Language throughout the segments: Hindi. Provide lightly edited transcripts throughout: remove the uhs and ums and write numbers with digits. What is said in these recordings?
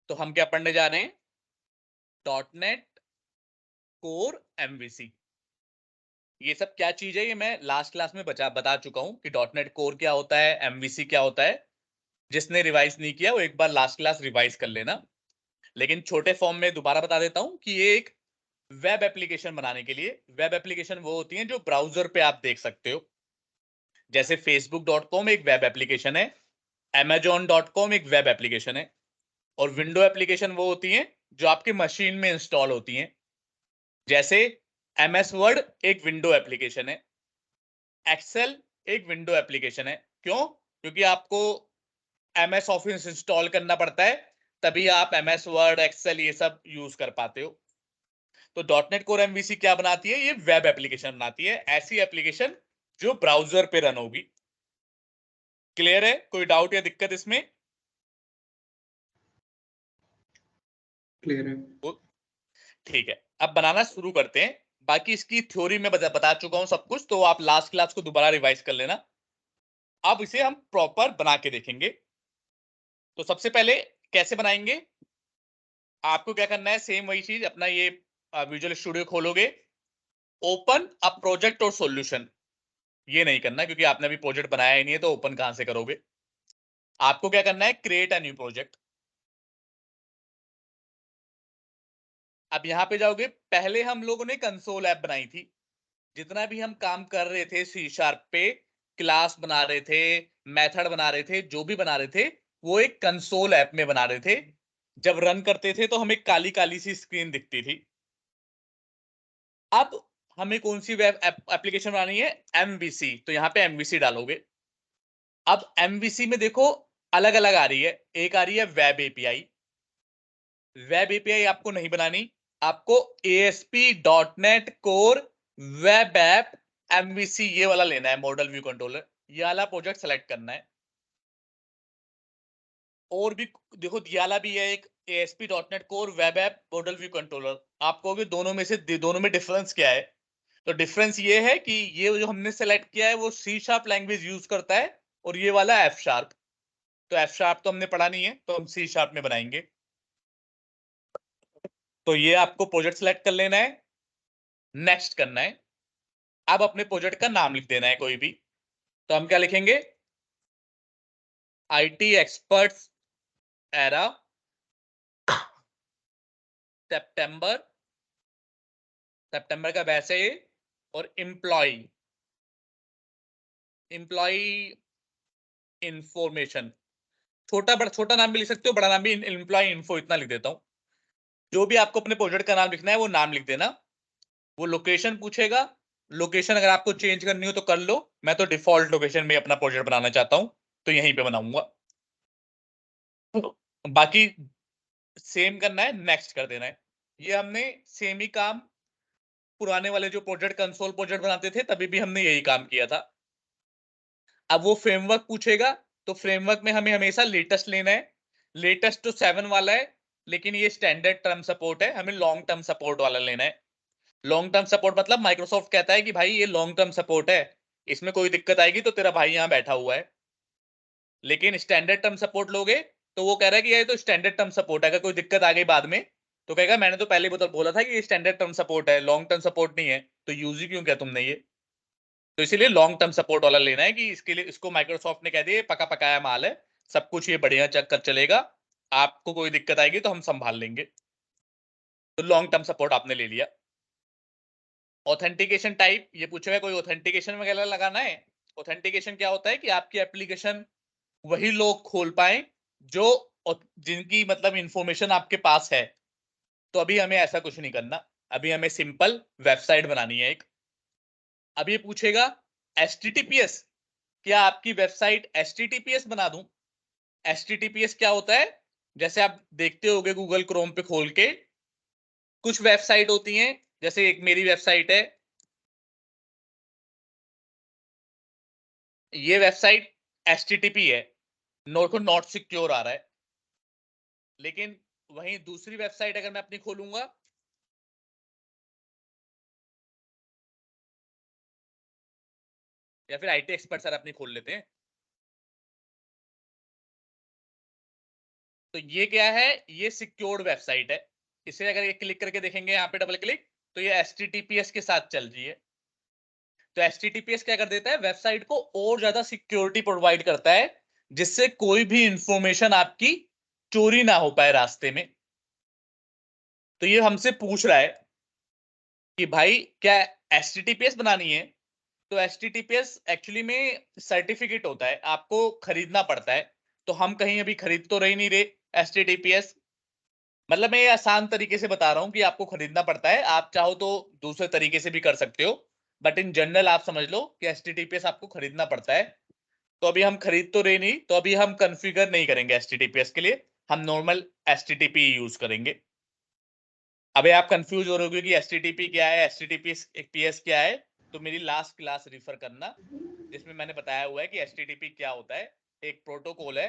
तो हम क्या पढ़ने जा रहे हैं? .NET core MVC। ये सब क्या चीज है, ये मैं लास्ट क्लास में बता चुका हूं कि .NET कोर क्या होता है, MVC क्या होता है। जिसने रिवाइज नहीं किया वो एक बार लास्ट क्लास रिवाइज कर लेना। लेकिन छोटे फॉर्म में दोबारा बता देता हूं कि ये एक वेब एप्लीकेशन बनाने के लिए, वेब एप्लीकेशन वो होती है जो ब्राउजर पे आप देख सकते हो। जैसे facebook.com एक वेब एप्लीकेशन है, amazon.com एक वेब एप्लीकेशन है, और विंडो एप्लीकेशन वो होती हैं जो आपके मशीन में इंस्टॉल होती हैं। जैसे MS वर्ड एक विंडो एप्लीकेशन है, एक्सेल एक विंडो एप्लीकेशन है। क्यों? क्योंकि आपको MS ऑफिस इंस्टॉल करना पड़ता है, तभी आप MS वर्ड, एक्सेल ये सब यूज कर पाते हो। तो .NET कोर MVC क्या बनाती है? ये वेब एप्लीकेशन बनाती है, ऐसी एप्लीकेशन जो ब्राउजर पे रन होगी। क्लियर है? कोई डाउट या दिक्कत इसमें? क्लियर है। ठीक है, अब बनाना शुरू करते हैं। बाकी इसकी थ्योरी में बता चुका हूं सब कुछ, तो आप लास्ट क्लास को दोबारा रिवाइज कर लेना। अब इसे हम प्रॉपर बना के देखेंगे। तो सबसे पहले कैसे बनाएंगे? आपको क्या करना है? सेम वही चीज, अपना ये विजुअल स्टूडियो खोलोगे, ओपन अ प्रोजेक्ट और सॉल्यूशन। ये नहीं करना क्योंकि आपने अभी प्रोजेक्ट बनाया ही नहीं है, तो ओपन कहां से करोगे? आपको क्या करना है? Create a new project. अब यहां पे जाओगे, पहले हम लोगों ने कंसोल ऐप बनाई थी। जितना भी हम काम कर रहे थे C# पे, क्लास बना रहे थे, मेथड बना रहे थे, जो भी बना रहे थे, वो एक कंसोल ऐप में बना रहे थे। जब रन करते थे तो हमें काली काली सी स्क्रीन दिखती थी। अब हमें कौन सी वेब एप्लीकेशन बनानी है? MVC। तो यहां पे MVC डालोगे। अब MVC में देखो अलग अलग आ रही है। एक आ रही है वेब API। वेब API आपको नहीं बनानी, आपको ASP.NET core web app MVC ये वाला लेना है, मॉडल व्यू कंट्रोलर। ये वाला प्रोजेक्ट सेलेक्ट करना है। और भी देखो, ये वाला भी है एक ASP.NET core web app model view controller. आप कहोगे दोनों में से, दोनों में डिफरेंस क्या है? तो डिफरेंस ये है कि ये जो हमने सेलेक्ट किया है वो C# लैंग्वेज यूज करता है, और ये वाला F#। तो F# तो हमने पढ़ा नहीं है, तो हम C# में बनाएंगे। तो ये आपको प्रोजेक्ट सेलेक्ट कर लेना है, नेक्स्ट करना है। अब अपने प्रोजेक्ट का नाम लिख देना है कोई भी। तो हम क्या लिखेंगे? IT एक्सपर्ट्स एरा सितंबर, सितंबर का वैसे ही, और एम्प्लॉय इंफॉर्मेशन। छोटा नाम भी लिख सकते हो, बड़ा नाम भी, एम्प्लॉय इन्फो इतना लिख देता हूं। जो भी आपको अपने प्रोजेक्ट का नाम लिखना है वो नाम लिख देना। वो लोकेशन पूछेगा, लोकेशन अगर आपको चेंज करनी हो तो कर लो। मैं तो डिफॉल्ट लोकेशन में अपना प्रोजेक्ट बनाना चाहता हूं, तो यहीं पे बनाऊंगा। बाकी सेम करना है, नेक्स्ट कर देना है। ये हमने सेम ही काम पुराने वाले जो प्रोजेक्ट, कंसोल प्रोजेक्ट बनाते थे, तभी भी हमने यही काम किया था। अब वो फ्रेमवर्क पूछेगा, तो फ्रेमवर्क में हमें हमेशा लेटेस्ट लेना है। लेटेस्ट तो 7 वाला है, लेकिन ये स्टैंडर्ड टर्म सपोर्ट है, हमें लॉन्ग टर्म सपोर्ट वाला लेना है। लॉन्ग टर्म सपोर्ट मतलब माइक्रोसॉफ्ट कहता है कि भाई ये लॉन्ग टर्म सपोर्ट है, इसमें कोई दिक्कत आएगी तो तेरा भाई यहां बैठा हुआ है। लेकिन स्टैंडर्ड टर्म सपोर्ट लोगे तो वो कह रहा है कि ये तो स्टैंडर्ड टर्म सपोर्ट है, अगर कोई दिक्कत आ गई बाद में तो कहेगा मैंने तो पहले बोला था कि ये स्टैंडर्ड टर्म सपोर्ट है, लॉन्ग टर्म सपोर्ट नहीं है, तो यूज ही क्यों किया तुमने ये? तो इसीलिए लॉन्ग टर्म सपोर्ट वाला लेना है, कि इसके लिए इसको माइक्रोसॉफ्ट ने कह दिया पका पकाया माल है, सब कुछ ये बढ़िया चक्कर चलेगा, आपको कोई दिक्कत आएगी तो हम संभाल लेंगे। तो लॉन्ग टर्म सपोर्ट आपने ले लिया। ऑथेंटिकेशन टाइप, ये पूछेगा कोई ऑथेंटिकेशन वगैरह लगाना है। ऑथेंटिकेशन क्या होता है कि आपकी एप्लीकेशन वही लोग खोल पाए जो, जिनकी मतलब इंफॉर्मेशन आपके पास है। तो अभी हमें ऐसा कुछ नहीं करना, अभी हमें सिंपल वेबसाइट बनानी है एक। अब ये पूछेगा HTTPS, क्या आपकी वेबसाइट HTTPS बना दूं? HTTPS क्या होता है? जैसे आप देखते होगे गूगल क्रोम पे खोल के, कुछ वेबसाइट होती हैं, जैसे एक मेरी वेबसाइट है, ये वेबसाइट HTTP है, नॉट सिक्योर आ रहा है। लेकिन वहीं दूसरी वेबसाइट अगर मैं अपनी खोलूंगा, या फिर IT एक्सपर्ट सर अपनी खोल लेते हैं, तो ये क्या है, ये सिक्योर्ड वेबसाइट है। इसे अगर ये क्लिक करके देखेंगे यहाँ पे डबल क्लिक, तो ये HTTPS के साथ चल रही है। तो HTTPS क्या कर देता है, वेबसाइट को और ज्यादा सिक्योरिटी प्रोवाइड करता है, जिससे कोई भी इंफॉर्मेशन आपकी चोरी ना हो पाए रास्ते में। तो ये हमसे पूछ रहा है कि भाई क्या HTTPS बनानी है। तो HTTPS एक्चुअली में सर्टिफिकेट होता है, आपको खरीदना पड़ता है। तो हम कहीं अभी खरीद तो नहीं रहे HTTPS। मतलब मैं ये आसान तरीके से बता रहा हूं कि आपको खरीदना पड़ता है, आप चाहो तो दूसरे तरीके से भी कर सकते हो, बट इन जनरल आप समझ लो कि HTTPS आपको खरीदना पड़ता है। तो अभी हम खरीद तो रहे नहीं, तो अभी हम कॉन्फ़िगर नहीं करेंगे HTTPS के लिए, हम नॉर्मल HTTP यूज करेंगे। अबे आप कंफ्यूज हो रहे होगे कि HTTP क्या है, HTTPS क्या है। तो मेरी लास्ट क्लास रिफर करना, जिसमें मैंने बताया हुआ है कि HTTP क्या होता है। एक प्रोटोकॉल है,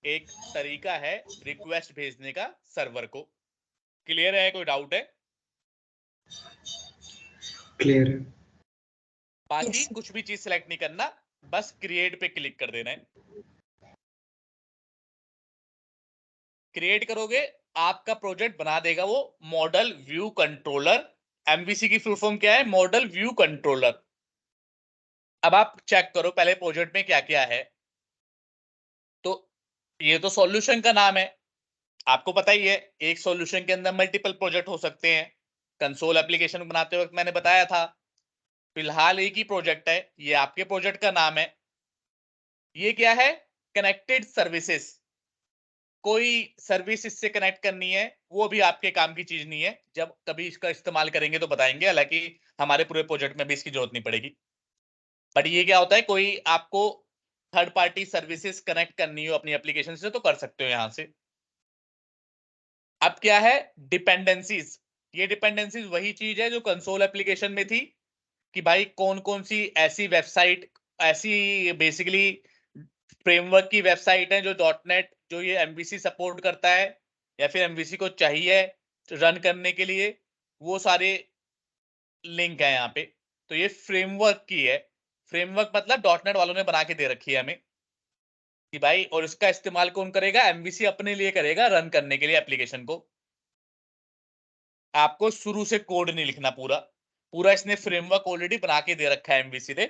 एक तरीका है रिक्वेस्ट भेजने का सर्वर को। क्लियर है, कोई डाउट है? क्लियर है। बाकी कुछ भी चीज सिलेक्ट नहीं करना, बस क्रिएट पे क्लिक कर देना है। क्रिएट करोगे, आपका प्रोजेक्ट बना देगा वो मॉडल व्यू कंट्रोलर। MVC की फुल फॉर्म क्या है, मॉडल व्यू कंट्रोलर। अब आप चेक करो पहले प्रोजेक्ट में क्या क्या है। तो ये तो सॉल्यूशन का नाम है, आपको पता ही है, एक सॉल्यूशन के अंदर मल्टीपल प्रोजेक्ट हो सकते हैं। कंसोल एप्लीकेशन बनाते वक्त मैंने बताया था। फिलहाल एक ही प्रोजेक्ट है, ये आपके प्रोजेक्ट का नाम है। ये क्या है, कनेक्टेड सर्विसेज। कोई सर्विस इससे कनेक्ट करनी है, वो भी आपके काम की चीज नहीं है, जब कभी इसका इस्तेमाल करेंगे तो बताएंगे, हालांकि हमारे पूरे प्रोजेक्ट में भी इसकी जरूरत नहीं पड़ेगी। बट ये क्या होता है, कोई आपको थर्ड पार्टी सर्विसेज कनेक्ट करनी हो अपनी एप्लीकेशन से तो कर सकते हो यहां से। अब क्या है, डिपेंडेंसीज। ये डिपेंडेंसीज वही चीज है जो कंसोल एप्लीकेशन में थी, कि भाई कौन कौन सी ऐसी वेबसाइट, ऐसी बेसिकली फ्रेमवर्क की वेबसाइट है जो .NET, जो ये MVC सपोर्ट करता है या फिर MVC को चाहिए रन करने के लिए, वो सारे लिंक है यहाँ पे। तो ये फ्रेमवर्क की है। फ्रेमवर्क मतलब .NET वालों ने बना के दे रखी है हमें कि भाई, और इसका इस्तेमाल कौन करेगा, MVC अपने लिए करेगा रन करने के लिए एप्लीकेशन को। आपको शुरू से कोड नहीं लिखना, पूरा पूरा इसने फ्रेमवर्क ऑलरेडी बना के दे रखा है MVC ने,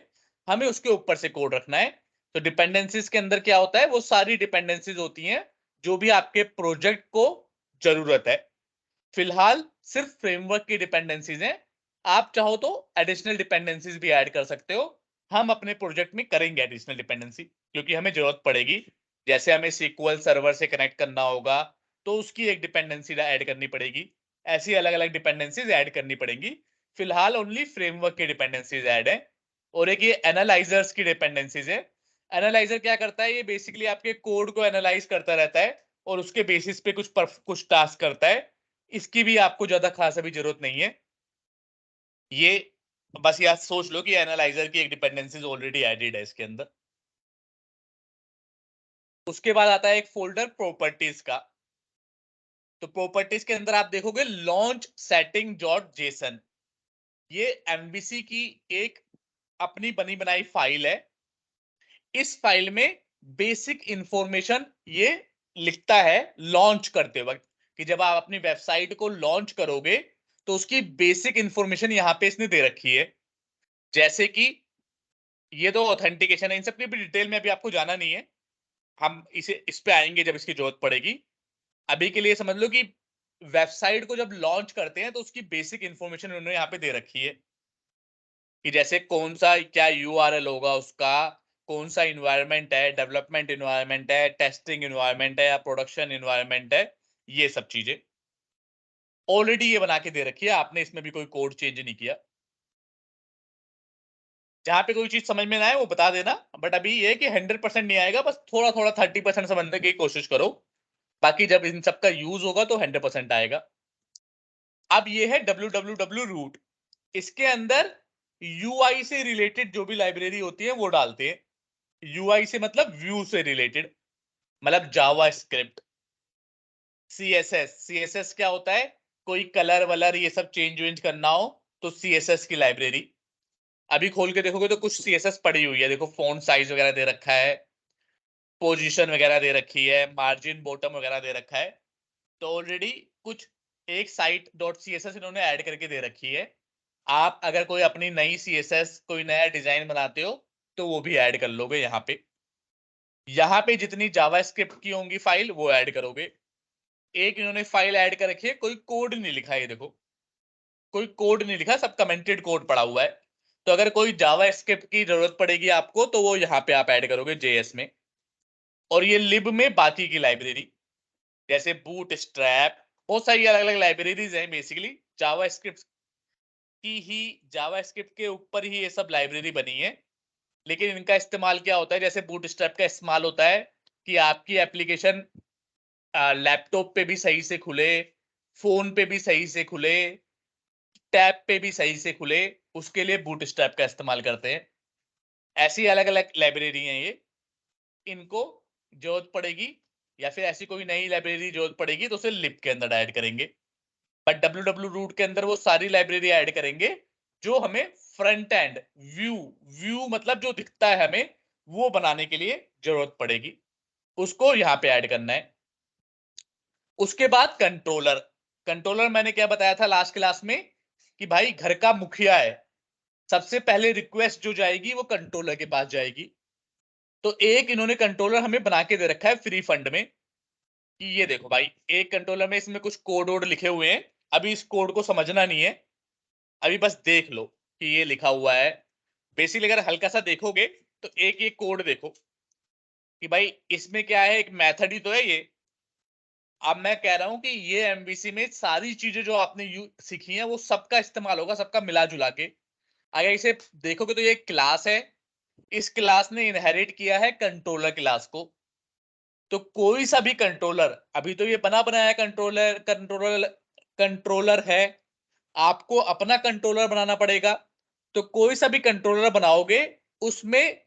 हमें उसके ऊपर से कोड रखना है। तो डिपेंडेंसीज के अंदर क्या होता है, वो सारी डिपेंडेंसीज होती हैं जो भी आपके प्रोजेक्ट को जरूरत है। फिलहाल सिर्फ फ्रेमवर्क की डिपेंडेंसीज हैं, आप चाहो तो एडिशनल डिपेंडेंसीज भी ऐड कर सकते हो। हम अपने प्रोजेक्ट में करेंगे एडिशनल डिपेंडेंसी, क्योंकि हमें जरूरत पड़ेगी। जैसे हमें SQL सर्वर से कनेक्ट करना होगा, तो उसकी एक डिपेंडेंसी ऐड करनी पड़ेगी। ऐसी अलग अलग डिपेंडेंसीज ऐड करनी पड़ेंगी। फिलहाल ओनली फ्रेमवर्क की डिपेंडेंसीज ऐड है। और एक ये एनालाइजर्स की डिपेंडेंसीज है। एनालाइजर क्या करता है, ये बेसिकली आपके कोड को एनालाइज करता रहता है और उसके बेसिस पे कुछ टास्क करता है। इसकी भी आपको ज्यादा खास अभी जरूरत नहीं है। ये बस यार सोच लो कि एनालाइजर की एक डिपेंडेंसीज ऑलरेडी एडेड है इसके अंदर। उसके बाद आता है एक फोल्डर प्रॉपर्टीज का। तो प्रॉपर्टीज के अंदर आप देखोगे लॉन्च सेटिंग डॉट जेसन। ये MVC की एक अपनी बनी बनाई फाइल है। इस फाइल में बेसिक इंफॉर्मेशन ये लिखता है लॉन्च करते वक्त, कि जब आप अपनी वेबसाइट को लॉन्च करोगे तो उसकी बेसिक इंफॉर्मेशन यहां पे इसने दे रखी है। जैसे कि ये तो ऑथेंटिकेशन है, इन सब की भी डिटेल में अभी आपको जाना नहीं है, हम इस पे आएंगे जब इसकी जरूरत पड़ेगी। अभी के लिए समझ लो कि वेबसाइट को जब लॉन्च करते हैं तो उसकी बेसिक इंफॉर्मेशन उन्होंने यहाँ पे दे रखी है, कि जैसे कौन सा क्या URL होगा उसका, कौन सा इन्वायरमेंट है, डेवलपमेंट इन्वायरमेंट है, टेस्टिंग इन्वायरमेंट है या प्रोडक्शन इन्वायरमेंट है। ये सब चीजें ऑलरेडी ये बना के दे रखी है, आपने इसमें भी कोई कोड चेंज नहीं किया। जहां पे कोई चीज समझ में ना आए वो बता देना, बट अभी ये कि 100% नहीं आएगा, बस थोड़ा थोड़ा 30% समझने की कोशिश करो। बाकी जब इन सब का यूज होगा तो 100% आएगा। अब ये है www रूट। इसके अंदर UI से रिलेटेड जो भी लाइब्रेरी होती है वो डालते हैं। UI से मतलब व्यू से रिलेटेड, मतलब जावा स्क्रिप्ट। CSS क्या होता है, कोई कलर वलर ये सब चेंज वेंज करना हो तो CSS की लाइब्रेरी। अभी खोल के देखोगे तो कुछ CSS पड़ी हुई है, देखो फॉन्ट साइज वगैरह दे रखा है। पोजीशन वगैरह दे रखी है, मार्जिन बॉटम वगैरह दे रखा है। तो ऑलरेडी कुछ एक साइट डॉट सीएसएस इन्होंने ऐड करके दे रखी है। आप अगर कोई अपनी नई सीएसएस कोई नया डिजाइन बनाते हो तो वो भी ऐड कर लोगे यहाँ पे। यहाँ पे जितनी जावास्क्रिप्ट की होंगी फाइल वो ऐड करोगे। एक इन्होंने फाइल ऐड कर रखी है, कोई कोड नहीं लिखा है, ये देखो कोई कोड नहीं लिखा, सब कमेंटेड कोड पड़ा हुआ है। तो अगर कोई जावास्क्रिप्ट की जरूरत पड़ेगी आपको तो वो यहाँ पे आप ऐड करोगे जेएस में। और ये लिब में बाकी की लाइब्रेरी जैसे बूट स्ट्रैप, बहुत सारी अलग अलग लाइब्रेरीज हैं। बेसिकली जावास्क्रिप्ट की ही, जावास्क्रिप्ट के ऊपर ही ये सब लाइब्रेरी बनी है। लेकिन इनका इस्तेमाल क्या होता है, जैसे बूटस्ट्रैप का इस्तेमाल होता है कि आपकी एप्लीकेशन लैपटॉप पे भी सही से खुले, फोन पे भी सही से खुले, टैब पे भी सही से खुले, उसके लिए बूटस्ट्रैप का इस्तेमाल करते हैं। ऐसी अलग अलग लाइब्रेरी हैं ये। इनको जरूरत पड़ेगी या फिर ऐसी कोई नई लाइब्रेरी जरूरत पड़ेगी तो उसे लिब के अंदर ऐड करेंगे। बट डब्ल्यू रूट के अंदर वो सारी लाइब्रेरी ऐड करेंगे जो हमें फ्रंट एंड व्यू, व्यू मतलब जो दिखता है हमें, वो बनाने के लिए जरूरत पड़ेगी, उसको यहाँ पे ऐड करना है। उसके बाद कंट्रोलर। कंट्रोलर मैंने क्या बताया था लास्ट क्लास में कि भाई घर का मुखिया है, सबसे पहले रिक्वेस्ट जो जाएगी वो कंट्रोलर के पास जाएगी। तो एक इन्होंने कंट्रोलर हमें बना के दे रखा है फ्री फंड में कि ये देखो भाई, एक कंट्रोलर में इसमें कुछ कोड वोड लिखे हुए हैं। अभी इस कोड को समझना नहीं है, अभी बस देख लो कि ये लिखा हुआ है। बेसिकली अगर हल्का सा देखोगे तो एक ये कोड देखो कि भाई इसमें क्या है, एक मेथड ही तो है ये। अब मैं कह रहा हूं कि ये एमवीसी में सारी चीजें जो आपने सीखी हैं वो सबका इस्तेमाल होगा, सबका मिला जुला के। अगर इसे देखोगे तो ये क्लास है, इस क्लास ने इनहेरिट किया है कंट्रोलर क्लास को। तो कोई सा भी कंट्रोलर, अभी तो ये बना बनाया कंट्रोलर कंट्रोलर कंट्रोलर है, आपको अपना कंट्रोलर बनाना पड़ेगा। तो कोई सा भी कंट्रोलर बनाओगे उसमें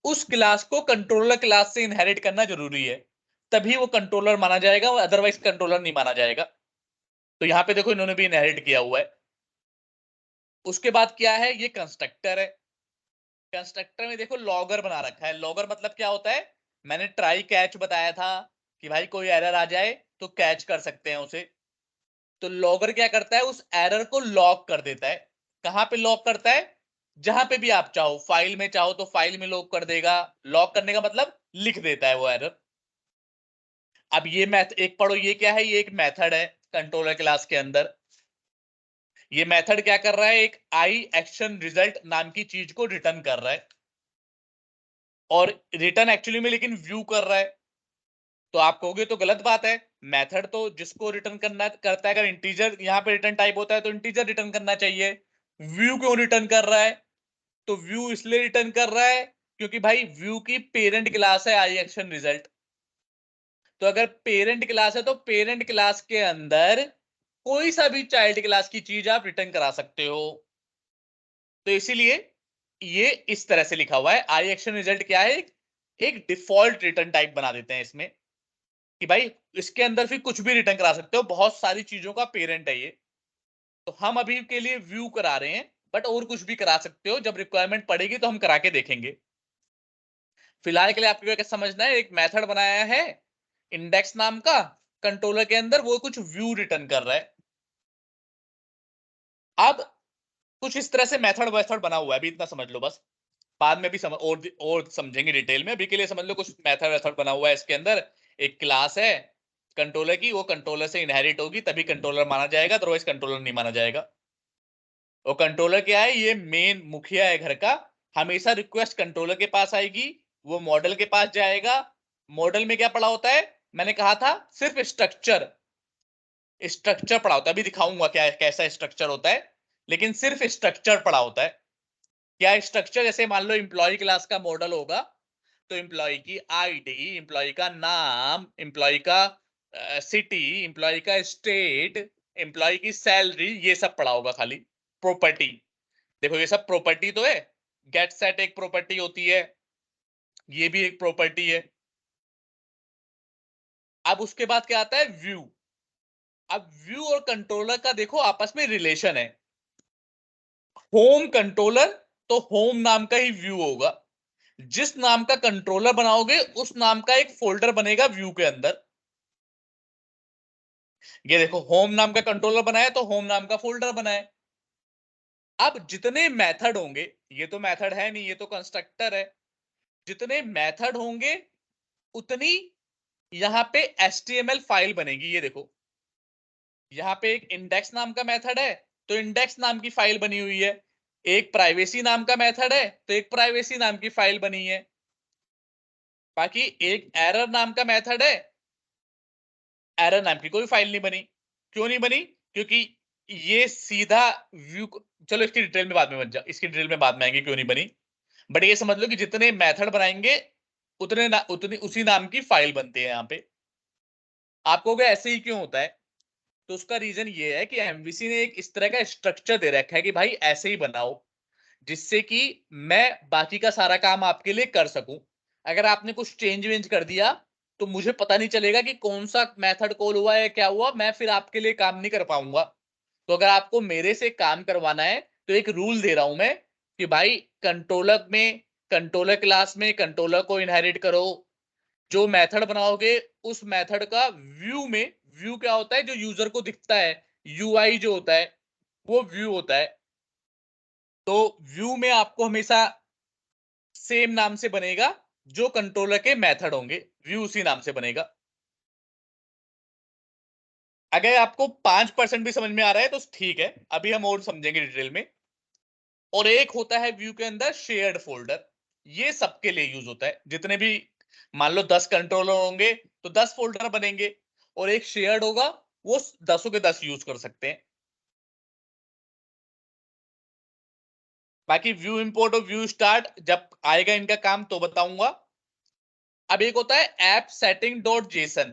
उस क्लास को कंट्रोलर क्लास से इनहेरिट करना जरूरी है, तभी वो कंट्रोलर माना जाएगा, अदरवाइज कंट्रोलर नहीं माना जाएगा। तो यहां पे देखो इन्होंने भी इनहेरिट किया हुआ है। उसके बाद क्या है, ये कंस्ट्रक्टर है। कंस्ट्रक्टर में देखो लॉगर बना रखा है। लॉगर मतलब क्या होता है, मैंने ट्राई कैच बताया था कि भाई कोई एरर आ जाए तो कैच कर सकते हैं उसे। तो लॉगर क्या करता है, उस एरर को लॉक कर देता है। कहां पे लॉक करता है, जहां पे भी आप चाहो, फाइल में चाहो तो फाइल में लॉक कर देगा। लॉक करने का मतलब लिख देता है वो एरर। अब ये मैथ एक पढ़ो, ये क्या है, ये एक मेथड है कंट्रोलर क्लास के अंदर। ये मेथड क्या कर रहा है, एक आई एक्शन रिजल्ट नाम की चीज को रिटर्न कर रहा है। और रिटर्न एक्चुअली में लेकिन व्यू कर रहा है। तो आप कहोगे तो गलत बात है, मेथड तो जिसको रिटर्न करना करता है, अगर इंटीजर यहाँ पे रिटर्न टाइप होता है तो इंटीजर रिटर्न करना चाहिए। व्यू क्यों रिटर्न कर रहा है, तो व्यू इसलिए रिटर्न कर रहा है क्योंकि भाई व्यू की पेरेंट क्लास है आई एक्शन रिजल्ट। तो अगर पेरेंट क्लास है तो पेरेंट क्लास के अंदर कोई सा भी चाइल्ड क्लास की चीज आप रिटर्न करा सकते हो। तो इसीलिए ये इस तरह से लिखा हुआ है। आई एक्शन रिजल्ट क्या है, एक डिफॉल्ट रिटर्न टाइप बना देते हैं इसमें कि भाई इसके अंदर फिर कुछ भी रिटर्न करा सकते हो, बहुत सारी चीजों का पेरेंट है ये। तो हम अभी के लिए व्यू करा रहे हैं, बट और कुछ भी करा सकते हो, जब रिक्वायरमेंट पड़ेगी तो हम करा के देखेंगे। फिलहाल के लिए आपको क्या समझना है, एक मेथड बनाया है इंडेक्स नाम का कंट्रोलर के अंदर, वो कुछ व्यू रिटर्न कर रहा है। अब कुछ इस तरह से मेथड वेथड बना हुआ है, अभी इतना समझ लो बस। बाद में भी समझ और समझेंगे डिटेल में, अभी के लिए समझ लो कुछ मेथड वेथड बना हुआ है इसके अंदर। एक क्लास है कंट्रोलर की, वो कंट्रोलर से इनहेरिट होगी तभी कंट्रोलर माना जाएगा, अदरवाइज कंट्रोलर नहीं माना जाएगा। वो कंट्रोलर क्या है, ये मेन मुखिया है घर का। हमेशा रिक्वेस्ट कंट्रोलर के पास आएगी, वो मॉडल के पास जाएगा। मॉडल में क्या पड़ा होता है, मैंने कहा था सिर्फ स्ट्रक्चर, स्ट्रक्चर पड़ा होता है। अभी दिखाऊंगा क्या कैसा स्ट्रक्चर होता है, लेकिन सिर्फ स्ट्रक्चर पड़ा होता है। क्या स्ट्रक्चर, जैसे मान लो एम्प्लॉय क्लास का मॉडल होगा तो एम्प्लॉय की आईडी, एम्प्लॉय का नाम, एम्प्लॉय का सिटी, एम्प्लॉय का स्टेट, एम्प्लॉय की सैलरी, ये सब पड़ा होगा खाली। प्रॉपर्टी, देखो ये सब प्रॉपर्टी तो है। गेट सेट एक प्रॉपर्टी होती है, ये भी एक प्रॉपर्टी है। अब उसके बाद क्या आता है, व्यू। अब व्यू और कंट्रोलर का देखो आपस में रिलेशन है। होम कंट्रोलर तो होम नाम का ही व्यू होगा, जिस नाम का कंट्रोलर बनाओगे उस नाम का एक फोल्डर बनेगा व्यू के अंदर। ये देखो, होम नाम का कंट्रोलर बनाया तो होम नाम का फोल्डर बनाए। अब जितने मेथड होंगे, ये तो मेथड है नहीं, ये तो कंस्ट्रक्टर है, जितने मेथड होंगे उतनी यहां पे HTML फाइल बनेगी। ये देखो, यहां पे एक इंडेक्स नाम का मेथड है तो इंडेक्स नाम की फाइल बनी हुई है, एक प्राइवेसी नाम का मेथड है तो एक प्राइवेसी नाम की फाइल बनी है, बाकी एक एरर नाम का मेथड है, एरर नाम की कोई फाइल नहीं बनी। क्यों नहीं बनी? क्योंकि ये सीधा व्यू, चलो इसकी डिटेल में बाद में इसकी डिटेल में बाद में आएंगे क्यों नहीं बनी। बट ये समझ लो कि जितने मेथड बनाएंगे उतनी उसी नाम की फाइल बनती है यहाँ पे। आपको क्या ऐसे ही क्यों होता है? तो उसका रीजन ये है कि एमवीसी ने एक इस तरह का स्ट्रक्चर दे रखा है कि भाई ऐसे ही बनाओ, जिससे कि मैं बाकी का सारा काम आपके लिए कर सकूं। अगर आपने कुछ चेंज वेंज कर दिया तो मुझे पता नहीं चलेगा कि कौन सा मेथड कॉल हुआ है, क्या हुआ, मैं फिर आपके लिए काम नहीं कर पाऊंगा। तो अगर आपको मेरे से काम करवाना है तो एक रूल दे रहा हूं मैं कि भाई कंट्रोलर क्लास में कंट्रोलर को इनहेरिट करो, जो मेथड बनाओगे उस मेथड का व्यू में, व्यू क्या होता है जो यूजर को दिखता है, यूआई जो होता है वो व्यू होता है। तो व्यू में आपको हमेशा सेम नाम से बनेगा, जो कंट्रोलर के मेथड होंगे व्यू उसी नाम से बनेगा। अगर आपको 5% भी समझ में आ रहा है तो ठीक है, अभी हम और समझेंगे डिटेल में। और एक होता है व्यू के अंदर शेयर्ड फोल्डर, ये सबके लिए यूज होता है। जितने भी मान लो 10 कंट्रोलर होंगे तो 10 फोल्डर बनेंगे, और एक शेयर्ड होगा, वो 10 के 10 यूज कर सकते हैं। बाकी व्यू इंपोर्ट और व्यू स्टार्ट जब आएगा इनका काम तो बताऊंगा। अब एक होता है ऐप सेटिंग डॉट जेसन।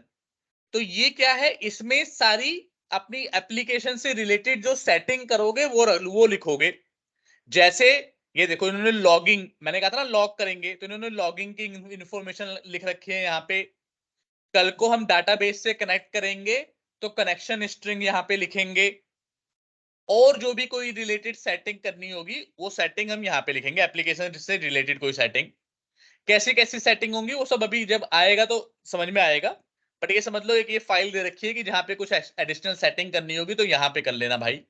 तो ये क्या है, इसमें सारी अपनी एप्लीकेशन से रिलेटेड जो सेटिंग करोगे वो लिखोगे। जैसे ये देखो, इन्होंने लॉगिंग, मैंने कहा था ना लॉग करेंगे, तो इन्होंने लॉगिंग की इंफॉर्मेशन लिख रखी है यहाँ पे। कल को हम डाटाबेस से कनेक्ट करेंगे तो कनेक्शन स्ट्रिंग यहाँ पे लिखेंगे, और जो भी कोई रिलेटेड सेटिंग करनी होगी वो सेटिंग हम यहाँ पे लिखेंगे, एप्लीकेशन से रिलेटेड कोई सेटिंग। कैसी कैसी सेटिंग होंगी वो सब अभी जब आएगा तो समझ में आएगा। बट ये समझ लो एक ये फाइल दे रखी है कि जहां पे कुछ एडिशनल सेटिंग करनी होगी तो यहाँ पे कर लेना भाई।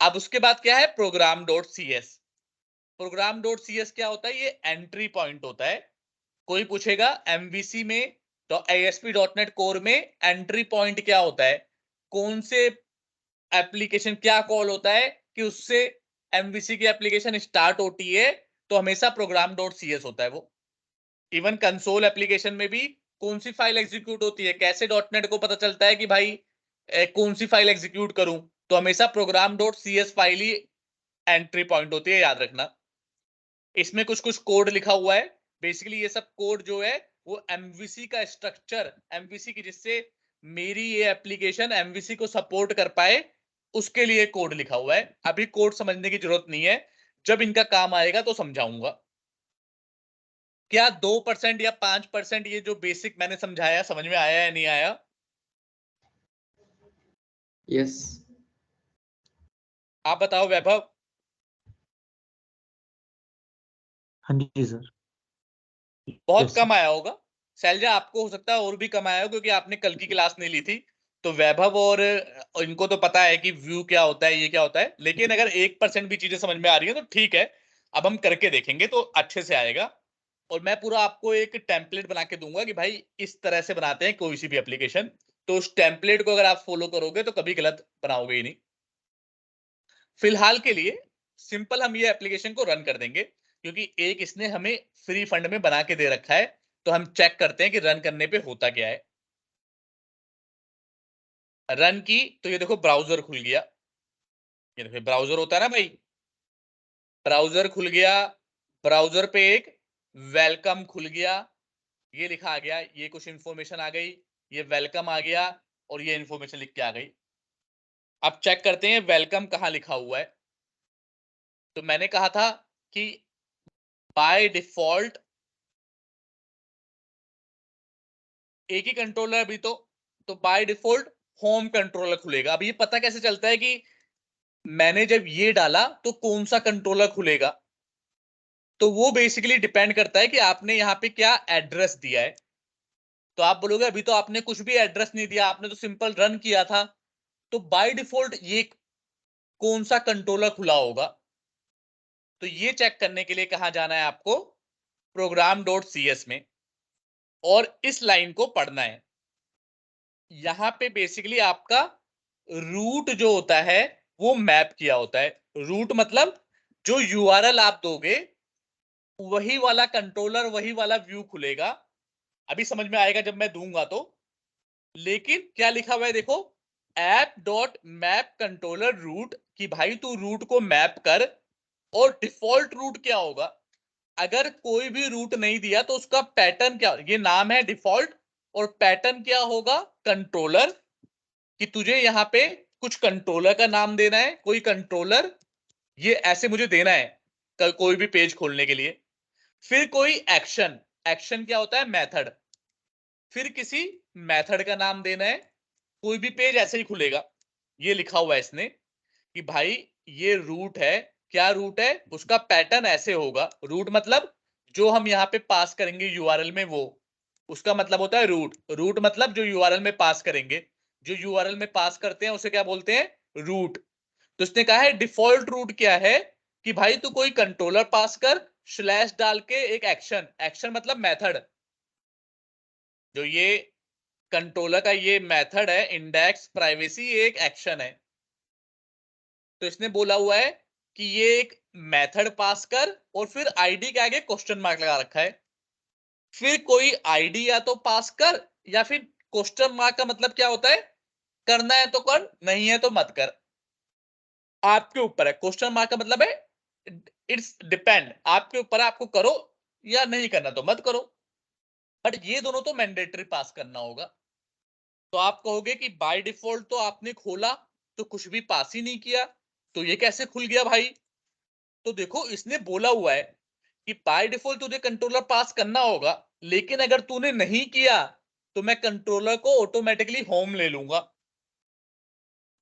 अब उसके बाद क्या है, program dot C S. Program dot C S क्या होता है, ये एंट्री पॉइंट होता है। कोई पूछेगा एमवीसी में तो ASP.NET कोर में एंट्री पॉइंट क्या होता है, कौन से एप्लीकेशन क्या कॉल होता है कि उससे एमवीसी की एप्लीकेशन स्टार्ट होती है, तो हमेशा प्रोग्राम डॉट सी एस होता है वो। इवन कंसोल एप्लीकेशन में भी कौन सी फाइल एग्जीक्यूट होती है, कैसे डॉटनेट को पता चलता है कि भाई कौन सी फाइल एग्जीक्यूट करूं, तो हमेशा program dot C S file ही एंट्री पॉइंट होती है, याद रखना। इसमें कुछ कुछ कोड लिखा हुआ है। बेसिकली ये सब कोड जो है वो एमवीसी का स्ट्रक्चर, एमवीसी की जिससे मेरी ये एप्लीकेशन एमवीसी को सपोर्ट कर पाए उसके लिए कोड लिखा हुआ है। अभी कोड समझने की जरूरत नहीं है, जब इनका काम आएगा तो समझाऊंगा। क्या 2% या 5% ये जो बेसिक मैंने समझाया समझ में आया या नहीं आया? यस। आप बताओ वैभव। हाँ जी सर। बहुत यस कम सर। आया होगा। शैलजा आपको हो सकता है और भी कम आया हो क्योंकि आपने कल की क्लास नहीं ली थी। तो वैभव और इनको तो पता है कि व्यू क्या होता है, ये क्या होता है, लेकिन अगर 1% भी चीजें समझ में आ रही है तो ठीक है। अब हम करके देखेंगे तो अच्छे से आएगा। और मैं पूरा आपको एक टेम्पलेट बना के दूंगा कि भाई इस तरह से बनाते हैं कोई सी भी एप्लीकेशन। तो उस टेम्पलेट को अगर आप फॉलो करोगे तो कभी गलत बनाओगे ही नहीं। फिलहाल के लिए सिंपल हम ये एप्लीकेशन को रन कर देंगे, क्योंकि एक इसने हमें फ्री फंड में बना के दे रखा है। तो हम चेक करते हैं कि रन करने पे होता क्या है। रन की तो ये देखो ब्राउजर खुल गया। ये देखो ब्राउजर होता है ना भाई, ब्राउजर खुल गया। ब्राउजर पे एक वेलकम खुल गया, ये लिखा आ गया, ये कुछ इंफॉर्मेशन आ गई, ये वेलकम आ गया, और ये इंफॉर्मेशन लिख के आ गई। अब चेक करते हैं वेलकम कहाँ लिखा हुआ है। तो मैंने कहा था कि बाय डिफॉल्ट एक ही कंट्रोलर अभी तो बाय डिफॉल्ट होम कंट्रोलर खुलेगा। अब ये पता कैसे चलता है कि मैंने जब ये डाला तो कौन सा कंट्रोलर खुलेगा? तो वो बेसिकली डिपेंड करता है कि आपने यहाँ पे क्या एड्रेस दिया है। तो आप बोलोगे अभी तो आपने कुछ भी एड्रेस नहीं दिया, आपने तो सिंपल रन किया था, तो बाय डिफॉल्ट ये कौन सा कंट्रोलर खुला होगा? तो ये चेक करने के लिए कहां जाना है आपको? program.cs में, और इस लाइन को पढ़ना है। यहां पे बेसिकली आपका रूट जो होता है वो मैप किया होता है। रूट मतलब जो यूआरएल आप दोगे वही वाला कंट्रोलर, वही वाला व्यू खुलेगा। अभी समझ में आएगा जब मैं दूंगा तो। लेकिन क्या लिखा हुआ है देखो, app dot map controller route, कि भाई तू रूट को मैप कर। और डिफॉल्ट रूट क्या होगा? अगर कोई भी रूट नहीं दिया तो उसका पैटर्न क्या, ये नाम है डिफॉल्ट, और पैटर्न क्या होगा? कंट्रोलर। कि तुझे यहां पे कुछ कंट्रोलर का नाम देना है, कोई कंट्रोलर ये ऐसे मुझे देना है कोई भी पेज खोलने के लिए। फिर कोई एक्शन, एक्शन क्या होता है? मेथड। फिर किसी मेथड का नाम देना है। कोई भी पेज ऐसे ही खुलेगा। ये लिखा हुआ है इसने कि भाई ये रूट है। क्या रूट है? उसका पैटर्न ऐसे होगा। रूट मतलब जो हम यहाँ पे पास करेंगे यूआरएल में, वो उसका मतलब होता है रूट। रूट मतलब जो यूआरएल में पास करेंगे, जो यूआरएल में पास करते हैं उसे क्या बोलते हैं? रूट। तो उसने कहा है डिफॉल्ट रूट क्या है, कि भाई तू कोई कंट्रोलर पास कर, स्लैश डाल के एक एक्शन, एक्शन मतलब मेथड। जो ये कंट्रोलर का ये मेथड है इंडेक्स प्राइवेसी, ये एक एक्शन है। तो इसने बोला हुआ है कि ये एक मेथड पास कर, और फिर आईडी के आगे क्वेश्चन मार्क लगा रखा है। फिर कोई आईडी या तो पास कर, या फिर क्वेश्चन मार्क का मतलब क्या होता है? करना है तो कर, नहीं है तो मत कर। आपके ऊपर है। क्वेश्चन मार्क का मतलब है इट्स डिपेंड, आपके ऊपर है, आपको करो या नहीं करना तो मत करो। बट ये दोनों तो मैंडेटरी पास करना होगा। तो आप कहोगे कि बाय डिफॉल्ट तो आपने खोला तो कुछ भी पास ही नहीं किया, तो ये कैसे खुल गया भाई? तो देखो इसने बोला हुआ है कि बाय डिफॉल्ट तुझे कंट्रोलर पास करना होगा, लेकिन अगर तूने नहीं किया तो मैं कंट्रोलर को ऑटोमेटिकली होम ले लूंगा।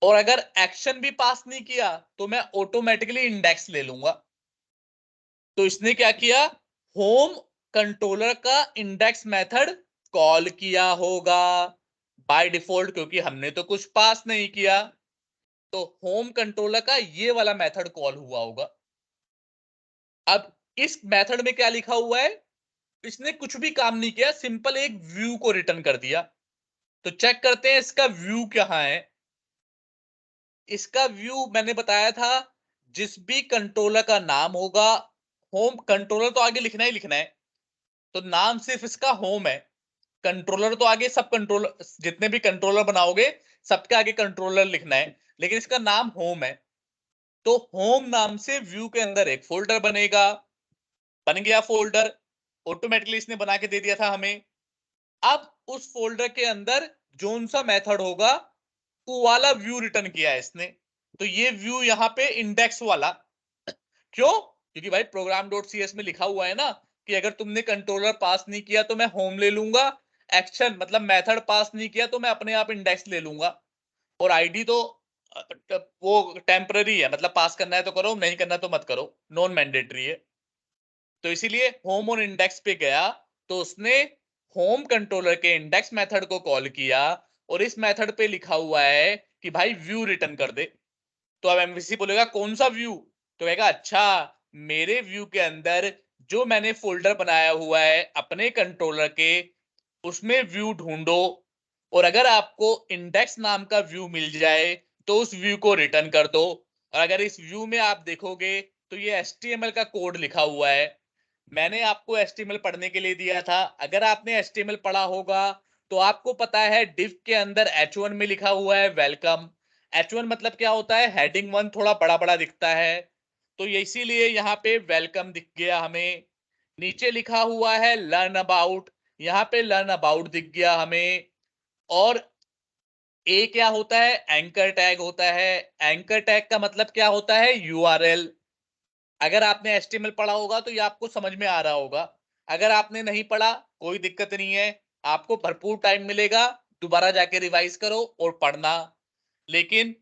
और अगर एक्शन भी पास नहीं किया तो मैं ऑटोमेटिकली इंडेक्स ले लूंगा। तो इसने क्या किया? होम कंट्रोलर का इंडेक्स मेथड कॉल किया होगा बाय डिफॉल्ट, क्योंकि हमने तो कुछ पास नहीं किया। तो होम कंट्रोलर का ये वाला मेथड कॉल हुआ होगा। अब इस मेथड में क्या लिखा हुआ है? इसने कुछ भी काम नहीं किया, सिंपल एक व्यू को रिटर्न कर दिया। तो चेक करते हैं इसका व्यू कहां है। इसका व्यू मैंने बताया था, जिस भी कंट्रोलर का नाम होगा, होम कंट्रोलर तो आगे लिखना ही लिखना है, तो नाम सिर्फ इसका होम है। कंट्रोलर तो आगे सब कंट्रोलर, जितने भी कंट्रोलर बनाओगे सबके आगे कंट्रोलर लिखना है, लेकिन इसका नाम होम है। तो होम नाम से व्यू के अंदर एक फोल्डर बनेगा। बन गया फोल्डर, ऑटोमेटिकली इसने बना के दे दिया था हमें। अब उस फोल्डर के अंदर जोन सा मेथड होगा वो वाला व्यू रिटर्न किया है इसने। तो ये व्यू यहाँ पे इंडेक्स वाला, क्यों? क्योंकि भाई program.cs में लिखा हुआ है ना कि अगर तुमने कंट्रोलर पास नहीं किया तो मैं होम ले लूंगा, एक्शन मतलब मेथड पास नहीं किया तो मैं अपने आप इंडेक्स ले लूंगा, और आईडी तो वो टेम्पररी है, मतलब पास करना है तो करो, नहीं करना तो मत करो, नॉन मैंडेटरी है। तो इसीलिए होम और इंडेक्स पे गया, तो उसने होम कंट्रोलर के इंडेक्स मेथड को कॉल किया, और इस मेथड पे लिखा हुआ है कि भाई व्यू रिटर्न कर दे। तो अब एमवीसी बोलेगा कौन सा व्यू? तो कहेगा अच्छा, मेरे व्यू के अंदर जो मैंने फोल्डर बनाया हुआ है अपने कंट्रोलर के, उसमें व्यू ढूंढो, और अगर आपको इंडेक्स नाम का व्यू मिल जाए तो उस व्यू को रिटर्न कर दो। और अगर इस व्यू में आप देखोगे तो ये HTML का कोड लिखा हुआ है। मैंने आपको HTML पढ़ने के लिए दिया था, अगर आपने HTML पढ़ा होगा तो आपको पता है div के अंदर H1 में लिखा हुआ है वेलकम। H1 मतलब क्या होता है? हेडिंग 1 थोड़ा बड़ा बड़ा दिखता है, तो ये इसीलिए यहाँ पे वेलकम दिख गया हमें। नीचे लिखा हुआ है लर्न अबाउट, यहाँ पे लर्न अबाउट दिख गया हमें। और ए क्या होता है? एंकर टैग होता है। एंकर टैग का मतलब क्या होता है? यूआरएल। अगर आपने HTML पढ़ा होगा तो ये आपको समझ में आ रहा होगा। अगर आपने नहीं पढ़ा कोई दिक्कत नहीं है, आपको भरपूर टाइम मिलेगा, दोबारा जाके रिवाइज करो और पढ़ना। लेकिन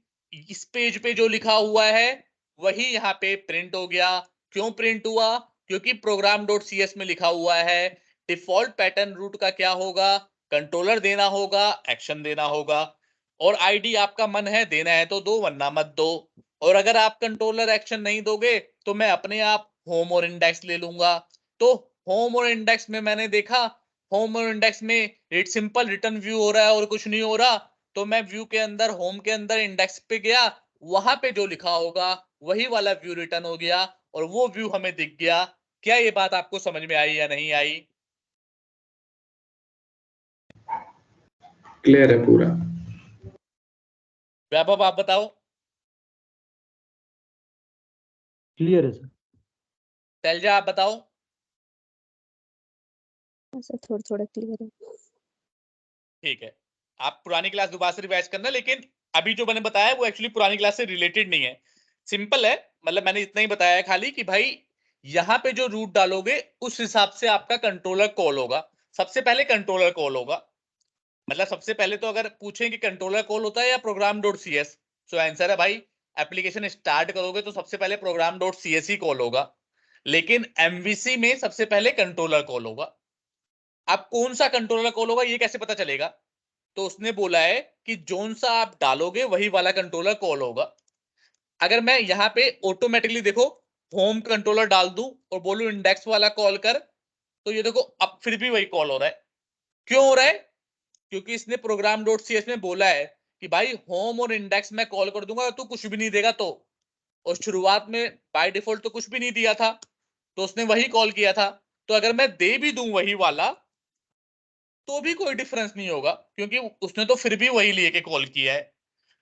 इस पेज पे जो लिखा हुआ है वही यहाँ पे प्रिंट हो गया। क्यों प्रिंट हुआ? क्योंकि प्रोग्राम डॉट सी एस में लिखा हुआ है डिफॉल्ट पैटर्न रूट का क्या होगा, कंट्रोलर देना होगा, एक्शन देना होगा, और आईडी आपका मन है देना है तो दो वरना मत दो। और अगर आप कंट्रोलर एक्शन नहीं दोगे तो मैं अपने आप होम और इंडेक्स ले लूंगा। तो होम और इंडेक्स में मैंने देखा, होम और इंडेक्स में इट सिंपल रिटर्न व्यू हो रहा है और कुछ नहीं हो रहा, तो मैं व्यू के अंदर, होम के अंदर इंडेक्स पे गया, वहां पे जो लिखा होगा वही वाला व्यू रिटर्न हो गया और वो व्यू हमें दिख गया। क्या ये बात आपको समझ में आई या नहीं आई? क्लियर है पूरा। वैभव आप बताओ। क्लियर है सर। तैलजा आप बताओ। सर थोड़ा थोड़ा क्लियर है। ठीक है, आप पुरानी क्लास दोबारा से रिवाइज करना, लेकिन अभी जो मैंने बताया वो एक्चुअली पुरानी क्लास से रिलेटेड नहीं है, सिंपल है। मतलब मैंने इतना ही बताया है खाली कि भाई यहां पे जो रूट डालोगे उस हिसाब से आपका कंट्रोलर कॉल होगा। सबसे पहले कंट्रोलर कॉल होगा, मतलब सबसे पहले तो अगर पूछें कि कंट्रोलर कॉल होता है या प्रोग्राम डॉट सी एस, तो आंसर है भाई एप्लीकेशन स्टार्ट करोगे तो सबसे पहले प्रोग्राम डॉट सी एस ही कॉल होगा, लेकिन एमवीसी में सबसे पहले कंट्रोलर कॉल होगा। अब कौन सा कंट्रोलर कॉल होगा ये कैसे पता चलेगा? तो उसने बोला है कि जोन सा आप डालोगे वही वाला कंट्रोलर कॉल होगा। अगर मैं यहाँ पे ऑटोमेटिकली देखो होम कंट्रोलर डाल दूं और बोलूं इंडेक्स वाला कॉल कर, तो ये देखो अब फिर भी वही कॉल हो रहा है। क्यों हो रहा है? क्योंकि इसने प्रोग्राम डॉट सी एस में बोला है कि भाई होम और इंडेक्स में कॉल कर दूंगा तो कुछ भी नहीं देगा, तो और शुरुआत में बाय डिफॉल्ट तो कुछ भी नहीं दिया था, तो उसने वही कॉल किया था। तो अगर मैं दे भी दूं वही वाला तो भी कोई डिफरेंस नहीं होगा, क्योंकि उसने तो फिर भी वही लेके कॉल किया है।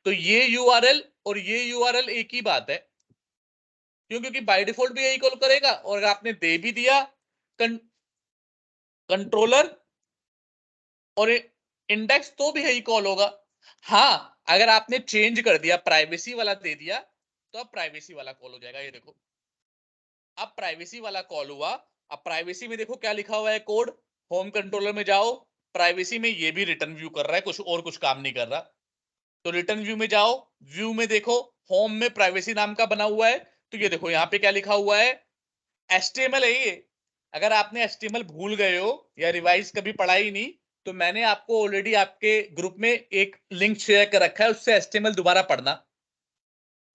तो ये यूआरएल और ये यूआरएल एक ही बात है। क्यों? क्योंकि बाय डिफॉल्ट भी यही कॉल करेगा, और अगर आपने दे भी दिया कंट्रोलर और इंडेक्स तो भी यही कॉल होगा। हाँ, अगर आपने चेंज कर दिया, प्राइवेसी वाला दे दिया, तो अब प्राइवेसी वाला कॉल हो जाएगा। ये देखो अब प्राइवेसी वाला कॉल हुआ। अब प्राइवेसी में देखो क्या लिखा हुआ है कोड, होम कंट्रोलर में जाओ, प्राइवेसी में ये भी रिटर्न व्यू कर रहा है, कुछ काम नहीं कर रहा। तो रिटर्न व्यू में जाओ, व्यू में देखो होम में प्राइवेसी नाम का बना हुआ है, तो ये देखो यहाँ पे क्या लिखा हुआ है, HTML है ये। अगर आपने HTML भूल गए हो या रिवाइज कभी पढ़ा ही नहीं, तो मैंने आपको ऑलरेडी आपके ग्रुप में एक लिंक शेयर कर रखा है, उससे HTML दोबारा पढ़ना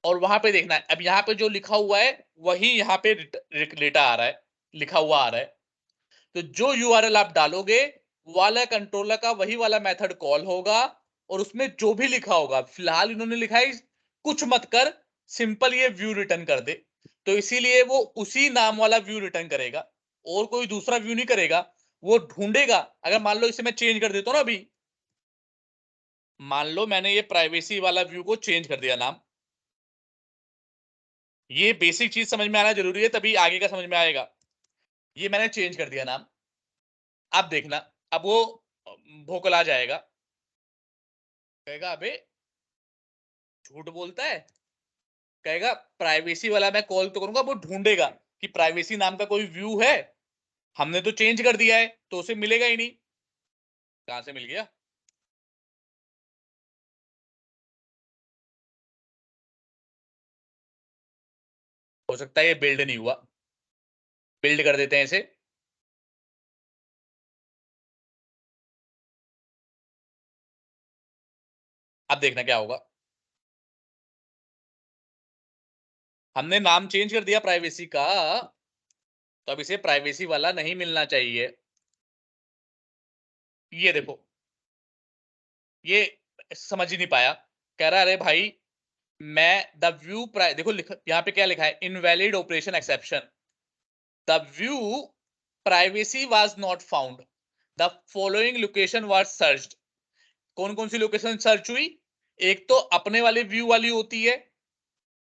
और वहां पे देखना है। अब यहाँ पे जो लिखा हुआ है वही यहाँ पे लेटा आ रहा है, लिखा हुआ आ रहा है। तो जो यूआरएल आप डालोगे वाला कंट्रोलर का वही वाला मेथड कॉल होगा, और उसमें जो भी लिखा होगा, फिलहाल इन्होंने लिखा है कुछ मत कर, सिंपल ये व्यू रिटर्न कर दे, तो इसीलिए वो उसी नाम वाला व्यू रिटर्न करेगा और कोई दूसरा व्यू नहीं करेगा। वो ढूंढेगा, अगर मान लो इसे मैं चेंज कर देता हूं ना, अभी मान लो मैंने ये प्राइवेसी वाला व्यू को चेंज कर दिया नाम, ये बेसिक चीज समझ में आना जरूरी है तभी आगे का समझ में आएगा। ये मैंने चेंज कर दिया नाम, अब देखना, अब वो भोकला जाएगा, कहेगा अबे झूठ बोलता है, कहेगा प्राइवेसी वाला मैं कॉल तो करूंगा, वो ढूंढेगा कि प्राइवेसी नाम का कोई व्यू है, हमने तो चेंज कर दिया है तो उसे मिलेगा ही नहीं। कहां से मिल गया? हो सकता है ये बिल्ड नहीं हुआ, बिल्ड कर देते हैं इसे। अब देखना क्या होगा, हमने नाम चेंज कर दिया प्राइवेसी का, तो अब इसे प्राइवेसी वाला नहीं मिलना चाहिए। ये देखो, ये समझ ही नहीं पाया, कह रहा अरे भाई मैं द व्यू देखो यहाँ पे क्या लिखा है, invalid operation exception, the view privacy was not found, the following location was searched. कौन कौन सी लोकेशन सर्च हुई? एक तो अपने वाले व्यू वाली होती है,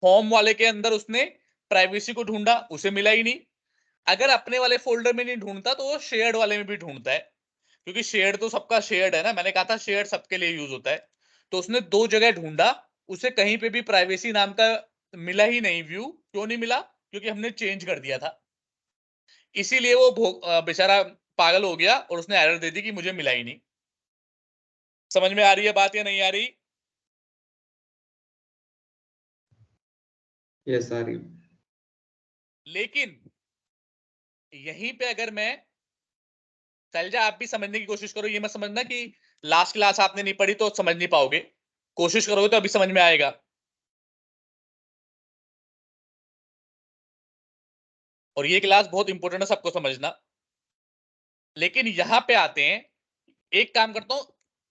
होम वाले के अंदर उसने प्राइवेसी को ढूंढा, उसे मिला ही नहीं। अगर अपने वाले फोल्डर में नहीं ढूंढता तो वो शेयर्ड वाले में भी ढूंढता है, क्योंकि शेयर्ड तो सबका शेयर्ड है ना, मैंने कहा था शेयर्ड सबके लिए यूज होता है। तो उसने दो जगह ढूंढा, उसे कहीं पे भी प्राइवेसी नाम का मिला ही नहीं व्यू। क्यों नहीं मिला? क्योंकि हमने चेंज कर दिया था, इसीलिए वो बेचारा पागल हो गया और उसने एरर दे दी कि मुझे मिला ही नहीं। समझ में आ रही है बात या नहीं आ रही? यस आ रही। लेकिन यहीं पे अगर मैं, शैलजा आप भी समझने की कोशिश करो, ये मत समझना कि लास्ट क्लास आपने नहीं पढ़ी तो समझ नहीं पाओगे, कोशिश करोगे तो अभी समझ में आएगा। और ये क्लास बहुत इंपॉर्टेंट है सबको समझना। लेकिन यहां पे आते हैं, एक काम करता हूं,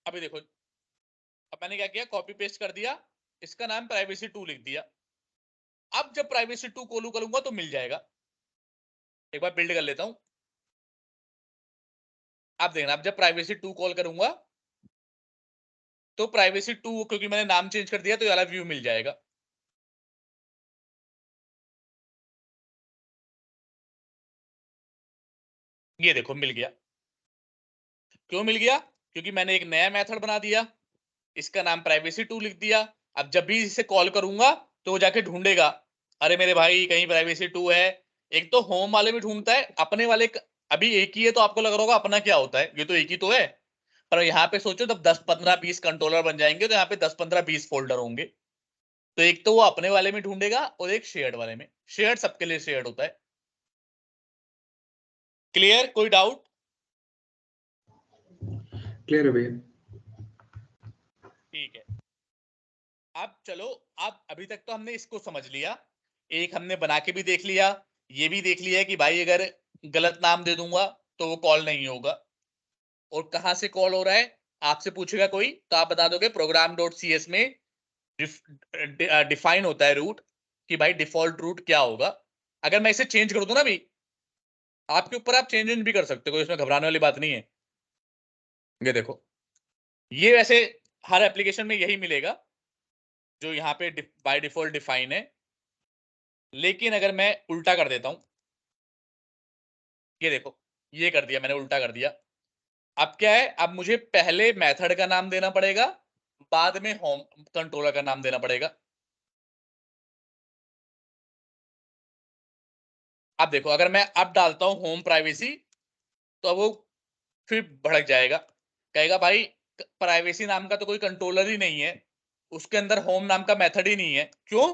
अभी देखो, अब मैंने क्या किया, कॉपी पेस्ट कर दिया, इसका नाम प्राइवेसी 2 लिख दिया। अब जब प्राइवेसी 2 कॉल करूंगा तो मिल जाएगा। एक बार बिल्ड कर लेता हूं। आप देखना, अब जब प्राइवेसी 2 कॉल करूंगा तो प्राइवेसी 2, क्योंकि मैंने नाम चेंज कर दिया तो ये वाला व्यू मिल जाएगा। ये देखो मिल गया। क्यों मिल गया? क्योंकि मैंने एक नया मेथड बना दिया, इसका नाम प्राइवेसी 2 लिख दिया। अब जब भी इसे कॉल करूंगा तो वो जाके ढूंढेगा, अरे मेरे भाई कहीं प्राइवेसी 2 है। एक तो होम वाले में ढूंढता है, अपने वाले अभी एक ही है तो आपको लग रहा होगा अपना क्या होता है, ये तो एक ही तो है। पर यहाँ पे सोचो जब 10 15 20 कंट्रोलर बन जाएंगे तो यहाँ पे 10 15 20 फोल्डर होंगे। तो एक तो वो अपने वाले में ढूंढेगा और एक शेयर्ड वाले में। शेयर्ड सबके लिए शेयर्ड होता है। क्लियर? कोई डाउट? क्लियर है भैया। ठीक है। अब चलो, अब अभी तक तो हमने इसको समझ लिया, एक हमने बना के भी देख लिया, ये भी देख लिया कि भाई अगर गलत नाम दे दूंगा तो वो कॉल नहीं होगा। और कहां से कॉल हो रहा है, आपसे पूछेगा कोई तो आप बता दोगे प्रोग्राम डॉट सी एस में डिफाइन होता है रूट, कि भाई डिफॉल्ट रूट क्या होगा। अगर मैं इसे चेंज कर दूं ना, भी आपके ऊपर, आप चेंज भी कर सकते हो, इसमें घबराने वाली बात नहीं है। ये देखो, ये वैसे हर एप्लीकेशन में यही मिलेगा जो यहाँ पे बाय डिफॉल्ट डिफाइन है। लेकिन अगर मैं उल्टा कर देता हूं, ये देखो, ये कर दिया मैंने, उल्टा कर दिया। अब क्या है, अब मुझे पहले मेथड का नाम देना पड़ेगा, बाद में होम कंट्रोलर का नाम देना पड़ेगा। अब देखो, अगर मैं अब डालता हूं होम प्राइवेसी तो वो फिर भड़क जाएगा, कहेगा भाई प्राइवेसी नाम का तो कोई कंट्रोलर ही नहीं है, उसके अंदर होम नाम का मेथड ही नहीं है। क्यों?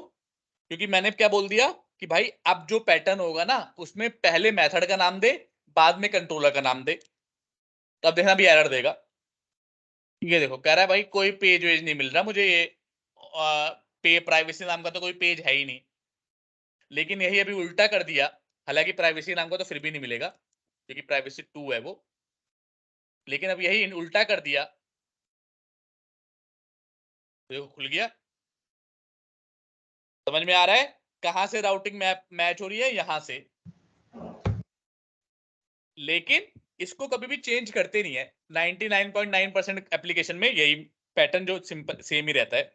क्योंकि मैंने क्या बोल दिया कि भाई अब जो पैटर्न होगा ना उसमें पहले मेथड का नाम दे, बाद में कंट्रोलर का नाम दे। तो अब देखना भी एरर देगा। ये देखो, कह रहा है भाई कोई पेज वेज नहीं मिल रहा मुझे, ये पे प्राइवेसी नाम का तो कोई पेज है ही नहीं। लेकिन यही अभी उल्टा कर दिया, हालांकि प्राइवेसी नाम का तो फिर भी नहीं मिलेगा क्योंकि प्राइवेसी 2 है वो। लेकिन अब यही उल्टा कर दिया, देखो खुल गया। समझ में आ रहा है कहां से राउटिंग मैच हो रही है? यहां से। लेकिन इसको कभी भी चेंज करते नहीं है, 99.9% एप्लीकेशन में यही पैटर्न जो सिंपल सेम ही रहता है,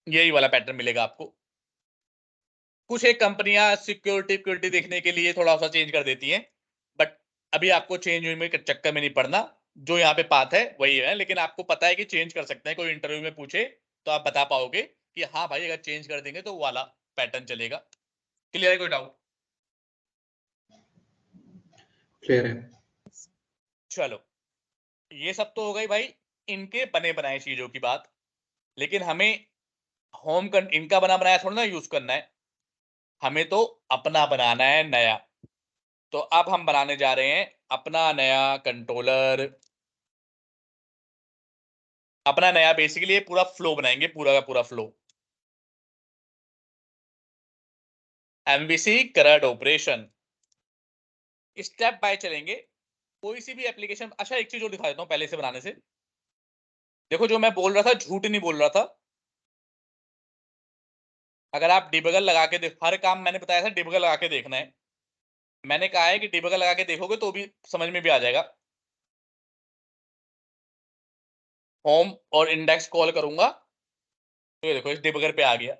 यही वाला पैटर्न मिलेगा आपको। कुछ एक कंपनियां सिक्योरिटी देखने के लिए थोड़ा सा चेंज कर देती हैं, बट अभी आपको चेंज में चक्कर में नहीं पड़ना, जो यहाँ पे पाथ है वही है। लेकिन आपको पता है कि चेंज कर सकते हैं, कोई इंटरव्यू में पूछे तो आप बता पाओगे कि हाँ भाई अगर चेंज कर देंगे तो वो वाला पैटर्न चलेगा। क्लियर है? कोई डाउट? क्लियर है। चलो, ये सब तो हो गई भाई इनके बने बनाए चीजों की बात। लेकिन हमें इनका बना बनाया थोड़ा ना यूज करना है, हमें तो अपना बनाना है नया। तो अब हम बनाने जा रहे हैं अपना नया कंट्रोलर, अपना नया, बेसिकली ये पूरा फ्लो बनाएंगे, पूरा का पूरा flow, MVC current operation, step by चलेंगे। कोई सी भी एप्लीकेशन, अच्छा एक चीज और दिखा देता हूं पहले से बनाने से। देखो जो मैं बोल रहा था झूठ नहीं बोल रहा था। अगर आप डिबगर लगा के हर काम मैंने बताया था डिबगर लगा के देखना है, मैंने कहा है कि डिबगर लगा के देखोगे तो भी समझ में भी आ जाएगा। होम और इंडेक्स कॉल करूंगा तो ये देखो इस डिबगर पे आ गया।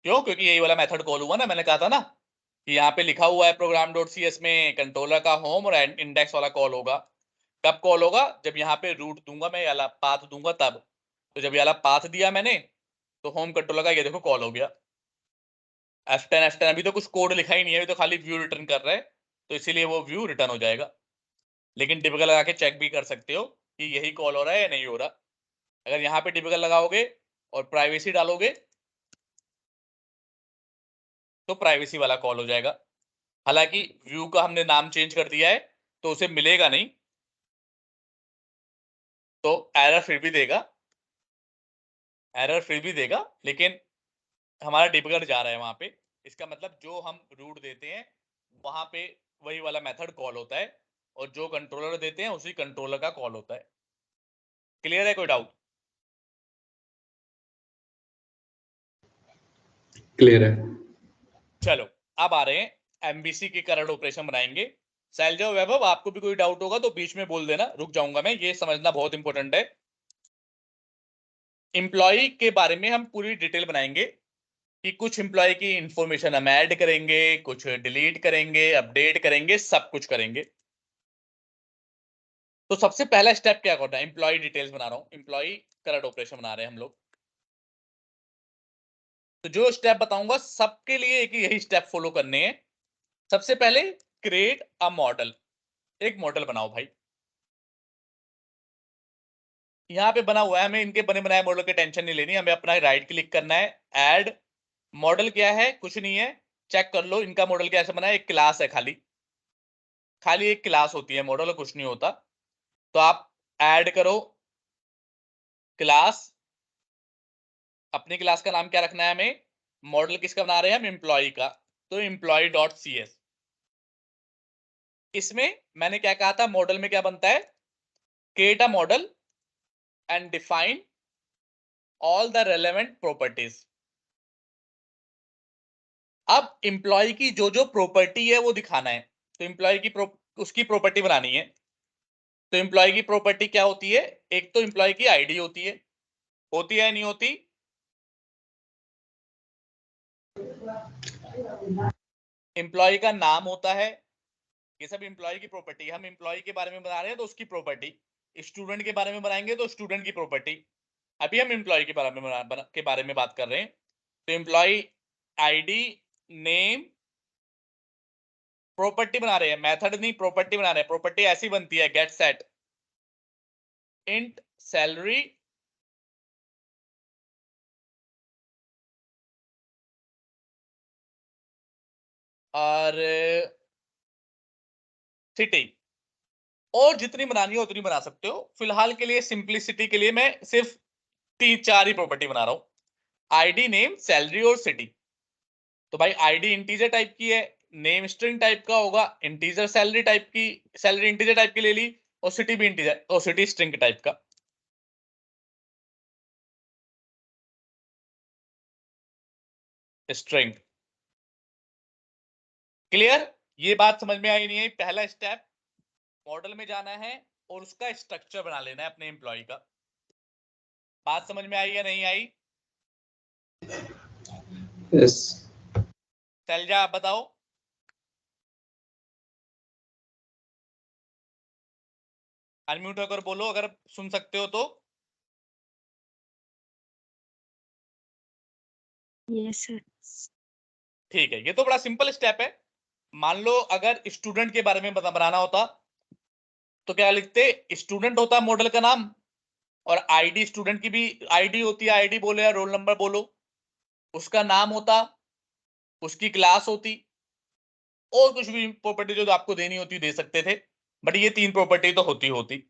क्यों? क्योंकि यही वाला मेथड कॉल हुआ ना, मैंने कहा था ना कि यहाँ पे लिखा हुआ है प्रोग्राम डॉट सी एस में कंट्रोलर का होम और इंडेक्स वाला कॉल होगा। कब कॉल होगा? जब यहाँ पे रूट दूंगा मैं, वाला पाथ दूंगा तब। तो जब ये वाला पाथ दिया मैंने तो होम कंट्रोलर का ये देखो कॉल हो गया। F10 अभी तो कुछ कोड लिखा ही नहीं है, अभी तो खाली व्यू रिटर्न कर रहा है, तो इसीलिए वो व्यू रिटर्न हो जाएगा। लेकिन डिबगर लगा के चेक भी कर सकते हो कि यही कॉल हो रहा है या नहीं हो रहा। अगर यहाँ पे डिबगर लगाओगे और प्राइवेसी डालोगे तो प्राइवेसी वाला कॉल हो जाएगा। हालांकि व्यू का हमने नाम चेंज कर दिया है तो उसे मिलेगा नहीं, तो एरर फिर भी देगा, लेकिन हमारा डिबगर जा रहा है वहां पे। इसका मतलब जो हम रूट देते हैं वहां पे वही वाला मेथड कॉल होता है, और जो कंट्रोलर देते हैं उसी कंट्रोलर का कॉल होता है। क्लियर है? कोई डाउट? क्लियर है। चलो अब आ रहे हैं एमबीसी के करंट ऑपरेशन बनाएंगे। शैलजा वैभव, आपको भी कोई डाउट होगा तो बीच में बोल देना, रुक जाऊंगा मैं, ये समझना बहुत इंपॉर्टेंट है। इंप्लॉय के बारे में हम पूरी डिटेल बनाएंगे कि कुछ इंप्लॉय की इंफॉर्मेशन हम ऐड करेंगे, कुछ डिलीट करेंगे, अपडेट करेंगे, सब कुछ करेंगे। तो सबसे पहला स्टेप क्या करना है? इंप्लॉय डिटेल्स बना रहा हूं, इंप्लॉय करंट ऑपरेशन बना रहे हैं हम लोग। तो जो स्टेप बताऊंगा सबके लिए एक यही स्टेप फॉलो करने हैं। सबसे पहले क्रिएट अ मॉडल, एक मॉडल बनाओ भाई। यहाँ पे बना हुआ है, हमें इनके बने बनाए मॉडल की टेंशन नहीं लेनी, हमें अपना राइट क्लिक करना है, ऐड मॉडल। क्या है? कुछ नहीं है, चेक कर लो इनका मॉडल कैसे बना है। एक क्लास है, खाली एक क्लास होती है, मॉडल कुछ नहीं होता। तो आप ऐड करो क्लास, अपनी क्लास का नाम क्या रखना है हमें? मॉडल किसका बना रहे हैं हम? एम्प्लॉय का, तो एम्प्लॉय डॉट सी एस। इसमें मैंने क्या कहा था, मॉडल में क्या बनता है? Create a model and define all the relevant properties. अब एम्प्लॉय की जो जो प्रॉपर्टी है वो दिखाना है, तो एम्प्लॉय की उसकी प्रॉपर्टी बनानी है। तो एम्प्लॉय की प्रॉपर्टी क्या होती है? एक तो एम्प्लॉय की आईडी होती है या नहीं होती? एम्प्लॉय का नाम होता है, ये सब एम्प्लॉय की प्रॉपर्टी है। हम एम्प्लॉय के बारे में बना रहे हैं तो उसकी प्रॉपर्टी, स्टूडेंट के बारे में बनाएंगे तो स्टूडेंट की प्रॉपर्टी। अभी हम एम्प्लॉय के बारे में बात कर रहे हैं। तो एम्प्लॉय आईडी, नेम, प्रॉपर्टी बना रहे हैं, मेथड नहीं प्रॉपर्टी बना रहे हैं। प्रॉपर्टी ऐसी बनती है, गेट सेट इंट सैलरी और सिटी, और जितनी बनानी है उतनी बना सकते हो। फिलहाल के लिए सिंपलिसिटी के लिए मैं सिर्फ 3-4 ही प्रॉपर्टी बना रहा हूं, आईडी, नेम, सैलरी और सिटी। तो भाई आईडी इंटीजर टाइप की है, नेम स्ट्रिंग टाइप का होगा, इंटीजर सैलरी टाइप की, सैलरी इंटीजर टाइप की ले ली, और सिटी भी इंटीजर और सिटी स्ट्रिंग टाइप का। स्ट्रिंग। क्लियर? ये बात समझ में आई नहीं है? पहला स्टेप मॉडल में जाना है और उसका स्ट्रक्चर बना लेना है अपने एम्प्लॉय का। बात समझ में आई या नहीं आई? यस। शैलजा आप बताओ। अनम्यूट होकर बोलो अगर सुन सकते हो तो। Yes sir. ठीक है, ये तो बड़ा सिंपल स्टेप है। मान लो अगर स्टूडेंट के बारे में बनाना होता तो क्या लिखते? स्टूडेंट होता मॉडल का नाम, और आईडी स्टूडेंट की भी आईडी होती है, आईडी बोलो या रोल नंबर बोलो, उसका नाम होता, उसकी क्लास होती, और कुछ भी प्रॉपर्टी जो आपको देनी होती दे सकते थे, बट ये 3 प्रॉपर्टी तो होती।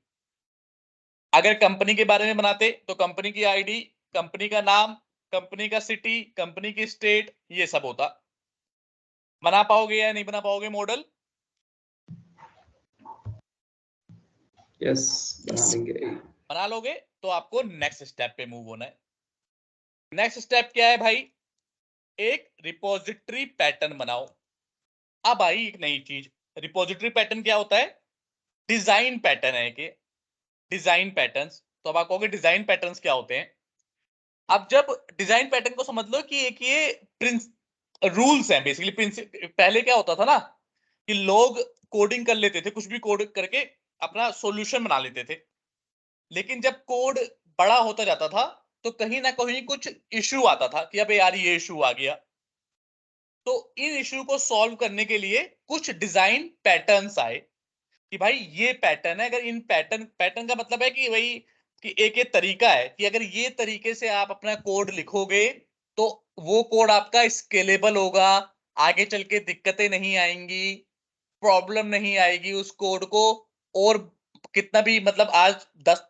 अगर कंपनी के बारे में बनाते तो कंपनी की आईडी, कंपनी का नाम, कंपनी का सिटी, कंपनी की स्टेट, ये सब होता। बना पाओगे या नहीं बना पाओगे मॉडल? यस, बना लेंगे। बना लोगे तो आपको नेक्स्ट स्टेप पे मूव होना है। नेक्स्ट स्टेप क्या है भाई? एक रिपोजिटरी पैटर्न बनाओ। अब आई एक नई चीज, रिपोजिटरी पैटर्न क्या होता है? डिजाइन पैटर्न है कि डिजाइन पैटर्न्स। तो अब आप कहोगे डिजाइन पैटर्न्स क्या होते हैं? अब जब डिजाइन पैटर्न को समझ लो कि एक ये रूल्स हैं बेसिकली। पहले क्या होता था ना कि लोग कोडिंग कर लेते थे, कुछ भी कोड करके अपना सॉल्यूशन बना लेते थे, लेकिन जब कोड बड़ा होता जाता था तो कहीं ना कहीं कुछ इश्यू आता था कि अबे यार ये इश्यू आ गया। तो इन इश्यू को सॉल्व करने के लिए कुछ डिजाइन पैटर्न्स आए कि भाई ये पैटर्न है, अगर इन पैटर्न का मतलब है कि भाई कि एक ये तरीका है कि अगर ये तरीके से आप अपना कोड लिखोगे तो वो कोड आपका स्केलेबल होगा, आगे चल के दिक्कतें नहीं आएंगी, प्रॉब्लम नहीं आएगी उस कोड को। और कितना भी मतलब आज 10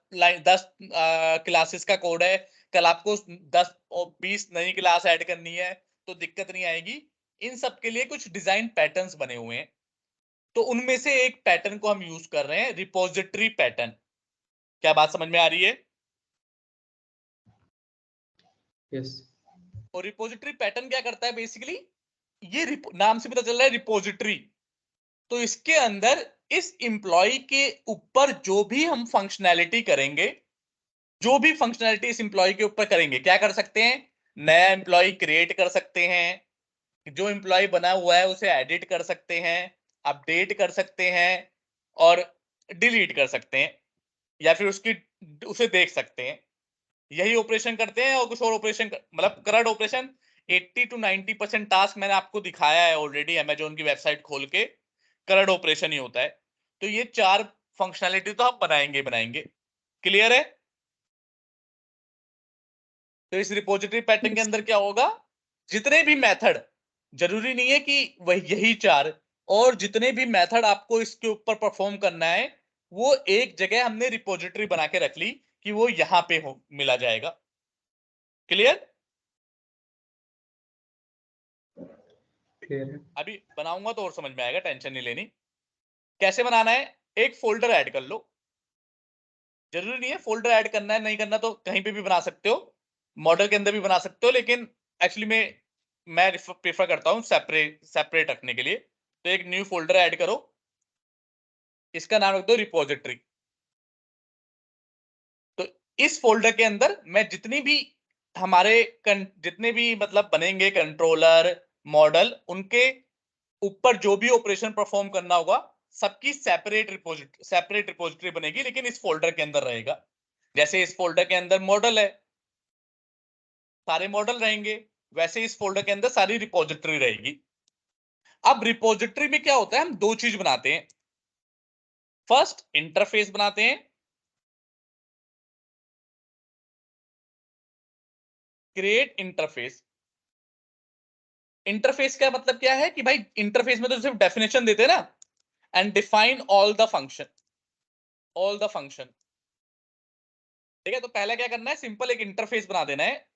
क्लासेस का कोड है, कल आपको 10 और 20 नई क्लास ऐड करनी है तो दिक्कत नहीं आएगी। इन सब के लिए कुछ डिजाइन पैटर्न्स बने हुए हैं, तो उनमें से एक पैटर्न को हम यूज कर रहे हैं, रिपोजिटरी पैटर्न। क्या बात समझ में आ रही है? यस। और रिपोजिटरी पैटर्न क्या करता है बेसिकली, ये नाम से पता चल रहा है रिपोजिटरी। तो इसके अंदर इस इंप्लॉय के ऊपर जो भी हम फंक्शनैलिटी करेंगे, जो भी फंक्शनैलिटी इस इंप्लॉय के ऊपर करेंगे, क्या कर सकते हैं, नया इंप्लॉय क्रिएट कर सकते हैं, जो इंप्लॉय बना हुआ है उसे एडिट कर सकते हैं, अपडेट कर सकते हैं और डिलीट कर सकते हैं, या फिर उसे देख सकते हैं। यही ऑपरेशन करते हैं और कुछ और ऑपरेशन मतलब करंट ऑपरेशन 80 to 90% टास्क मैंने आपको दिखाया है ऑलरेडी अमेजोन की वेबसाइट खोल के, करंट ऑपरेशन ही होता है। तो ये 4 फंक्शनैलिटी तो हम बनाएंगे बनाएंगे। क्लियर है? तो इस रिपोजिटरी पैटर्न के Yes. अंदर क्या होगा, जितने भी मेथड, जरूरी नहीं है कि वही यही 4, और जितने भी मेथड आपको इसके ऊपर परफॉर्म करना है वो एक जगह हमने रिपोजिटरी बना के रख ली कि वो यहां पे मिला जाएगा। क्लियर? क्लियर है। अभी बनाऊंगा तो और समझ में आएगा, टेंशन नहीं लेनी। कैसे बनाना है, एक फोल्डर ऐड कर लो। जरूरी नहीं है फोल्डर ऐड करना है, नहीं करना तो कहीं पे भी बना सकते हो, मॉडल के अंदर भी बना सकते हो, लेकिन एक्चुअली में मैं प्रेफर करता हूं सेपरेट सेपरेट रखने के लिए। तो एक न्यू फोल्डर ऐड करो, इसका नाम रख दो रिपोजिटरी। तो इस फोल्डर के अंदर मैं जितनी भी हमारे जितने भी मतलब बनेंगे कंट्रोलर मॉडल, उनके ऊपर जो भी ऑपरेशन परफॉर्म करना होगा सबकी सेपरेट रिपोजिटरी बनेगी, लेकिन इस फोल्डर के अंदर रहेगा। जैसे इस फोल्डर के अंदर मॉडल है, सारे मॉडल रहेंगे, वैसे इस फोल्डर के अंदर सारी रिपोजिटरी रहेगी। अब रिपोजिटरी में क्या होता है, हम दो चीज बनाते हैं। फर्स्ट इंटरफेस बनाते हैं, क्रिएट इंटरफेस। इंटरफेस का मतलब क्या है कि भाई इंटरफेस में तो सिर्फ डेफिनेशन देते हैं ना, and define all the function. ठीक है, तो पहले क्या करना है, सिंपल एक इंटरफेस बना देना है,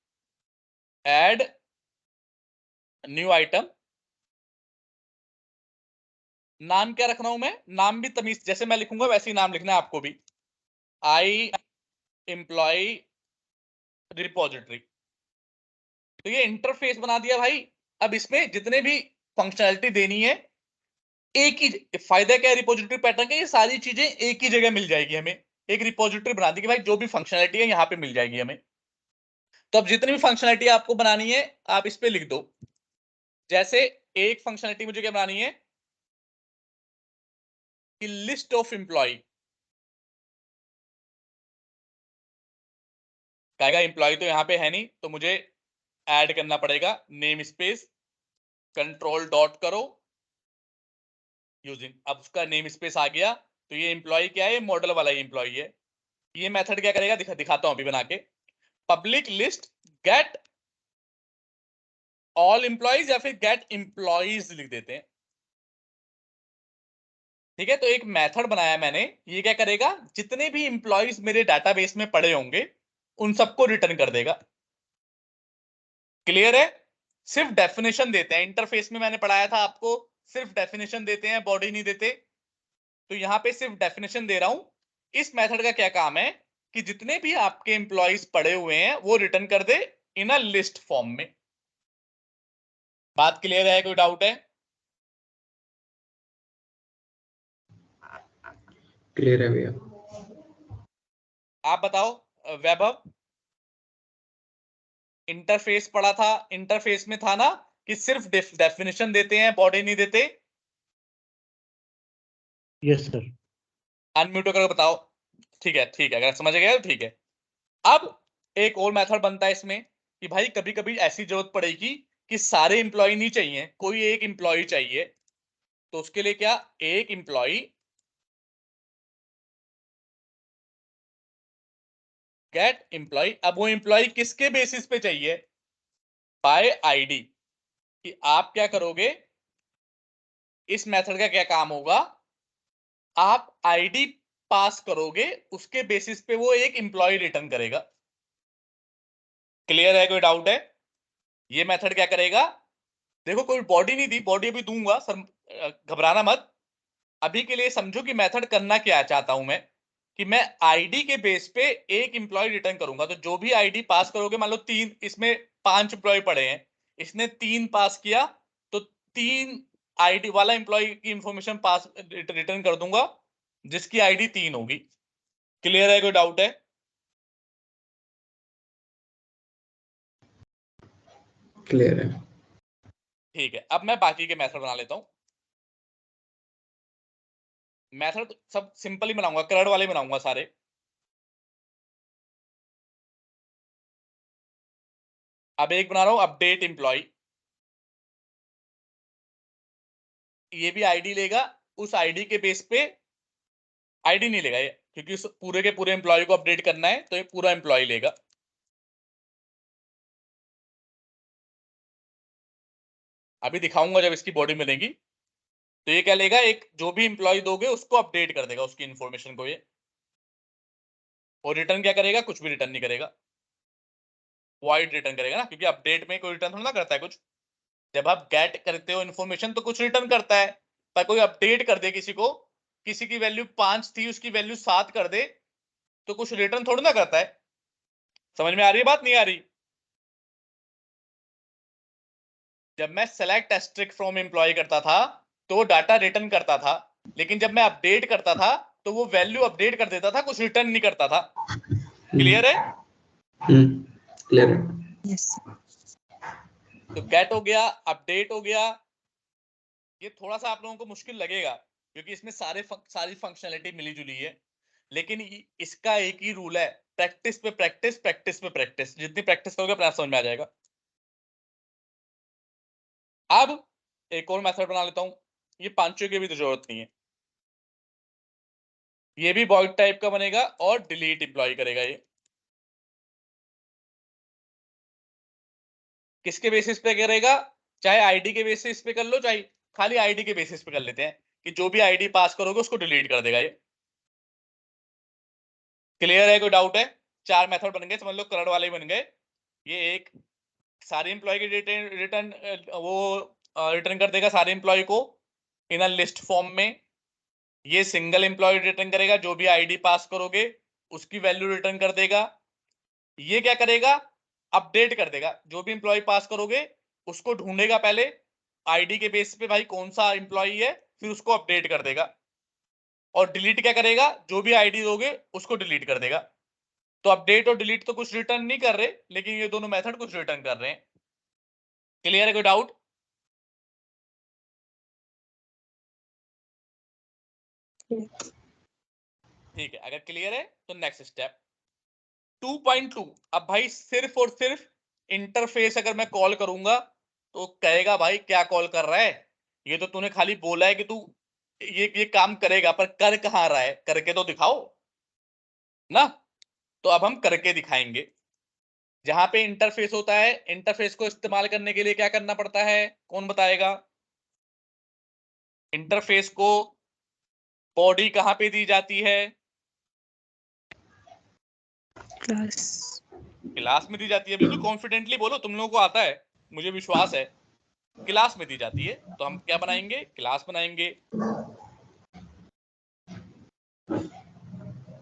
ऐड न्यू आइटम। नाम क्या रख रहा हूं मैं, नाम भी तमीज जैसे मैं लिखूंगा वैसे ही नाम लिखना है आपको भी, आई एम्प्लॉय रिपोजिटरी। तो ये इंटरफेस बना दिया भाई। अब इसमें जितने भी फंक्शनैलिटी देनी है, एक ही फायदा क्या है रिपोजिटरी पैटर्न का, ये सारी चीजें एक ही जगह मिल जाएगी हमें। एक रिपोजिटरी बना दी कि भाई जो भी फंक्शनैलिटी है यहाँ पे मिल जाएगी हमें। तो अब जितनी भी फंक्शनैलिटी आपको बनानी है आप इस पे लिख दो। जैसे एक फंक्शनैलिटी मुझे क्या बनानी है कि लिस्ट ऑफ एम्प्लॉय, कहेगा एम्प्लॉय तो यहाँ पे है नहीं तो मुझे ऐड करना पड़ेगा, नेम स्पेस कंट्रोल डॉट करो यूजिंग। अब उसका नेम स्पेस आ गया, तो ये एम्प्लॉय क्या है, मॉडल वाला ही एम्प्लॉय है। ये मेथड क्या करेगा, दिखाता हूं अभी बना के। Public list get all employees, या फिर गेट एम्प्लॉयज लिख देते हैं। ठीक है, तो एक मेथड बनाया मैंने, ये क्या करेगा, जितने भी एम्प्लॉयज मेरे डाटाबेस में पड़े होंगे उन सबको रिटर्न कर देगा। क्लियर है? सिर्फ डेफिनेशन देते हैं, इंटरफेस में मैंने पढ़ाया था आपको, सिर्फ डेफिनेशन देते हैं, बॉडी नहीं देते। तो यहां पे सिर्फ डेफिनेशन दे रहा हूं। इस मेथड का क्या काम है कि जितने भी आपके एम्प्लॉयज पड़े हुए हैं वो रिटर्न कर दे इन अ लिस्ट फॉर्म में। बात क्लियर है? कोई डाउट है? क्लियर है भैया। आप बताओ वैभव, इंटरफेस पढ़ा था, इंटरफेस में था ना कि सिर्फ डेफिनेशन देते हैं, बॉडी नहीं देते। Yes sir. अनम्यूट होकर बताओ। ठीक है ठीक है, अगर समझ गए तो ठीक है। अब एक और मेथड बनता है इसमें कि भाई कभी कभी ऐसी जरूरत पड़ेगी कि सारे इंप्लॉय नहीं चाहिए, कोई एक इंप्लॉय चाहिए। तो उसके लिए क्या, एक इंप्लॉय गेट इंप्लॉय। अब वो इंप्लॉय किसके बेसिस पे चाहिए, बाय आईडी। कि आप क्या करोगे, इस मेथड का क्या काम होगा, आप आईडी पास करोगे, उसके बेसिस पे वो एक एम्प्लॉय रिटर्न करेगा। क्लियर है, कोई डाउट है? ये मेथड क्या करेगा, देखो कोई बॉडी नहीं दी, बॉडी अभी दूंगा सर, घबराना मत। अभी के लिए समझो कि मेथड करना क्या चाहता हूं मैं, कि मैं आईडी के बेस पे एक एम्प्लॉय रिटर्न करूंगा। तो जो भी आईडी पास करोगे, मान लो 3, इसमें 5 एम्प्लॉय पड़े हैं, इसने 3 पास किया, तो 3 आईडी वाला एम्प्लॉय की इंफॉर्मेशन पास रिटर्न कर दूंगा, जिसकी आईडी 3 होगी। क्लियर है, कोई डाउट है? क्लियर है। ठीक है, अब मैं बाकी के मेथड बना लेता हूं। मेथड सब सिंपल ही बनाऊंगा, करड़ वाले बनाऊंगा सारे। अब एक बना रहा हूं अपडेट एम्प्लॉय, ये भी आईडी लेगा, उस आईडी के बेस पे आईडी नहीं लेगा ये, क्योंकि उस पूरे के पूरे एम्प्लॉय को अपडेट करना है, तो ये पूरा एम्प्लॉय लेगा। अभी दिखाऊंगा जब इसकी बॉडी मिलेगी। तो ये क्या लेगा, एक जो भी एम्प्लॉय दोगे उसको अपडेट कर देगा, उसकी इंफॉर्मेशन को ये। और रिटर्न क्या करेगा, कुछ भी रिटर्न नहीं करेगा, वॉइड रिटर्न करेगा ना, क्योंकि अपडेट में कोई रिटर्न थोड़ा ना करता है कुछ। जब आप गेट करते हो इन्फॉर्मेशन तो कुछ रिटर्न करता है, पर कोई अपडेट कर दे किसी को, किसी की वैल्यू 5 थी उसकी वैल्यू 7 कर दे, तो कुछ रिटर्न थोड़ा ना करता है। समझ में आ रही है बात, नहीं आ रही? जब मैं सेलेक्ट एस्ट्रिक फ्रॉम एम्प्लॉय करता था तो डाटा रिटर्न करता था, लेकिन जब मैं अपडेट करता था तो वो वैल्यू अपडेट कर देता था, कुछ रिटर्न नहीं करता था। क्लियर है? क्लियर है। यस। तो गेट हो गया, अपडेट हो गया। ये थोड़ा सा आप लोगों को मुश्किल लगेगा, क्योंकि इसमें सारी फंक्शनैलिटी मिली जुली है, लेकिन इसका एक ही रूल है, प्रैक्टिस पे प्रैक्टिस, प्रैक्टिस पे प्रैक्टिस। जितनी प्रैक्टिस करोगे अपने आप समझ में आ जाएगा। अब एक और मेथड बना लेता हूं, ये पांचों की भी तो जरूरत नहीं है, ये भी वॉइड टाइप का बनेगा और डिलीट एम्प्लॉय करेगा ये। किसके बेसिस पे करेगा, चाहे आईडी के बेसिस पे कर लो, चाहे खाली आईडी के बेसिस पे कर लेते हैं, कि जो भी आईडी पास करोगे उसको डिलीट कर देगा ये। क्लियर है, कोई डाउट है? 4 मेथड बन गए, समझ लो करड़ वाले बन गए। ये एक सारे एम्प्लॉय के रिटर्न वो रिटर्न कर देगा सारे एम्प्लॉय को इन अ लिस्ट फॉर्म में। ये सिंगल एम्प्लॉय रिटर्न करेगा, जो भी आईडी पास करोगे उसकी वैल्यू रिटर्न कर देगा। ये क्या करेगा, अपडेट कर देगा, जो भी एम्प्लॉय पास करोगे उसको ढूंढेगा पहले आईडी के बेस पे, भाई कौन सा एम्प्लॉय है, फिर उसको अपडेट कर देगा। और डिलीट क्या करेगा, जो भी आईडी दोगे उसको डिलीट कर देगा। तो अपडेट और डिलीट तो कुछ रिटर्न नहीं कर रहे, लेकिन ये दोनों मेथड कुछ रिटर्न कर रहे हैं। क्लियर है, कोई डाउट? ठीक है, अगर क्लियर है तो नेक्स्ट स्टेप 2.2। अब भाई सिर्फ और सिर्फ इंटरफेस अगर मैं कॉल करूंगा तो कहेगा भाई क्या कॉल कर रहा है, ये तो तूने खाली बोला है कि तू ये काम करेगा, पर कर कहां रहा है, करके तो दिखाओ ना। तो अब हम करके दिखाएंगे। जहां पे इंटरफेस होता है, इंटरफेस को इस्तेमाल करने के लिए क्या करना पड़ता है, कौन बताएगा? इंटरफेस को बॉडी कहां पे दी जाती है? क्लास। क्लास में दी जाती है, बिल्कुल कॉन्फिडेंटली बोलो, तुम लोगों को आता है, मुझे विश्वास है। क्लास में दी जाती है, तो हम क्या बनाएंगे, क्लास बनाएंगे।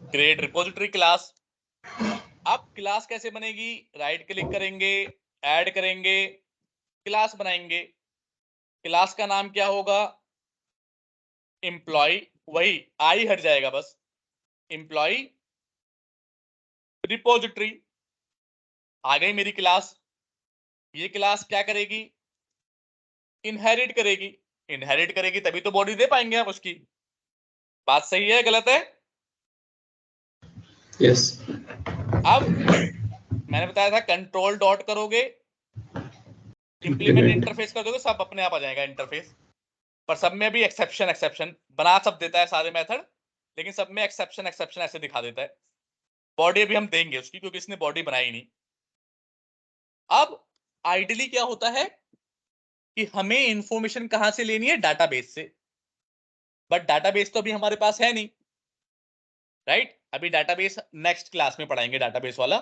Create repository class. अब क्लास कैसे बनेगी, राइट क्लिक करेंगे, ऐड करेंगे, क्लास बनाएंगे। क्लास का नाम क्या होगा, एम्प्लॉय, वही आई हट जाएगा बस, एम्प्लॉय रिपोजिटरी। आ गई मेरी क्लास। ये क्लास क्या करेगी, इनहेरिट करेगी। इनहेरिट करेगी तभी तो बॉडी दे पाएंगे हम उसकी। बात सही है, गलत है? यस। अब मैंने बताया था कंट्रोल डॉट करोगे, इंप्लीमेंट इम्प्लीमेंट। इंटरफेस कर दोगे, सब अपने आप आ जाएगा इंटरफेस। पर सब में भी एक्सेप्शन एक्सेप्शन बना सब देता है सारे मेथड, लेकिन सब में एक्सेप्शन एक्सेप्शन ऐसे दिखा देता है। बॉडी अभी हम देंगे उसकी, क्योंकि इसने बॉडी बनाई नहीं। अब आइडियली क्या होता है, कि हमें इंफॉर्मेशन कहां से लेनी है, डाटाबेस से, बट डाटाबेस तो अभी हमारे पास है नहीं, राइट? अभी डाटाबेस नेक्स्ट क्लास में पढ़ाएंगे, डाटाबेस वाला।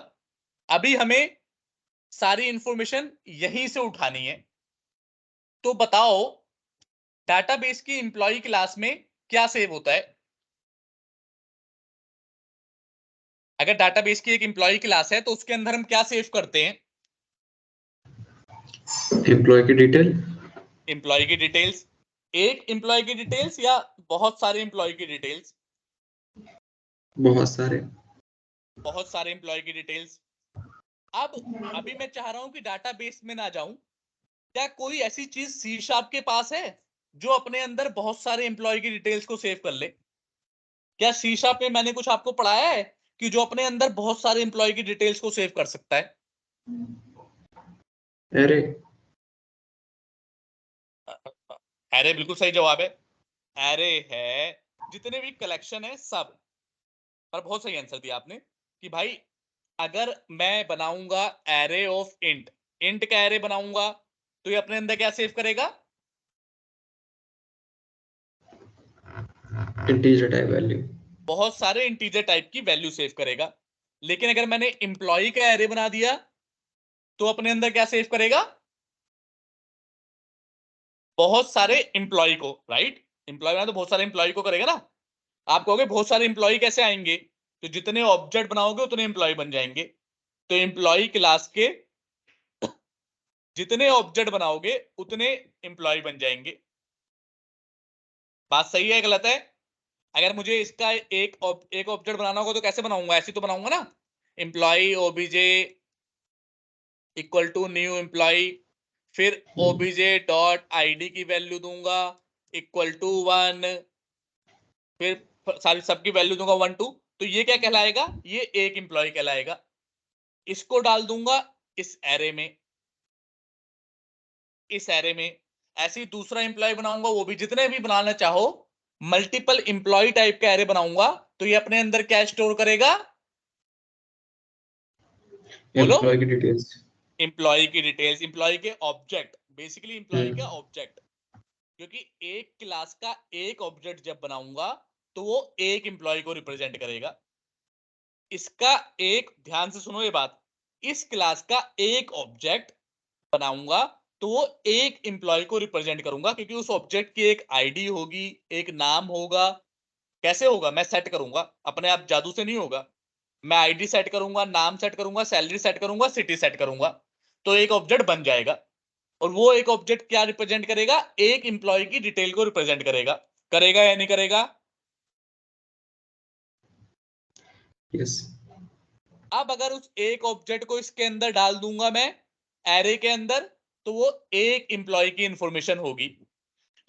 अभी हमें सारी इंफॉर्मेशन यहीं से उठानी है। तो बताओ डाटाबेस की एम्प्लॉय क्लास में क्या सेव होता है? अगर डाटाबेस की एक एम्प्लॉय क्लास है तो उसके अंदर हम क्या सेव करते हैं? एम्प्लॉय की डिटेल, एम्प्लॉय की डिटेल्स। एक एम्प्लॉय की डिटेल्स या बहुत सारे एम्प्लॉय की डिटेल्स? बहुत सारे। बहुत सारे एम्प्लॉय की डिटेल्स। अब अभी मैं चाह रहा हूं कि डाटाबेस में ना जाऊं, क्या कोई ऐसी चीज सी शार्प के पास है जो अपने अंदर बहुत सारे एम्प्लॉय की डिटेल्स को सेव कर ले? क्या सी शार्प में मैंने कुछ आपको पढ़ाया है कि जो अपने अंदर बहुत सारे एम्प्लॉय की डिटेल्स को सेव कर सकता है? अरे एरे बिल्कुल सही जवाब है। एरे है, जितने भी कलेक्शन है सब। पर बहुत सही आंसर दिया आपने कि भाई अगर मैं बनाऊंगा एरे ऑफ इंट, इंट का एरे बनाऊंगा तो ये अपने अंदर क्या सेव करेगा? Integer type value. बहुत सारे इंटीजर टाइप की वैल्यू सेव करेगा। लेकिन अगर मैंने एम्प्लॉय का एरे बना दिया तो अपने अंदर क्या सेव करेगा? बहुत सारे एम्प्लॉय को, राइट? एम्प्लॉय बना तो बहुत सारे एम्प्लॉय को करेगा ना। आप कहोगे बहुत सारे एम्प्लॉय कैसे आएंगे? तो जितने ऑब्जेक्ट बनाओगे उतने एम्प्लॉय बन जाएंगे। तो एम्प्लॉय क्लास के जितने ऑब्जेक्ट बनाओगे उतने एम्प्लॉय बन जाएंगे। बात सही है गलत है? अगर मुझे इसका एक ऑब्जेक्ट बनाना होगा तो कैसे बनाऊंगा? ऐसे तो बनाऊंगा ना, employ obj equal to new employ, फिर ओबीजे डॉट आईडी की वैल्यू दूंगा इक्वल टू 1, फिर सारी सबकी वैल्यू दूंगा 1 2। तो ये क्या कहलाएगा? ये एक एम्प्लॉय कहलाएगा। इसको डाल दूंगा इस एरे में, इस एरे में। ऐसे ही दूसरा एम्प्लॉय बनाऊंगा, वो भी जितने भी बनाना चाहो, मल्टीपल एम्प्लॉय टाइप का एरे बनाऊंगा तो ये अपने अंदर क्या स्टोर करेगा? बोलो। एम्प्लॉय की डिटेल्स। एम्प्लॉय की डिटेल्स, एम्प्लॉय के ऑब्जेक्ट, बेसिकली एम्प्लॉय के हम्म। ऑब्जेक्ट। क्योंकि एक क्लास का एक ऑब्जेक्ट जब बनाऊंगा तो वो एक एम्प्लॉय को रिप्रेजेंट करेगा। इसका एक, ध्यान से सुनो ये बात, इस क्लास का एक ऑब्जेक्ट बनाऊंगा तो वो एक एम्प्लॉय को रिप्रेजेंट करूंगा, क्योंकि उस ऑब्जेक्ट की एक आईडी होगी, एक नाम होगा। कैसे होगा? मैं सेट करूंगा, अपने आप जादू से नहीं होगा। मैं आईडी सेट करूंगा, नाम सेट करूंगा, सैलरी सेट करूंगा, सिटी सेट करूंगा, तो एक ऑब्जेक्ट बन जाएगा। और वो एक ऑब्जेक्ट क्या रिप्रेजेंट करेगा? एक एम्प्लॉय की डिटेल को रिप्रेजेंट करेगा। करेगा या नहीं करेगा? यस। अब अगर उस एक ऑब्जेक्ट को इसके अंदर डाल दूंगा मैं, एरे के अंदर, तो वो एक एम्प्लॉय की इंफॉर्मेशन होगी।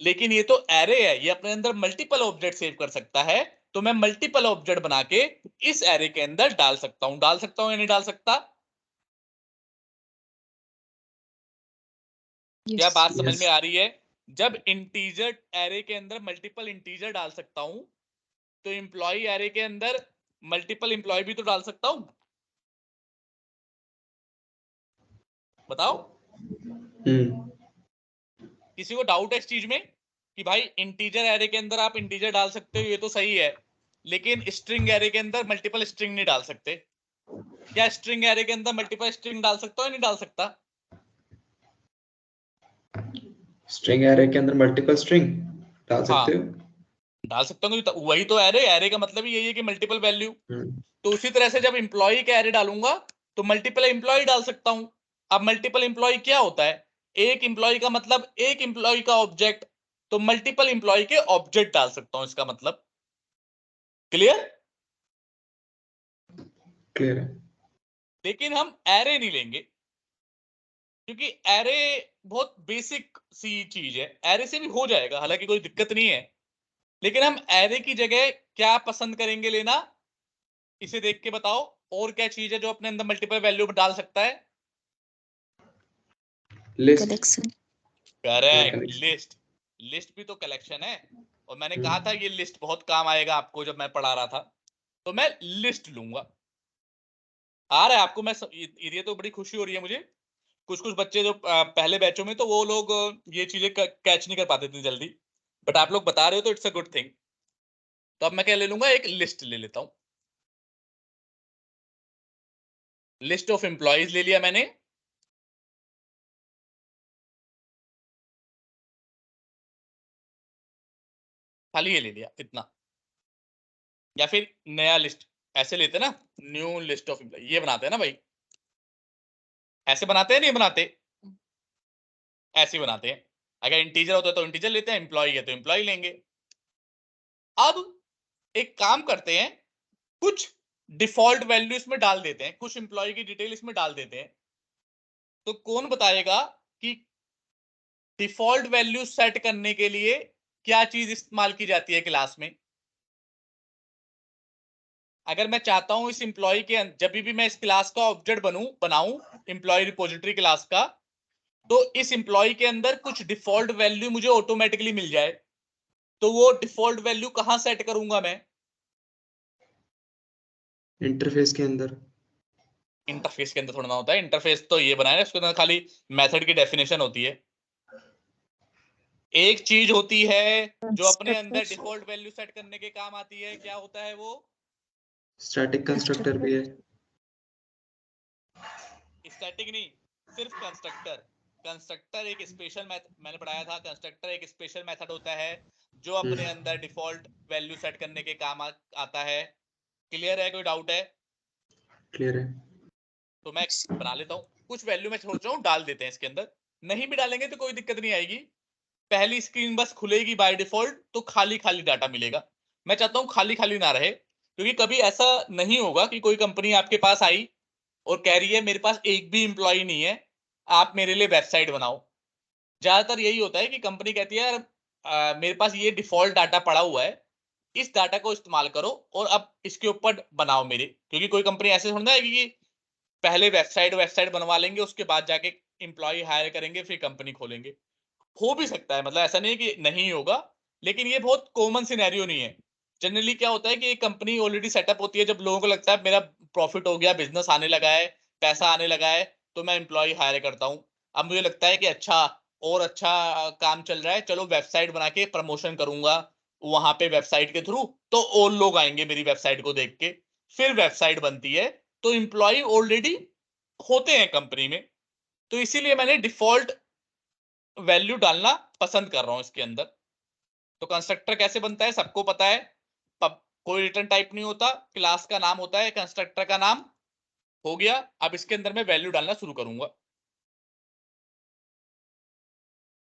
लेकिन ये तो एरे है, ये अपने अंदर मल्टीपल ऑब्जेक्ट सेव कर सकता है। तो मैं मल्टीपल ऑब्जेक्ट बना के इस एरे के अंदर डाल सकता हूं। डाल सकता हूं या नहीं डाल सकता? क्या Yes. बात समझ यस। में आ रही है? जब इंटीजर एरे के अंदर मल्टीपल इंटीजर डाल सकता हूं, तो एम्प्लॉय एरे के अंदर मल्टीपल एम्प्लॉय भी तो डाल सकता हूं। बताओ, हम्म। किसी को डाउट है इस चीज में कि भाई इंटीजर एरे के अंदर आप इंटीजर डाल सकते हो, ये तो सही है, लेकिन स्ट्रिंग एरे के अंदर मल्टीपल स्ट्रिंग नहीं डाल सकते? क्या स्ट्रिंग एरे के अंदर मल्टीपल स्ट्रिंग डाल सकता हो या नहीं डाल सकता? स्ट्रिंग एरे के अंदर मल्टीपल स्ट्रिंग डाल हाँ, सकते हो। डाल सकता हूँ, वही तो एरे, एरे का मतलब ही यही है कि मल्टीपल वैल्यू। हम्म। तो उसी तरह से जब इंप्लॉय का एरे डालूंगा तो मल्टीपल इंप्लॉय डाल सकता हूं। अब मल्टीपल इंप्लॉय क्या होता है? एक इंप्लॉय का मतलब एक इंप्लॉय का ऑब्जेक्ट, तो मल्टीपल इंप्लॉय के ऑब्जेक्ट डाल सकता हूं, इसका मतलब। क्लियर? क्लियर है। लेकिन हम एरे नहीं लेंगे, क्योंकि एरे बहुत बेसिक सी चीज है। एरे से भी हो जाएगा, हालांकि कोई दिक्कत नहीं है, लेकिन हम एरे की जगह क्या पसंद करेंगे लेना? इसे देख के बताओ, और क्या चीज है जो अपने अंदर मल्टीपल वैल्यू डाल सकता है? List. Collection. Correct, collection. List. List भी तो कलेक्शन है। और मैंने कहा था ये लिस्ट बहुत काम आएगा आपको जब मैं पढ़ा रहा था, तो मैं लिस्ट लूंगा। आ रहा है आपको? ये तो बड़ी खुशी हो रही है मुझे कुछ कुछ बच्चे जो पहले बैचों में, तो वो लोग ये चीजें कैच नहीं कर पाते थे जल्दी, बट आप लोग बता रहे हो तो इट्स अ गुड थिंग। तो अब मैं क्या ले लूंगा, एक लिस्ट ले लेता हूं। लिस्ट ऑफ एम्प्लॉइज ले लिया मैंने। खाली ये ले लिया इतना, या फिर नया लिस्ट ऐसे लेते ना, न्यू लिस्ट ऑफ एम्प्लॉय, ये बनाते हैं ना भाई, ऐसे बनाते हैं नहीं बनाते, ऐसे ही बनाते हैं। अगर इंटीजर होता है तो इंटीजर लेते हैं, एम्प्लॉय है तो एम्प्लॉय लेंगे। अब एक काम करते हैं, कुछ डिफॉल्ट वैल्यू इसमें डाल देते हैं, कुछ एम्प्लॉय की डिटेल इसमें डाल देते हैं। तो कौन बताएगा कि डिफॉल्ट वैल्यू सेट करने के लिए क्या चीज इस्तेमाल की जाती है क्लास में? अगर मैं चाहता हूं इस एम्प्लॉय के जब भी मैं इस क्लास का ऑब्जेक्ट बनाऊं एम्प्लॉय रिपोजिटरी क्लास का, तो इस एम्प्लॉय के अंदर कुछ डिफॉल्ट वैल्यू मुझे ऑटोमेटिकली मिल जाए, तो वो डिफॉल्ट वैल्यू कहां सेट करूंगा मैं? इंटरफेस के अंदर। इंटरफेस के अंदर थोड़ा ना होता है, इंटरफेस तो ये बनाया है, उसके अंदर खाली मेथड की डेफिनेशन होती है। एक चीज होती है जो अपने अंदर डिफॉल्ट वैल्यू सेट करने के काम आती है, क्या होता है वो? स्टैटिक कंस्ट्रक्टर भी है। स्टैटिक नहीं, सिर्फ कंस्ट्रक्टर। कंस्ट्रक्टर एक स्पेशल मैंने पढ़ाया था, कंस्ट्रक्टर एक स्पेशल मेथड होता है जो अपने अंदर डिफॉल्ट वैल्यू सेट करने के काम आता है। क्लियर है? कोई डाउट है? क्लियर है। तो मैं बना लेता हूँ, कुछ वैल्यू मैं सोच रहा हूँ डाल देते हैं इसके अंदर। नहीं भी डालेंगे तो कोई दिक्कत नहीं आएगी, पहली स्क्रीन बस खुलेगी बाय डिफॉल्ट, तो खाली खाली डाटा मिलेगा। मैं चाहता हूँ खाली खाली ना रहे, क्योंकि कभी ऐसा नहीं होगा कि कोई कंपनी आपके पास आई और कह रही है मेरे पास एक भी एम्प्लॉय नहीं है, आप मेरे लिए वेबसाइट बनाओ। ज्यादातर यही होता है कि कंपनी कहती है यार मेरे पास ये डिफॉल्ट डाटा पड़ा हुआ है, इस डाटा को इस्तेमाल करो और अब इसके ऊपर बनाओ मेरे। क्योंकि कोई कंपनी ऐसे थोड़ा है कि पहले वेबसाइट बनवा लेंगे, उसके बाद जाके एम्प्लॉय हायर करेंगे, फिर कंपनी खोलेंगे। हो भी सकता है, मतलब ऐसा नहीं है कि नहीं होगा, लेकिन ये बहुत कॉमन सिनेरियो नहीं है। जनरली क्या होता है कि एक कंपनी ऑलरेडी सेटअप होती है, जब लोगों को लगता है मेरा प्रॉफिट हो गया, बिजनेस आने लगा है, पैसा आने लगा है, तो मैं एम्प्लॉय हायर करता हूं। अब मुझे लगता है कि अच्छा और अच्छा काम चल रहा है, चलो वेबसाइट बना के प्रमोशन करूंगा वहां पे वेबसाइट के थ्रू, तो और लोग आएंगे मेरी वेबसाइट को देख के, फिर वेबसाइट बनती है। तो एम्प्लॉय ऑलरेडी होते हैं कंपनी में, तो इसीलिए मैंने डिफॉल्ट वैल्यू डालना पसंद कर रहा हूं इसके अंदर। तो कंस्ट्रक्टर कैसे बनता है सबको पता है, कोई रिटर्न टाइप नहीं होता, क्लास का नाम होता है कंस्ट्रक्टर का नाम। हो गया। अब इसके अंदर मैं वैल्यू डालना शुरू करूंगा।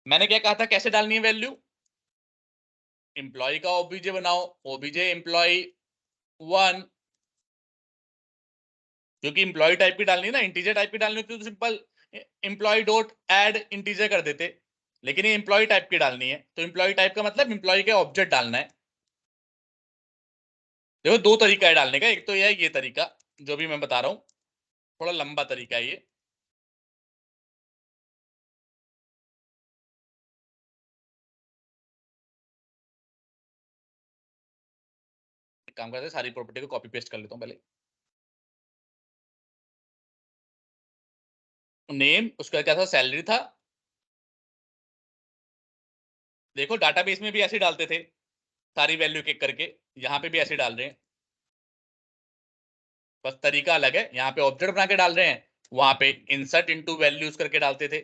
मैंने क्या कहा था कैसे डालनी है वैल्यू? एम्प्लॉय का ओबीजे बनाओ, ओबीजे एम्प्लॉय 1, क्योंकि एम्प्लॉय टाइप की डालनी है ना, इंटीजर टाइप की डालनी होती तो simple employ dot add integer कर देते, लेकिन ये एम्प्लॉय टाइप की डालनी है, तो एम्प्लॉय टाइप का मतलब एम्प्लॉय के ऑब्जेक्ट डालना है। देखो दो तरीका है डालने का, एक तो ये तरीका जो भी मैं बता रहा हूं, थोड़ा लंबा तरीका है ये। एक काम करते हैं, सारी प्रॉपर्टी को कॉपी पेस्ट कर लेता हूं पहले। नेम उसका क्या था, सैलरी था। देखो डाटाबेस में भी ऐसे डालते थे, सारी वैल्यू एक करके, यहाँ पे भी ऐसे डाल रहे हैं, बस तरीका अलग है। यहाँ पे ऑब्जेक्ट बना के डाल रहे हैं, वहां पे इंसर्ट इनटू वैल्यूज करके डालते थे।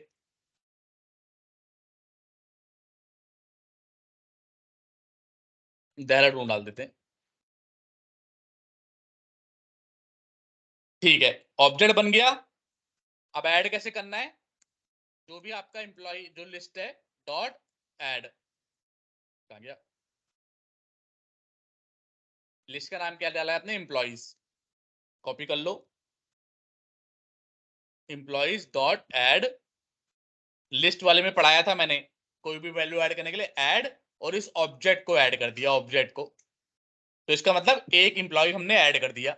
देहरादून डाल देते हैं। ठीक है, ऑब्जेक्ट बन गया। अब ऐड कैसे करना है? जो भी आपका एम्प्लॉय जो लिस्ट है, डॉट ऐड, कहाँ गया? लिस्ट का नाम क्या डाला है आपने? एम्प्लॉइज। कॉपी कर लो, एम्प्लॉइज डॉट ऐड। लिस्ट वाले में पढ़ाया था मैंने, कोई भी वैल्यू ऐड करने के लिए ऐड, और इस ऑब्जेक्ट को ऐड कर दिया, ऑब्जेक्ट को। तो इसका मतलब एक एम्प्लॉय हमने ऐड कर दिया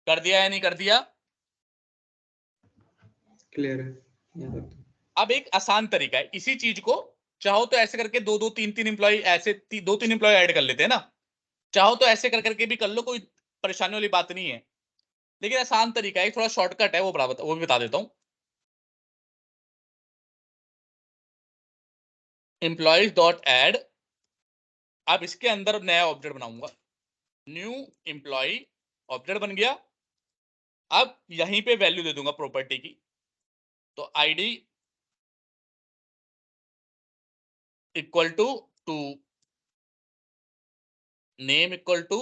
या नहीं कर दिया? क्लियर है। याद रखता हूँ। अब एक आसान तरीका है, इसी चीज को चाहो तो ऐसे करके दो दो तीन तीन एम्प्लॉय ऐसे दो तीन एम्प्लॉय ऐड कर लेते हैं ना, चाहो तो ऐसे कर करके भी कर लो, कोई परेशानी वाली बात नहीं है। लेकिन आसान तरीका है, थोड़ा शॉर्टकट है, वो भी बता देता हूं। एम्प्लॉइज डॉट एड, अब इसके अंदर नया ऑब्जेक्ट बनाऊंगा, न्यू एम्प्लॉय ऑब्जेक्ट बन गया। अब यहीं पे वैल्यू दे दूंगा प्रॉपर्टी की, तो ID equal to 2, name equal to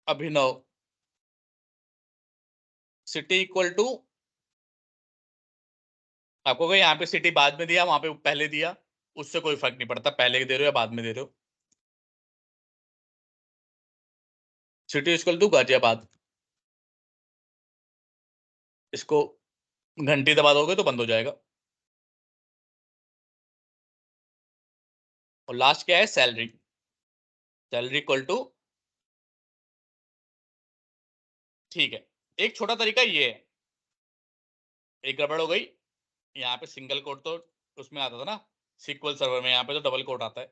Abhinav, city equal to, आपको कहीं यहाँ पे सिटी बाद में दिया वहां पे पहले दिया, उससे कोई फर्क नहीं पड़ता पहले दे रहे हो या बाद में दे रहे हो। सिटी इक्वल टू गाजियाबाद, इसको घंटी दबा दोगे तो बंद हो जाएगा। और लास्ट क्या है, सैलरी, सैलरी इक्वल टू, ठीक है। एक छोटा तरीका ये है, एक गड़बड़ हो गई, यहाँ पे सिंगल कोट तो उसमें आता था ना सीक्वल सर्वर में, यहाँ पे तो डबल कोट आता है।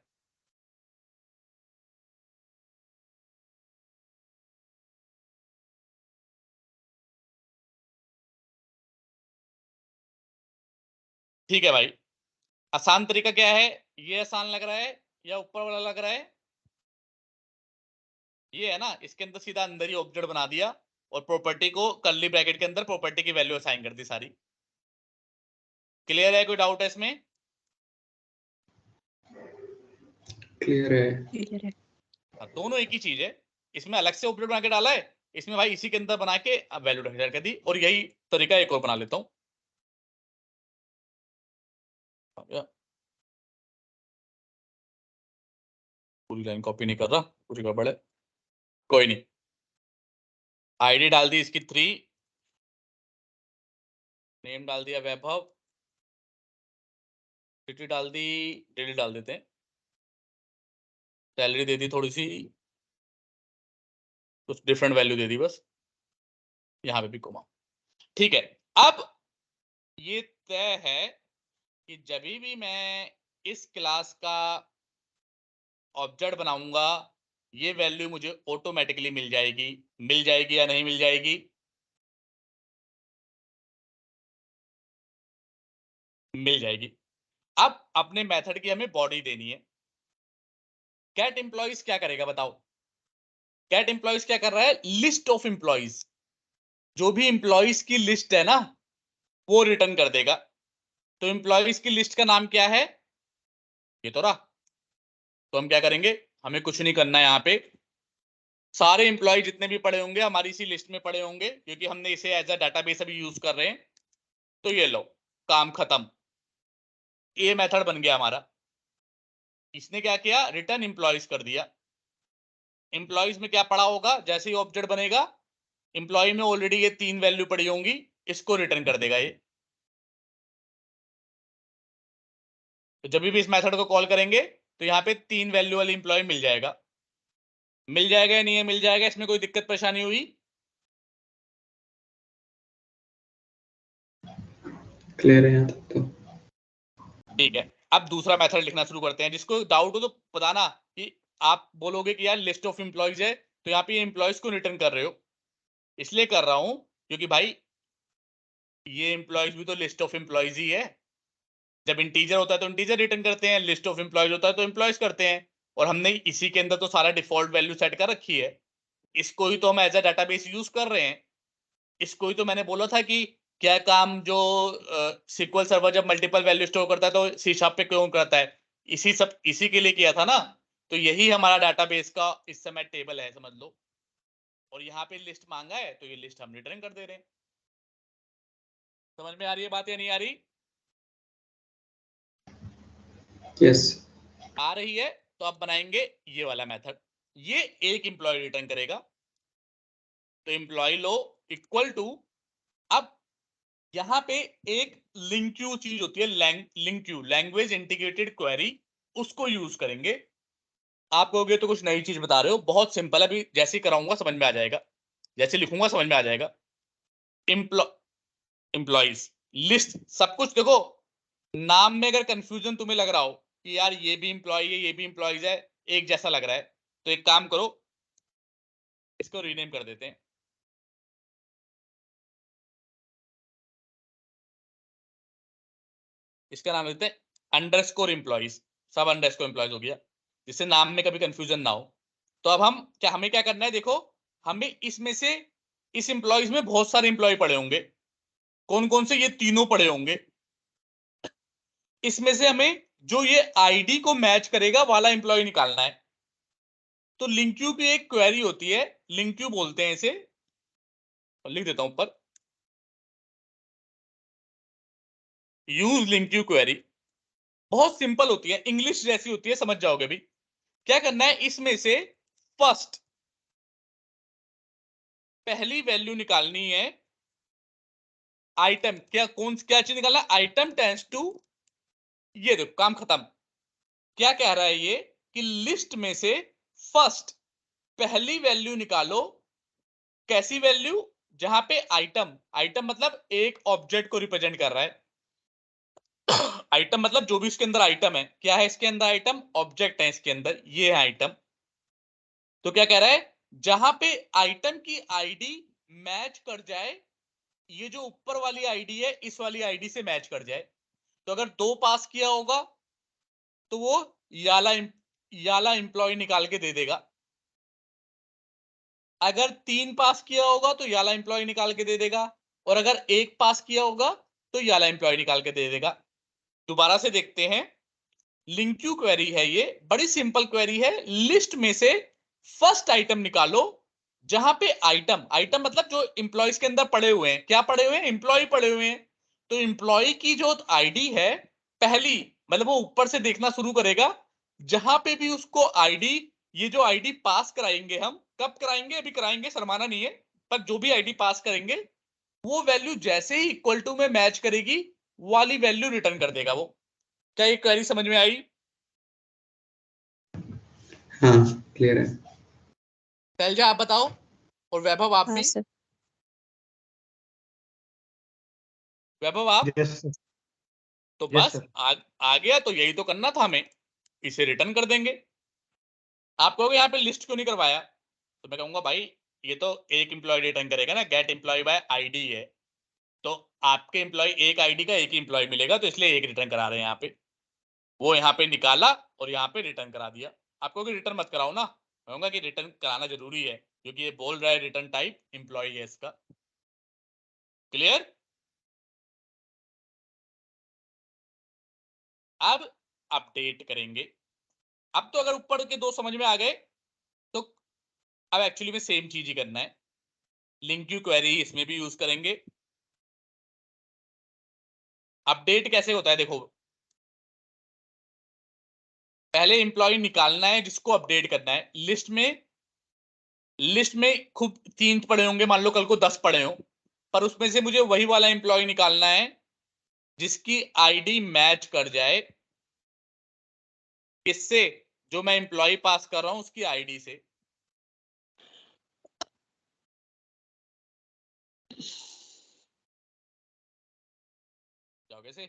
ठीक है भाई, आसान तरीका क्या है, ये आसान लग रहा है या ऊपर वाला लग रहा है? ये है ना, इसके अंदर सीधा अंदर ही ऑब्जेक्ट बना दिया और प्रॉपर्टी को कर्ली ब्रैकेट के अंदर प्रॉपर्टी की वैल्यू असाइन कर दी सारी। क्लियर है, कोई डाउट है इसमें? क्लियर है। क्लियर है। दोनों एक ही चीज है, इसमें अलग से ऑब्जेक्ट बना के डाला है, इसमें भाई इसी के अंदर बना के अब वैल्यू डिक्लेयर कर दी। और यही तरीका एक और बना लेता हूं, पूरी लाइन कॉपी नहीं कर रहा, पूरी गड़बड़ है, कोई नहीं। आईडी डाल दी इसकी 3, नेम डाल दिया वैभव, सिटी डाल दी, डेली डाल देते हैं, सैलरी दे दी थोड़ी सी, कुछ डिफरेंट वैल्यू दे दी बस, यहाँ पे भी कोमा। ठीक है, अब ये तय है कि जब भी मैं इस क्लास का ऑब्जेक्ट बनाऊंगा ये वैल्यू मुझे ऑटोमेटिकली मिल जाएगी। मिल जाएगी या नहीं मिल जाएगी? मिल जाएगी। अब अपने मेथड की हमें बॉडी देनी है। कैट एम्प्लॉइज क्या करेगा बताओ? कैट एम्प्लॉइज क्या कर रहा है, लिस्ट ऑफ एम्प्लॉइज, जो भी एम्प्लॉइज की लिस्ट है ना वो रिटर्न कर देगा। तो एम्प्लॉइज की लिस्ट का नाम क्या है, ये तो रहा। तो हम क्या करेंगे, हमें कुछ नहीं करना है, यहाँ पे सारे एम्प्लॉय जितने भी पड़े होंगे हमारी इसी लिस्ट में पड़े होंगे, क्योंकि हमने इसे एज अ डाटाबेस अभी यूज कर रहे हैं। तो ये लो, काम खत्म, ये मेथड बन गया हमारा। इसने क्या किया, रिटर्न एम्प्लॉइज कर दिया। एम्प्लॉइज में क्या पड़ा होगा, जैसे ही ऑब्जेक्ट बनेगा एम्प्लॉय में ऑलरेडी ये 3 वैल्यू पड़ी होंगी, इसको रिटर्न कर देगा ये। तो जब भी इस मेथड को कॉल करेंगे तो यहाँ पे 3 वैल्यू वाली एम्प्लॉय मिल जाएगा। मिल जाएगा या नहीं है, मिल जाएगा, इसमें कोई दिक्कत परेशानी हुई? क्लियर है यहाँ तक तो। ठीक है, अब दूसरा मेथड लिखना शुरू करते हैं। जिसको डाउट हो तो बताना, कि आप बोलोगे कि यार लिस्ट ऑफ एम्प्लॉइज है तो यहाँ पे एम्प्लॉइज को रिटर्न कर रहे हो। इसलिए कर रहा हूं क्योंकि भाई ये एम्प्लॉइज भी तो लिस्ट ऑफ एम्प्लॉइज ही है। जब इंटीजर होता है तो इंटीजर रिटर्न करते हैं, लिस्ट ऑफ एम्प्लॉइज होता है तो एम्प्लॉइज करते हैं। और हमने इसी के अंदर तो सारा डिफॉल्ट वैल्यू सेट कर रखी है। इसको ही तो हम एज अ डाटाबेस यूज कर रहे हैं। इसको ही तो मैंने बोला था कि क्या काम जो SQL सर्वर जब मल्टीपल वैल्यू स्टोर करता है तो सी शार्प पे क्यों करता है, इसी के लिए किया था ना। तो यही हमारा डाटाबेस का इस समय टेबल है समझ लो। और यहाँ पे लिस्ट मांगा है तो ये लिस्ट हम रिटर्न कर दे रहे हैं। समझ में आ रही है बात या नहीं आ रही? यस। आ रही है। तो अब बनाएंगे ये वाला मेथड, ये एक एम्प्लॉय रिटर्न करेगा। तो एम्प्लॉय लो इक्वल टू, अब यहाँ पे एक लिंक क्यू चीज होती है, link Q, language integrated query, उसको यूज करेंगे। आप कहोगे तो कुछ नई चीज बता रहे हो, बहुत सिंपल है, अभी जैसे ही कराऊंगा समझ में आ जाएगा, जैसे लिखूंगा समझ में आ जाएगा। एम्प्लॉइज लिस्ट सब कुछ देखो, नाम में अगर कंफ्यूजन तुम्हें लग रहा हो कि यार ये भी एम्प्लॉय है ये भी एम्प्लॉइज है, एक जैसा लग रहा है, तो एक काम करो, इसको रीनेम कर देते हैं। इसका नाम देते हैं अंडरस्कोर एम्प्लॉइज, सब अंडरस्कोर एम्प्लॉइज हो गया, जिससे नाम में कभी कंफ्यूजन ना हो। तो अब हमें क्या करना है, देखो हमें इसमें से इस एम्प्लॉइज में बहुत सारे एम्प्लॉय पड़े होंगे। कौन कौन से? ये तीनों पड़े होंगे। इसमें से हमें जो ये आईडी को मैच करेगा वाला एम्प्लॉय निकालना है। तो लिंक क्यू की एक क्वेरी होती है, लिंक क्यू बोलते हैं इसे, लिख देता हूं ऊपर, यूज लिंक क्यू क्वेरी। बहुत सिंपल होती है, इंग्लिश जैसी होती है, समझ जाओगे भी। क्या करना है, इसमें से फर्स्ट पहली वैल्यू निकालनी है आइटम, क्या चीज निकालना है? आइटम टेंड्स टू, ये देखो काम खत्म। क्या कह रहा है ये कि लिस्ट में से फर्स्ट पहली वैल्यू निकालो। कैसी वैल्यू? जहां पे आइटम, आइटम मतलब एक ऑब्जेक्ट को रिप्रेजेंट कर रहा है। आइटम मतलब जो भी इसके अंदर आइटम है। क्या है इसके अंदर आइटम? ऑब्जेक्ट है इसके अंदर, ये है आइटम। तो क्या कह रहा है, जहां पे आइटम की आईडी मैच कर जाए, ये जो ऊपर वाली आईडी है इस वाली आईडी से मैच कर जाए। तो अगर 2 पास किया होगा तो वो याला एम्प्लॉय निकाल के दे देगा। अगर 3 पास किया होगा तो याला एम्प्लॉय निकाल के दे देगा, और अगर 1 पास किया होगा तो याला एम्प्लॉय निकाल के दे देगा। दोबारा से देखते हैं, लिंक क्यू क्वेरी है ये, बड़ी सिंपल क्वेरी है। लिस्ट में से फर्स्ट आइटम निकालो जहां पे आइटम, आइटम मतलब जो एम्प्लॉयज के अंदर पड़े हुए हैं। क्या पड़े हुए हैं? एम्प्लॉय पड़े हुए हैं। तो एम्प्लॉय की जो आईडी है पहली, मतलब वो ऊपर से देखना शुरू करेगा, जहां पे भी उसको आईडी, ये जो आईडी पास कराएंगे हम, कब कराएंगे? अभी कराएंगे, शर्माना नहीं है, पर जो भी आईडी पास करेंगे वो वैल्यू जैसे ही इक्वल टू में मैच करेगी वाली वैल्यू रिटर्न कर देगा वो। क्या ये क्वेरी समझ में आई? हाँ क्लियर है। शैलजा आप बताओ, और वैभव आप हाँ भी। सर। वैभव आप। Yes sir. तो यस बस सर। आ गया, तो यही तो करना था हमें, इसे रिटर्न कर देंगे। आप कहोगे यहाँ पे लिस्ट क्यों नहीं करवाया, तो मैं कहूंगा भाई ये तो एक एम्प्लॉय रिटर्न करेगा ना, गेट एम्प्लॉय बाय आईडी है, तो आपके एम्प्लॉय एक आईडी का एक ही एम्प्लॉय मिलेगा, तो इसलिए एक रिटर्न करा रहे हैं यहाँ पे। वो यहाँ पे निकाला और यहाँ पे रिटर्न करा दिया। आप कहोगे रिटर्न मत कराओ ना, मैं कहूंगा कि रिटर्न कराना जरूरी है, क्योंकि ये बोल रहा है रिटर्न टाइप एम्प्लॉय है इसका। क्लियर? अब अपडेट करेंगे। अब तो अगर ऊपर के 2 समझ में आ गए, तो अब एक्चुअली में सेम चीज ही करना है। लिंक क्यू क्वेरी इसमें भी यूज करेंगे। अपडेट कैसे होता है देखो, पहले एम्प्लॉय निकालना है जिसको अपडेट करना है। लिस्ट में खूब 3 पड़े होंगे, मान लो कल को 10 पड़े हो, पर उसमें से मुझे वही वाला एम्प्लॉय निकालना है जिसकी आईडी मैच कर जाए किससे? जो मैं एम्प्लॉय पास कर रहा हूं उसकी आईडी से। जाओ कैसे?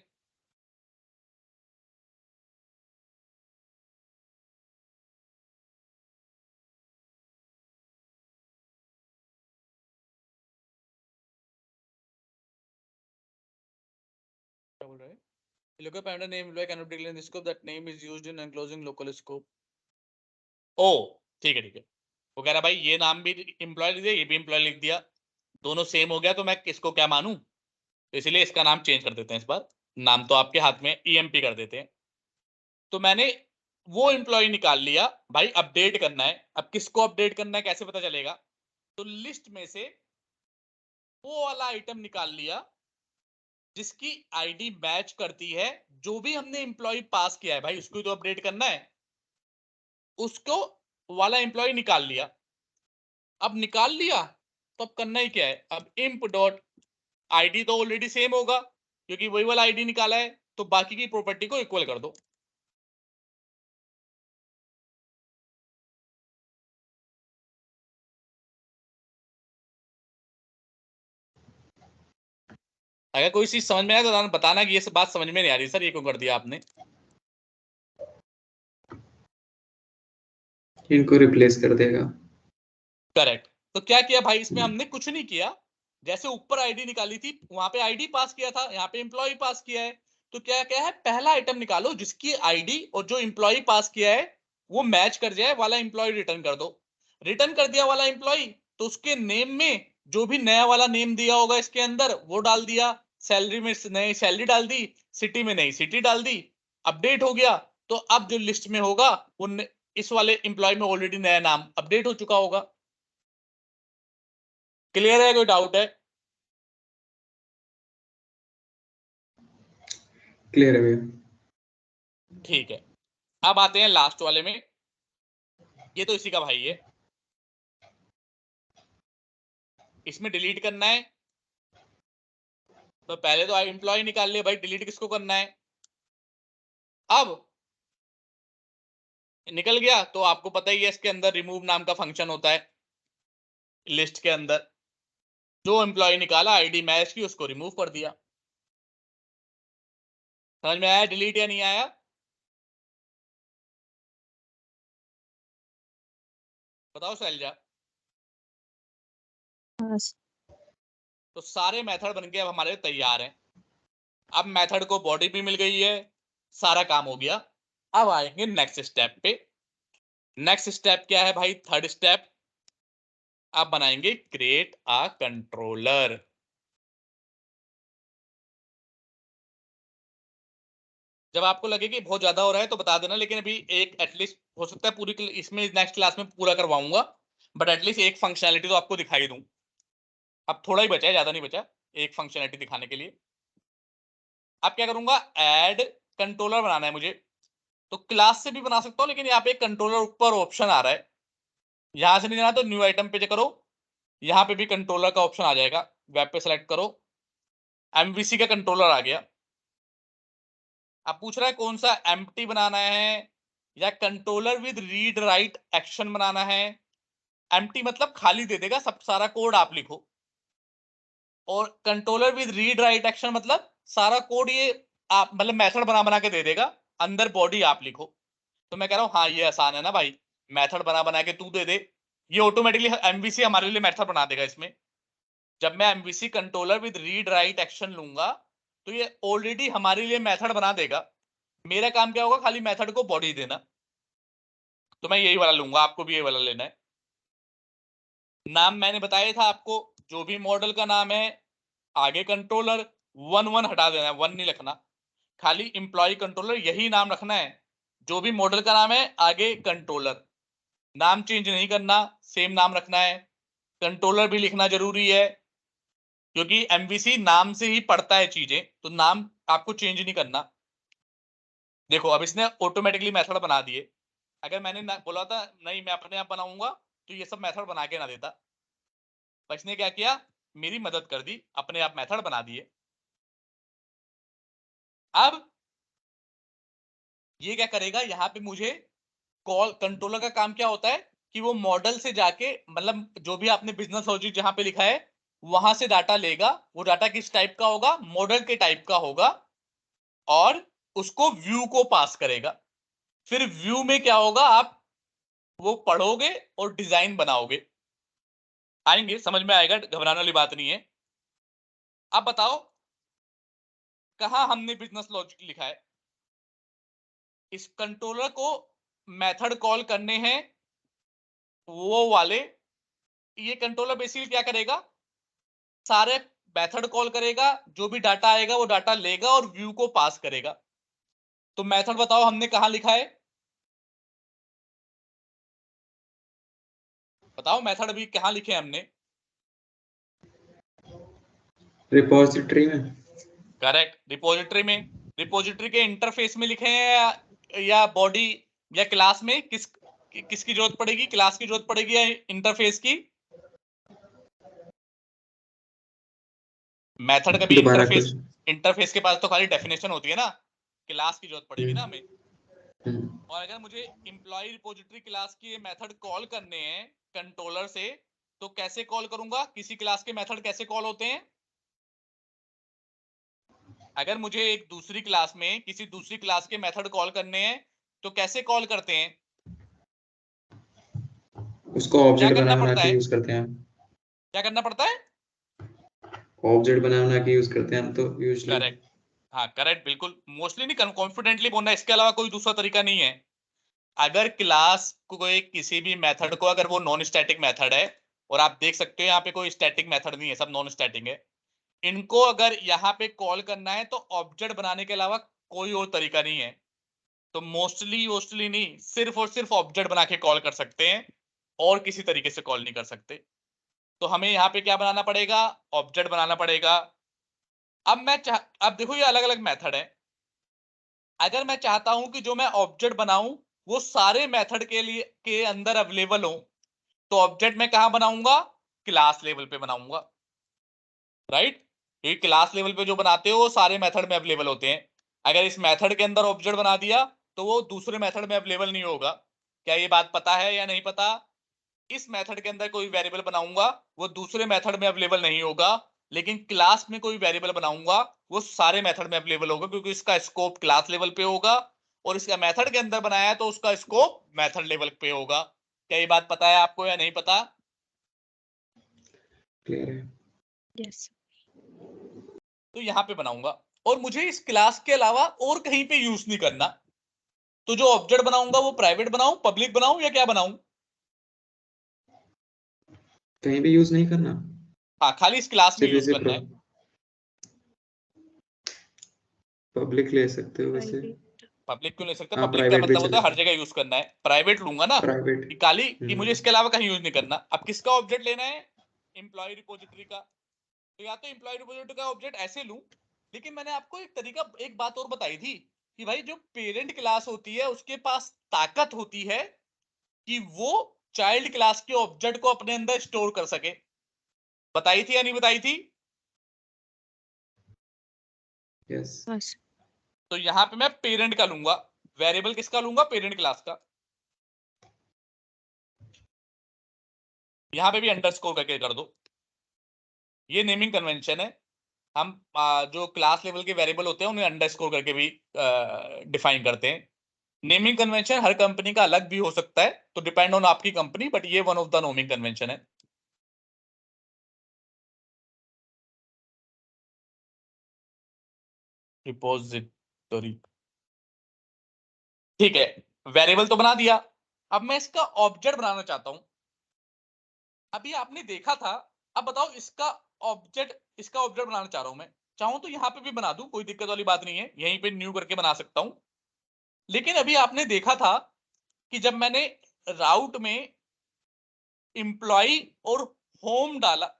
क्या बोल रहे हैं? Local parameter name employee cannot be declared in the scope. That name is used in enclosing local scope. ओ ठीक है ठीक है। वो कह रहा भाई ये नाम भी एम्प्लॉय लिख दिया, ये भी एम्प्लॉय लिख दिया, दोनों सेम हो गया, तो मैं किसको क्या मानूं? तो इसलिए इसका नाम चेंज कर देते हैं इस बार। नाम तो आपके हाथ में, ईएमपी कर देते हैं। तो मैंने वो एम्प्लॉय निकाल लिया, भाई अपडेट करना है। अब किसको अपडेट करना है कैसे पता चलेगा? तो लिस्ट में से वो वाला आइटम निकाल लिया जिसकी आईडी मैच करती है, जो भी हमने एम्प्लॉय पास किया है भाई उसको ही तो अपडेट करना है, उसको वाला एम्प्लॉय निकाल लिया। अब निकाल लिया तो अब करना ही क्या है, अब imp डॉट आईडी तो ऑलरेडी सेम होगा क्योंकि वही वाला आईडी निकाला है, तो बाकी की प्रॉपर्टी को इक्वल कर दो। अगर कोई चीज समझ में आए तो बताना कि ये सब बात समझ में नहीं आ रही सर, ये क्यों कर दिया आपने। इनको रिप्लेस कर देगा। करेक्ट। तो क्या किया भाई, इसमें हमने कुछ नहीं किया, जैसे ऊपर आईडी निकाली थी वहां पे आईडी पास किया था, यहाँ पे एम्प्लॉय पास किया है। तो क्या क्या है, पहला आइटम निकालो जिसकी आईडी और जो एम्प्लॉय पास किया है वो मैच कर जाए वाला एम्प्लॉय रिटर्न कर दो। रिटर्न कर दिया वाला एम्प्लॉय तो उसके नेम में जो भी नया वाला नेम दिया होगा इसके अंदर वो डाल दिया, सैलरी में नई सैलरी डाल दी, सिटी में नई सिटी डाल दी, अपडेट हो गया। तो अब जो लिस्ट में होगा वो इस वाले एम्प्लॉय में ऑलरेडी नया नाम अपडेट हो चुका होगा। क्लियर है, कोई डाउट है? क्लियर है भैया। ठीक है, अब आते हैं लास्ट वाले में। ये तो इसी का भाई है, इसमें डिलीट करना है। तो पहले तो एम्प्लॉय निकाल लिया भाई, डिलीट किसको करना है? अब निकल गया तो आपको पता ही है इसके अंदर रिमूव नाम का फंक्शन होता है। लिस्ट के अंदर जो एम्प्लॉय निकाला आईडी मैच की उसको रिमूव कर दिया। समझ में आया डिलीट या नहीं आया? बताओ शैलजा। हाँ तो सारे मेथड बन के अब हमारे तैयार हैं। अब मेथड को बॉडी भी मिल गई है, सारा काम हो गया। अब आएंगे नेक्स्ट स्टेप पे। नेक्स्ट स्टेप क्या है भाई? Third step. अब बनाएंगे क्रिएट अ कंट्रोलर। जब आपको लगे कि बहुत ज्यादा हो रहा है तो बता देना, लेकिन अभी एक एटलीस्ट हो सकता है पूरी इसमें नेक्स्ट क्लास में पूरा करवाऊंगा, बट एटलीस्ट एक फंक्शनैलिटी तो आपको दिखाई दूं। अब थोड़ा ही बचा है, ज्यादा नहीं बचा, एक फंक्शनैलिटी दिखाने के लिए। अब क्या करूंगा, ऐड कंट्रोलर बनाना है मुझे। तो क्लास से भी बना सकता हूं, लेकिन यहाँ पे कंट्रोलर ऊपर ऑप्शन आ रहा है, यहां से नहीं जाना तो न्यू आइटम पे करो, यहां पे भी कंट्रोलर का ऑप्शन आ जाएगा, वेब पे सेलेक्ट करो, एमवीसी का कंट्रोलर आ गया। अब पूछ रहा है कौन सा, एम्प्टी बनाना है या controller with read write action बनाना है। एम्प्टी मतलब खाली दे देगा, सब सारा कोड आप लिखो, और controller with read write action मतलब सारा कोड ये आप मतलब मेथड बना बना के दे देगा, अंदर बॉडी आप लिखो। तो मैं कह रहा हूं हाँ ये आसान है ना भाई, मेथड बना बना के तू दे दे, ये ऑटोमेटिकली एमवीसी हमारे लिए मेथड बना देगा इसमें। जब मैं MVC controller with read write action लूंगा तो ये ऑलरेडी हमारे लिए मेथड बना देगा। मेरा काम क्या होगा, खाली मेथड को बॉडी देना। तो मैं यही वाला लूंगा, आपको भी ये वाला लेना है। नाम मैंने बताया था आपको, जो भी मॉडल का नाम है आगे कंट्रोलर, वन वन हटा देना है, वन नहीं लिखना, खाली एम्प्लॉय कंट्रोलर यही नाम रखना है। जो भी मॉडल का नाम है आगे कंट्रोलर, नाम चेंज नहीं करना, सेम नाम रखना है। कंट्रोलर भी लिखना जरूरी है, क्योंकि एमवीसी नाम से ही पढ़ता है चीजें, तो नाम आपको चेंज नहीं करना। देखो अब इसने ऑटोमेटिकली मेथड बना दिए। अगर मैंने बोला था नहीं मैं अपने आप बनाऊंगा तो ये सब मेथड बना के ना देता, पर इसने क्या किया, मेरी मदद कर दी, अपने आप मेथड बना दिए। अब ये क्या करेगा, यहाँ पे मुझे कॉल, कंट्रोलर का काम क्या होता है कि वो मॉडल से जाके मतलब जो भी आपने बिजनेस लॉजिक जहां पे लिखा है वहां से डाटा लेगा। वो डाटा किस टाइप का होगा, मॉडल के टाइप का होगा, और उसको व्यू को पास करेगा। फिर व्यू में क्या होगा, आप वो पढ़ोगे और डिजाइन बनाओगे। आएंगे समझ में आएगा, घबराने वाली बात नहीं है। अब बताओ कहां हमने बिजनेस लॉजिक लिखा है। इस कंट्रोलर को मेथड कॉल करने हैं वो वाले। ये कंट्रोलर बेसिकली क्या करेगा, सारे मेथड कॉल करेगा, जो भी डाटा आएगा वो डाटा लेगा और व्यू को पास करेगा। तो मेथड बताओ हमने कहां लिखा है, बताओ मेथड अभी कहां लिखे हैं हमने? रिपोजिटरी में। करेक्ट, रिपोजिटरी में। रिपोजिटरी के इंटरफेस में लिखे हैं या बॉडी या क्लास में, किसकी जरूरत पड़ेगी, क्लास की जरूरत पड़ेगी या इंटरफेस की? मेथड का भी दोबारा कुछ। इंटरफेस के पास तो खाली डेफिनेशन होती है ना, क्लास की जरूरत पड़ेगी ना हमें। हम्म। और अगर मुझे एम्प्लॉय रिपोजिटरी क्लास के मेथड कॉल करने हैं कंट्रोलर से, तो कैसे कॉल करूंगा, किसी क्लास के मेथड कैसे कॉल होते हैं? अगर मुझे एक दूसरी क्लास में किसी दूसरी क्लास के मेथड कॉल करने हैं तो कैसे कॉल करते हैं? उसको क्या ऑब्जेक्ट करना बना बना पड़ता के है, यूज करते हैं। क्या करना पड़ता है? ऑब्जेक्ट बना बना के यूज करते हैं हम तो यूजली। करेक्ट, हाँ करेक्ट, बिल्कुल। मोस्टली नहीं, कॉन्फिडेंटली बोलना, इसके अलावा कोई दूसरा तरीका नहीं है। अगर क्लास को कोई किसी भी मेथड को, अगर वो नॉन स्टैटिक मेथड है, और आप देख सकते हो यहाँ पे कोई स्टैटिक मेथड नहीं है, सब नॉन स्टैटिक है, इनको अगर यहाँ पे कॉल करना है तो ऑब्जेक्ट बनाने के अलावा कोई और तरीका नहीं है। तो मोस्टली नहीं, सिर्फ और सिर्फ ऑब्जेक्ट बना के कॉल कर सकते हैं, और किसी तरीके से कॉल नहीं कर सकते। तो हमें यहाँ पे क्या बनाना पड़ेगा? ऑब्जेक्ट बनाना पड़ेगा। अब देखो ये अलग अलग मेथड है। अगर मैं चाहता हूं कि जो मैं ऑब्जेक्ट बनाऊं वो सारे मेथड के लिए के अंदर अवेलेबल हो, तो ऑब्जेक्ट मैं कहां बनाऊंगा? क्लास लेवल पे बनाऊंगा, राइट? ये क्लास लेवल पे जो बनाते हो वो सारे मेथड में अवेलेबल होते हैं। अगर इस मेथड के अंदर ऑब्जेक्ट बना दिया तो वो दूसरे मेथड में अवेलेबल नहीं होगा। क्या ये बात पता है या नहीं पता? इस मेथड के अंदर कोई वेरिएबल बनाऊंगा वो दूसरे मेथड में अवेलेबल नहीं होगा, लेकिन क्लास में कोई वेरिएबल बनाऊंगा वो सारे मेथड में अवेलेबल होगा, क्योंकि इसका स्कोप क्लास लेवल पे होगा, और इसका मेथड के अंदर बनाया है तो उसका स्कोप मेथड लेवल पे होगा। क्या ये बात पता है आपको या नहीं पता? क्लियर है? Yes. तो यहां पे बनाऊंगा, और मुझे इस क्लास के अलावा और कहीं पे यूज नहीं करना। तो जो ऑब्जेक्ट बनाऊंगा वो प्राइवेट बनाऊं, पब्लिक बनाऊं, या क्या बनाऊं? कहीं भी यूज नहीं करना, हाँ, खाली इस क्लास में सिर्फ यूज इसे करना है। पब्लिक ले सकते हो वैसे। Private. पब्लिक क्यों ले सकते? हाँ, पब्लिक का प्राइवेट भी मतलब होता है हर चलेगा। जगह यूज करना है। प्राइवेट लूंगा ना प्राइवेट। कि कि मुझे इसके अलावा कहीं यूज नहीं करना। अब किसका ऑब्जेक्ट लेना है? एम्प्लॉय रिपोजिटरी का। तो या तो एम्प्लॉय रिपोजिटरी का ऑब्जेक्ट ऐसे लूं, लेकिन मैंने आपको एक तरीका, एक बात और बताई थी कि भाई जो पेरेंट क्लास होती है उसके पास ताकत होती है कि वो चाइल्ड क्लास के ऑब्जेक्ट को अपने अंदर स्टोर कर सके। बताई थी या नहीं बताई थी? यस। Yes. तो यहां पे मैं पेरेंट का लूंगा। वेरिएबल किसका लूंगा? पेरेंट क्लास का। यहां पे भी अंडरस्कोर करके कर दो। ये नेमिंग कन्वेंशन है। हम जो क्लास लेवल के वेरिएबल होते हैं उन्हें अंडरस्कोर करके भी डिफाइन करते हैं। नेमिंग कन्वेंशन हर कंपनी का अलग भी हो सकता है, तो डिपेंड ऑन आपकी कंपनी, बट ये one of the naming convention है। रिपोजिटरी, ठीक है। वेरिएबल तो बना दिया, अब मैं इसका ऑब्जेक्ट बनाना चाहता हूं। अभी आपने देखा था, अब बताओ इसका ऑब्जेक्ट बनाना चाह रहा हूं मैं। चाहूं तो यहां पे भी बना दूं, कोई दिक्कत वाली बात नहीं है, यहीं पे न्यू करके बना सकता हूं। लेकिन अभी आपने देखा था कि जब मैंने राउट में इंप्लॉय और होम डाला,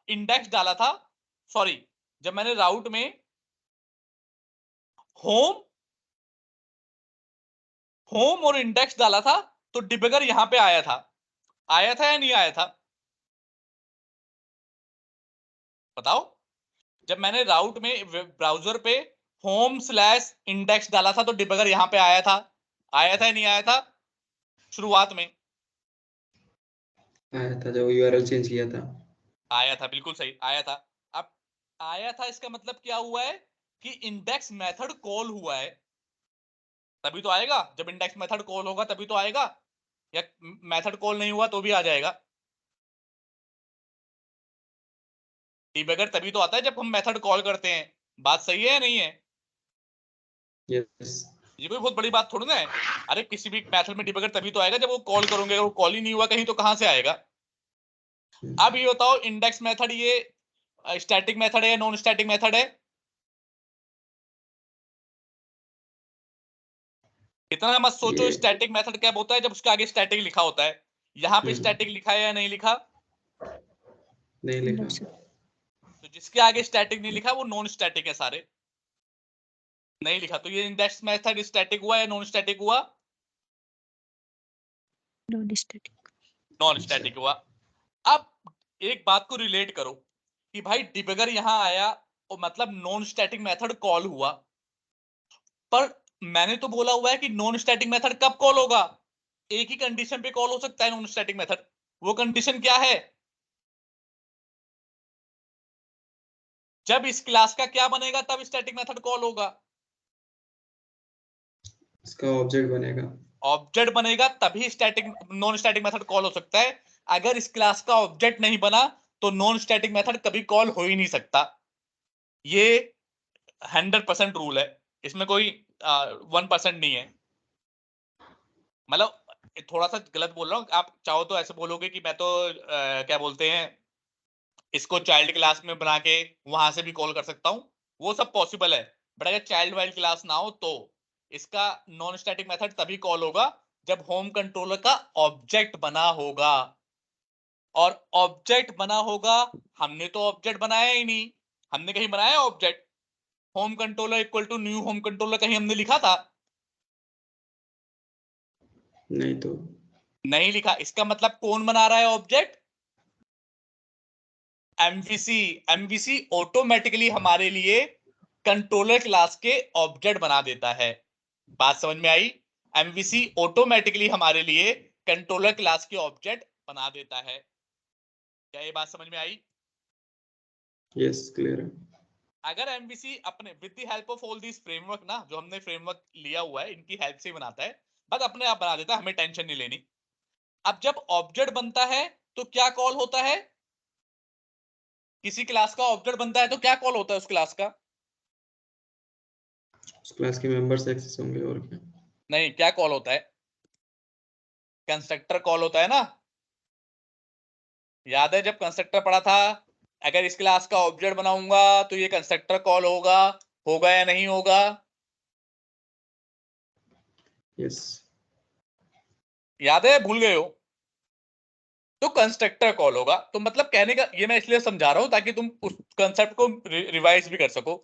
इंडेक्स डाला था, सॉरी, जब मैंने राउट में होम होम और इंडेक्स डाला था तो डिबगर यहां पे आया था या नहीं आया था? बताओ। जब मैंने राउट में ब्राउजर पे होम/इंडेक्स डाला था तो डिबगर यहां पे आया था या नहीं आया था शुरुआत में? आया था जब यूआरएल चेंज किया था। आया था, बिल्कुल सही, आया था। अब आया था इसका मतलब क्या हुआ है कि इंडेक्स मेथड कॉल हुआ है, तभी तो आएगा। जब इंडेक्स मेथड कॉल होगा तभी तो आएगा, या मेथड कॉल नहीं हुआ तो भी आ जाएगा? डिबगर तभी तो आता है जब हम मेथड कॉल करते हैं। बात सही है या नहीं है? यस। ये कोई बहुत बड़ी बात थोड़ी ना है। अरे किसी भी मेथड में डिबगर तभी तो आएगा जब वो कॉल करोगे, अगर वो कॉल ही नहीं हुआ कहीं तो कहां से आएगा? अब ये बताओ, इंडेक्स मेथड ये स्टैटिक मेथड है या नॉन स्टैटिक मेथड है? इतना मत सोचो ये स्टैटिक मेथड कब होता है, जब उसके आगे स्टैटिक लिखा होता है। यहां पे स्टैटिक लिखा है या नहीं लिखा? नहीं No, लिखा। sir. तो जिसके आगे स्टैटिक नहीं लिखा वो नॉन स्टैटिक है सारे। नहीं लिखा तो ये इंडेक्स मेथड स्टैटिक हुआ या नॉन स्टैटिक हुआ? Non-static. नॉन स्टैटिक हुआ। अब एक बात को रिलेट करो कि भाई डिबगर यहां आया और मतलब नॉन स्टैटिक मेथड कॉल हुआ, पर मैंने तो बोला हुआ है कि नॉन स्टैटिक मेथड कब कॉल होगा? एक ही कंडीशन पे कॉल हो सकता है नॉन स्टैटिक मेथड। वो कंडीशन क्या है? जब इस क्लास का क्या बनेगा तब स्टैटिक मेथड कॉल होगा। इसका ऑब्जेक्ट बनेगा। ऑब्जेक्ट बनेगा तभी static non static method call हो सकता है। अगर इस क्लास का ऑब्जेक्ट नहीं बना तो नॉन स्टैटिक मेथड कभी कॉल हो ही नहीं सकता। ये 100% रूल है, इसमें कोई 1% नहीं है। मतलब थोड़ा सा गलत बोल रहा हूँ, आप चाहो तो ऐसे बोलोगे कि मैं तो क्या बोलते हैं, इसको चाइल्ड क्लास में बना के वहां से भी कॉल कर सकता हूँ, वो सब पॉसिबल है। बट अगर चाइल्ड वाइल्ड क्लास ना हो तो इसका नॉन स्टैटिक मेथड तभी कॉल होगा जब होम कंट्रोलर का ऑब्जेक्ट बना होगा। और ऑब्जेक्ट बना होगा, हमने तो ऑब्जेक्ट बनाया ही नहीं, हमने कहीं बनाया object? Home controller equal to new home controller कहीं हमने लिखा था? नहीं तो नहीं लिखा। इसका मतलब कौन बना रहा है ऑब्जेक्ट? एमवीसी। एमवीसी ऑटोमेटिकली हमारे लिए कंट्रोलर क्लास के ऑब्जेक्ट बना देता है। बात समझ में आई? एमवीसी ऑटोमेटिकली हमारे लिए कंट्रोलर क्लास के ऑब्जेक्ट बना देता है। क्या ये बात समझ में आई? यस क्लियर है। अगर एमवीसी अपने with the help of all this framework ना, जो हमने फ्रेमवर्क लिया हुआ है इनकी हेल्प से बनाता है, बस अपने आप बना देता है, हमें टेंशन नहीं लेनी। अब जब ऑब्जेक्ट बनता है तो क्या कॉल होता है? किसी क्लास का ऑब्जेक्ट बनता है तो क्या कॉल होता है उस क्लास का? उस क्लास के मेंबर्स एक्सेस होंगे और क्या। नहीं, क्या कॉल होता है? कंस्ट्रक्टर कॉल होता है ना। याद है जब कंस्ट्रक्टर पढ़ा था, अगर इस क्लास का ऑब्जेक्ट बनाऊंगा तो ये कंस्ट्रक्टर कॉल होगा या नहीं होगा? यस याद है, भूल गए हो? तो कंस्ट्रक्टर कॉल होगा। तो मतलब कहने का ये मैं इसलिए समझा रहा हूं ताकि तुम उस कंसेप्ट को रिवाइज भी कर सको।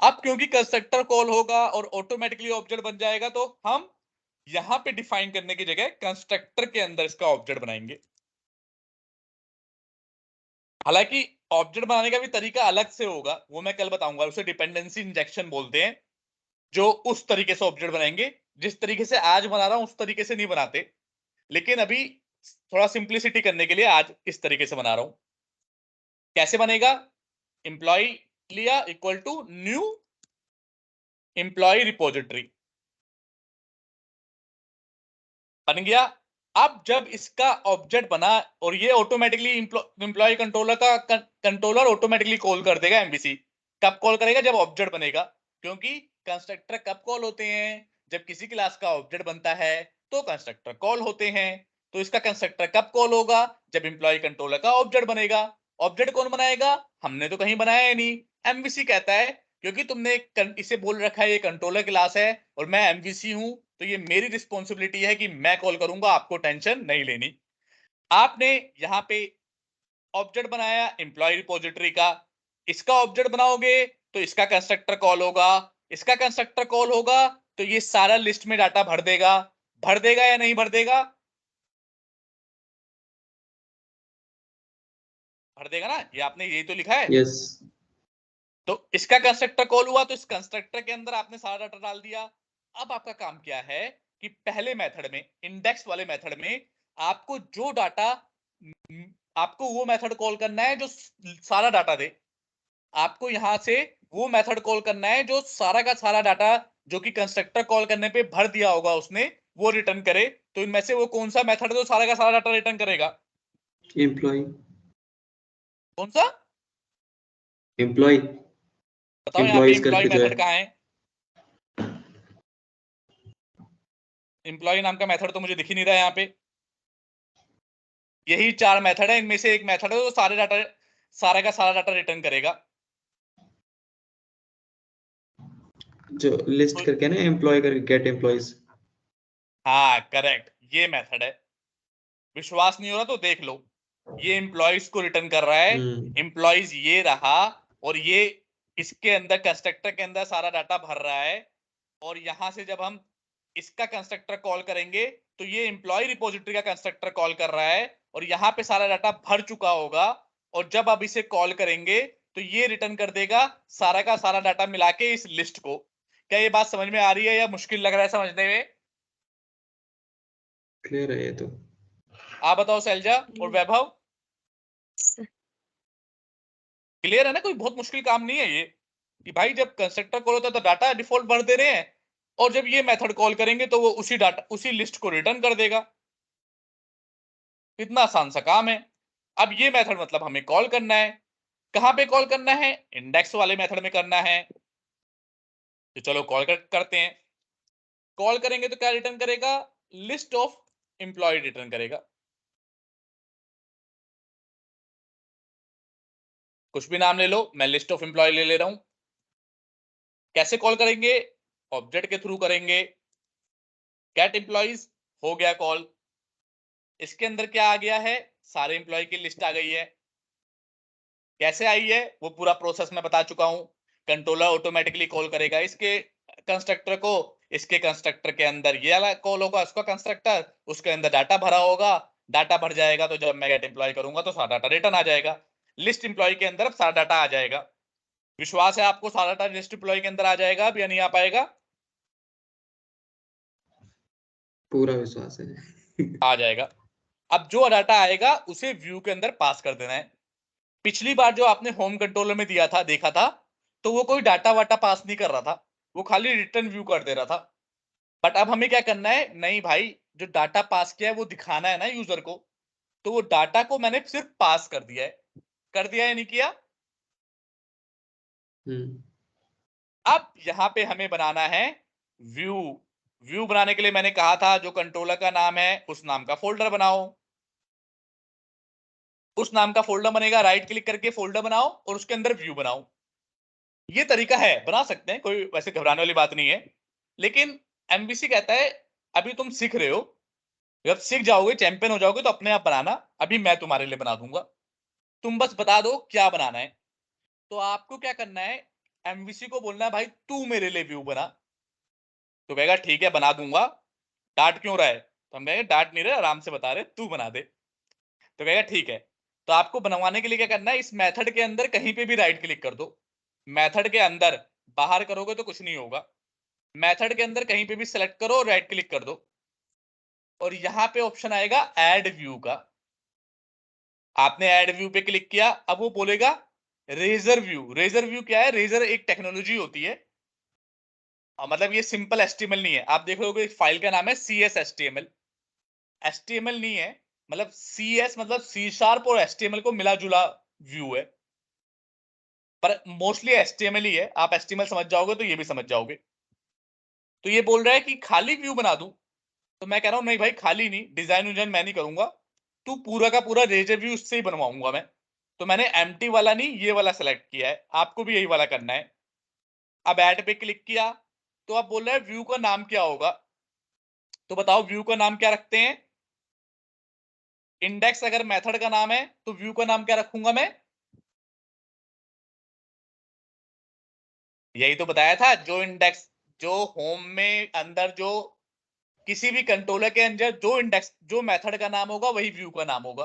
अब क्योंकि कंस्ट्रक्टर कॉल होगा और ऑटोमेटिकली ऑब्जेक्ट बन जाएगा, तो हम यहां पे डिफाइन करने की जगह कंस्ट्रक्टर के अंदर इसका ऑब्जेक्ट बनाएंगे। हालांकि ऑब्जेक्ट बनाने का भी तरीका अलग से होगा, वो मैं कल बताऊंगा, उसे डिपेंडेंसी इंजेक्शन बोलते हैं। जो उस तरीके से ऑब्जेक्ट बनाएंगे जिस तरीके से आज बना रहा हूं उस तरीके से नहीं बनाते, लेकिन अभी थोड़ा सिंप्लिसिटी करने के लिए आज इस तरीके से बना रहा हूं। कैसे बनेगा? एम्प्लॉय लिया equal to new employ repository, बन गया। अब जब इसका ऑब्जेक्ट बना और ये ऑटोमेटिकली एम्प्लॉय कंट्रोलर का कंट्रोलर ऑटोमेटिकली कॉल कर देगा एमवीसी। कब कॉल करेगा? जब ऑब्जेक्ट बनेगा। क्योंकि कंस्ट्रक्टर कब कॉल होते हैं? जब किसी क्लास का ऑब्जेक्ट बनता है तो कंस्ट्रक्टर कॉल होते हैं। तो इसका कंस्ट्रक्टर कब कॉल होगा? जब एम्प्लॉय कंट्रोलर का ऑब्जेक्ट बनेगा। ऑब्जेक्ट कौन बनाएगा? हमने तो कहीं बनाया ही नहीं, एमवीसी कहता है। क्योंकि तुमने इसे बोल रखा है ये कंट्रोलर क्लास है और मैं एमवीसी हूं, तो ये मेरी रिस्पॉन्सिबिलिटी है कि मैं कॉल करूंगा, आपको टेंशन नहीं लेनी। आपने यहां पे ऑब्जेक्ट बनाया एम्प्लॉय रिपोजिटरी का, इसका ऑब्जेक्ट बनाओगे तो इसका कंस्ट्रक्टर कॉल होगा। इसका कंस्ट्रक्टर कॉल होगा तो ये सारा लिस्ट में डाटा भर देगा। भर देगा या नहीं भर देगा? भर देगा ना, ये आपने यही तो लिखा है। यस तो इसका कंस्ट्रक्टर कॉल हुआ तो इस कंस्ट्रक्टर के अंदर आपने सारा डाटा डाल दिया। अब आपका काम क्या है कि पहले मेथड में, इंडेक्स वाले मेथड में, आपको जो डाटा, आपको वो मेथड कॉल करना है जो सारा डाटा दे। आपको यहां से वो मेथड कॉल करना है जो सारा का सारा डाटा, जो कि कंस्ट्रक्टर कॉल करने पे भर दिया होगा उसने, वो रिटर्न करे। तो इनमें से वो कौन सा मेथड है जो सारा का सारा डाटा रिटर्न करेगा? एम्प्लॉय कौन सा? एम्प्लॉय बताओ यहाँ पे एम्प्लॉयज एम्प्लॉय करके जो है। मेथड कहाँ है? एम्प्लॉय नाम का मेथड तो मुझे दिख ही नहीं रहा है यहाँ पे। यही 4 मेथड है, इनमें से एक मेथड है जो सारे डाटा, सारा का सारा डाटा रिटर्न करेगा। जो लिस्ट तो करके ना एम्प्लॉय करके गेट एम्प्लॉयज। हाँ करेक्ट, ये मेथड है। विश्वास नहीं हो रहा तो देख लो, ये एम्प्लॉयज को रिटर्न कर रहा है। एम्प्लॉयज ये रहा, और ये इसके अंदर कंस्ट्रक्टर के अंदर सारा डाटा भर रहा है। और यहां से जब हम इसका कंस्ट्रक्टर कॉल करेंगे तो ये एम्प्लॉय रिपोजिटरी का कंस्ट्रक्टर कॉल कर रहा है और यहां पे सारा डाटा भर चुका होगा। और जब अब इसे कॉल करेंगे तो ये रिटर्न कर देगा सारा का सारा डाटा मिला के इस लिस्ट को। क्या ये बात समझ में आ रही है या मुश्किल लग रहा है समझने में? क्लियर है ये तो। आप बताओ शैलजा और वैभव, Sir. क्लियर है ना? कोई बहुत मुश्किल काम नहीं है ये, कि भाई जब कंस्ट्रक्टर कॉल होता है तो डाटा डिफॉल्ट भर दे रहे हैं, और जब ये मेथड कॉल करेंगे तो वो उसी डाटा, उसी लिस्ट को रिटर्न कर देगा। इतना आसान सा काम है। अब ये मेथड मतलब हमें कॉल करना है, कहां पे कॉल करना है? इंडेक्स वाले मेथड में करना है। तो चलो कॉल करते हैं। कॉल करेंगे तो क्या रिटर्न करेगा? लिस्ट ऑफ एम्प्लॉय रिटर्न करेगा। कुछ भी नाम ले लो, मैं लिस्ट ऑफ एम्प्लॉय ले रहा हूं। कैसे कॉल करेंगे? ऑब्जेक्ट के थ्रू करेंगे। गेट एम्प्लॉइज हो गया कॉल। इसके अंदर क्या आ गया है? सारे एम्प्लॉय की लिस्ट आ गई है। कैसे आई है वो पूरा प्रोसेस मैं बता चुका हूं। कंट्रोलर ऑटोमेटिकली कॉल करेगा इसके कंस्ट्रक्टर को, इसके कंस्ट्रक्टर के अंदर ये वाला कॉल होगा, उसका कंस्ट्रक्टर, उसके अंदर डाटा भरा होगा। डाटा भर जाएगा तो जब मैं गेट एम्प्लॉय करूंगा तो सारा डाटा रिटर्न आ जाएगा। लिस्ट एम्प्लॉय के अंदर सारा डाटा आ जाएगा। विश्वास है आपको सारा डाटा लिस्ट एम्प्लॉय के अंदर आ जाएगा या नहीं आ पाएगा? पूरा विश्वास है। आ जाएगा। अब जो डाटा आएगा उसे व्यू के अंदर पास कर देना है। पिछली बार जो आपने होम कंट्रोलर में दिया था, देखा था, तो वो कोई डाटा वाटा पास नहीं कर रहा था, वो खाली रिटर्न व्यू कर दे रहा था। बट अब हमें क्या करना है? नहीं भाई, जो डाटा पास किया है वो दिखाना है ना यूजर को। तो वो डाटा को मैंने सिर्फ पास कर दिया है। कर दिया है नहीं किया? अब यहां पे हमें बनाना है व्यू। व्यू बनाने के लिए मैंने कहा था जो कंट्रोलर का नाम है उस नाम का फोल्डर बनाओ। उस नाम का फोल्डर बनेगा, राइट क्लिक करके फोल्डर बनाओ और उसके अंदर व्यू बनाओ। ये तरीका है, बना सकते हैं, कोई वैसे घबराने वाली बात नहीं है। लेकिन एमबीसी कहता है अभी तुम सीख रहे हो, जब सीख जाओगे, चैंपियन हो जाओगे तो अपने आप बनाना। अभी मैं तुम्हारे लिए बना दूंगा, तुम बस बता दो क्या बनाना है। तो आपको क्या करना है? एमबीसी को बोलना है भाई तू मेरे लिए व्यू बना। तो कहेगा ठीक है बना दूंगा। डांट क्यों रहा है? तो हम कहेंगे डांट नहीं रहे, आराम से बता रहे, तू बना दे। तो कहेगा ठीक है। तो आपको बनवाने के लिए क्या करना है? इस मेथड के अंदर कहीं पे भी राइट क्लिक कर दो। मेथड के अंदर, बाहर करोगे तो कुछ नहीं होगा। मेथड के अंदर कहीं पे भी सिलेक्ट करो, राइट क्लिक कर दो और यहां पे ऑप्शन आएगा ऐड व्यू का। आपने ऐड व्यू पे क्लिक किया, अब वो बोलेगा रेजर व्यू। रेजर व्यू क्या है? रेजर एक टेक्नोलॉजी होती है, मतलब ये सिंपल एचटीएमएल नहीं है। आप देख लोगे फाइल का नाम है CS HTML। HTML नहीं है, मतलब CS मतलब C# और HTML को मिला जुला व्यू है, पर मोस्टली HTML ही है। आप HTML समझ जाओगे तो ये भी समझ जाओगे। तो ये बोल रहा है कि खाली व्यू बना दूं, तो मैं कह रहा हूं नहीं भाई, खाली नहीं, डिजाइन उजाइन मैं नहीं करूंगा, तू पूरा का पूरा रेजर व्यू उससे ही बनवाऊंगा मैं। तो मैंने एम्प्टी वाला नहीं, ये वाला सेलेक्ट किया है, आपको भी यही वाला करना है। अब ऐड पे क्लिक किया तो अब बोल रहा है व्यू का नाम क्या होगा। तो बताओ व्यू का नाम क्या रखते हैं? इंडेक्स अगर मेथड का नाम है तो व्यू का नाम क्या रखूंगा मैं? यही तो बताया था, जो इंडेक्स, जो होम में अंदर जो किसी भी कंट्रोलर के अंदर जो इंडेक्स, जो मेथड का नाम होगा वही व्यू का नाम होगा।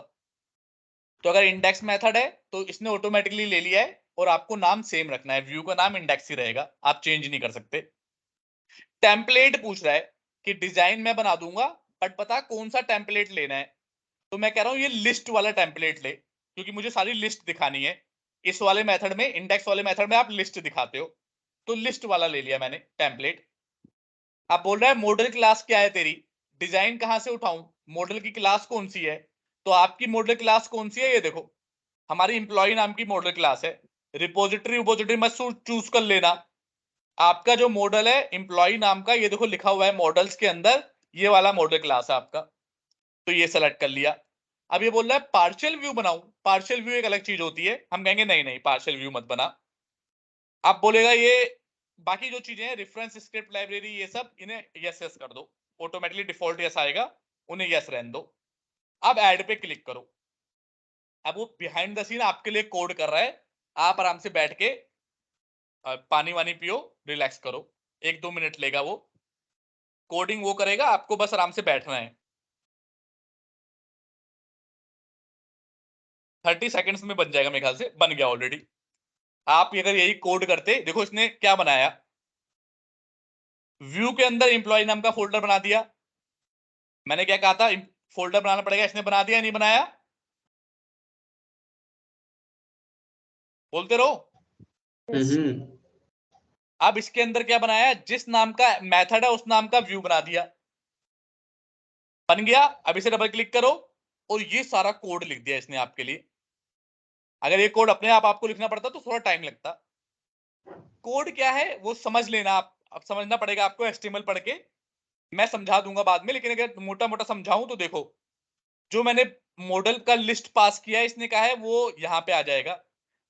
तो अगर इंडेक्स मेथड है तो इसने ऑटोमेटिकली ले लिया है और आपको नाम सेम रखना है, व्यू का नाम इंडेक्स ही रहेगा, आप चेंज नहीं कर सकते। टेम्पलेट पूछ रहा है कि डिजाइन मैं बना दूंगा, बट पता कौन सा टेम्पलेट लेना है। तो मैं कह रहा हूं ये लिस्ट वाला टेम्पलेट ले, क्योंकि मुझे सारी लिस्ट दिखानी है। इस वाले मेथड में, इंडेक्स वाले मेथड में आप लिस्ट दिखाते हो, तो लिस्ट वाला ले लिया मैंने टेम्पलेट। अब बोल रहा है मॉडल क्लास क्या है तेरी, डिजाइन कहां से उठाऊं, मॉडल की क्लास कौन सी है। तो आपकी मॉडल क्लास कौन सी है? ये देखो, हमारी इंप्लॉय नाम की मॉडल क्लास है। रिपोजिटरी मत चूज कर लेना। आपका जो मॉडल है इंप्लॉय नाम का, ये देखो लिखा हुआ है मॉडल्स के अंदर, ये वाला मॉडल क्लास है आपका। तो ये सेलेक्ट कर लिया। अब ये बोल रहा है पार्शियल व्यू बनाऊं। पार्शियल व्यू एक अलग चीज होती है, हम कहेंगे नहीं नहीं पार्शियल व्यू मत बना। अब बोलेगा ये बाकी जो चीजें हैं, रेफरेंस स्क्रिप्ट लाइब्रेरी, ये सब इन्हें यस यस कर दो, ऑटोमेटिकली डिफॉल्ट यस आएगा, उन्हें यस रहने दो। अब ऐड पे क्लिक करो। अब वो बिहाइंड द सीन आपके लिए कोड कर रहा है, आप आराम से बैठ के पानी वानी पियो, रिलैक्स करो, 1-2 मिनट लेगा वो कोडिंग, वो करेगा, आपको बस आराम से बैठना है। 30 सेकंड्स में बन जाएगा मेरे ख्याल से, बन गया ऑलरेडी। आप अगर यही कोड करते, देखो इसने क्या बनाया, व्यू के अंदर एम्प्लॉय नाम का फोल्डर बना दिया। मैंने क्या कहा था, फोल्डर बनाना पड़ेगा, इसने बना दिया नहीं बनाया? बोलते रहो। Yes. अब इसके अंदर क्या बनाया, जिस नाम का मेथड है उस नाम का व्यू बना दिया, बन गया। अब इसे डबल क्लिक करो और ये सारा कोड लिख दिया इसने आपके लिए। अगर ये कोड अपने आप आपको लिखना पड़ता तो थोड़ा टाइम लगता। कोड क्या है वो समझ लेना आप, अब समझना पड़ेगा आपको HTML पढ़ के, मैं समझा दूंगा बाद में, लेकिन अगर मोटा मोटा समझाऊं तो देखो, जो मैंने मॉडल का लिस्ट पास किया है, इसने कहा है वो यहाँ पे आ जाएगा।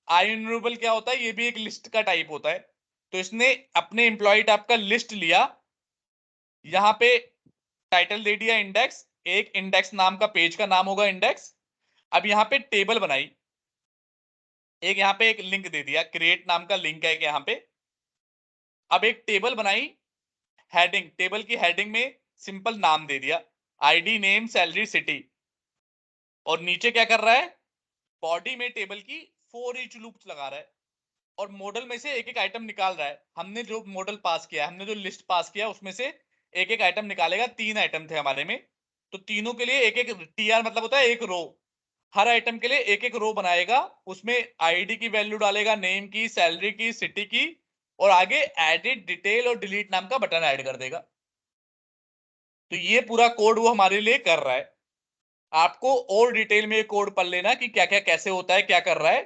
IEnumerable क्या होता है, ये भी एक लिस्ट का टाइप होता है। तो इसने अपने एम्प्लॉय टाइप का लिस्ट लिया, यहाँ पे टाइटल दे दिया इंडेक्स, एक इंडेक्स नाम का पेज का नाम होगा इंडेक्स। अब यहाँ पे टेबल बनाई, एक यहाँ पे एक लिंक दे दिया, क्रिएट नाम का लिंक है यहाँ पे। अब एक टेबल बनाई, हेडिंग, टेबल की हेडिंग में सिंपल नाम दे दिया, ID नेम सैलरी सिटी। और नीचे क्या कर रहा है, बॉडी में टेबल की फॉर ईच लूप्स लगा रहा है, और मॉडल में से एक एक आइटम निकाल रहा है। हमने जो मॉडल पास किया, हमने जो लिस्ट पास किया, उसमें से एक एक आइटम निकालेगा। 3 आइटम थे हमारे में, तो तीनों के लिए एक एक TR मतलब होता है एक रो, हर आइटम के लिए एक एक रो बनाएगा, उसमें ID की वैल्यू डालेगा, नेम की, सैलरी की, सिटी की, और आगे एडिट, डिटेल और डिलीट नाम का बटन ऐड कर देगा। तो ये पूरा कोड वो हमारे लिए कर रहा है। आपको और डिटेल में कोड पढ़ लेना कि क्या क्या कैसे होता है, क्या कर रहा है,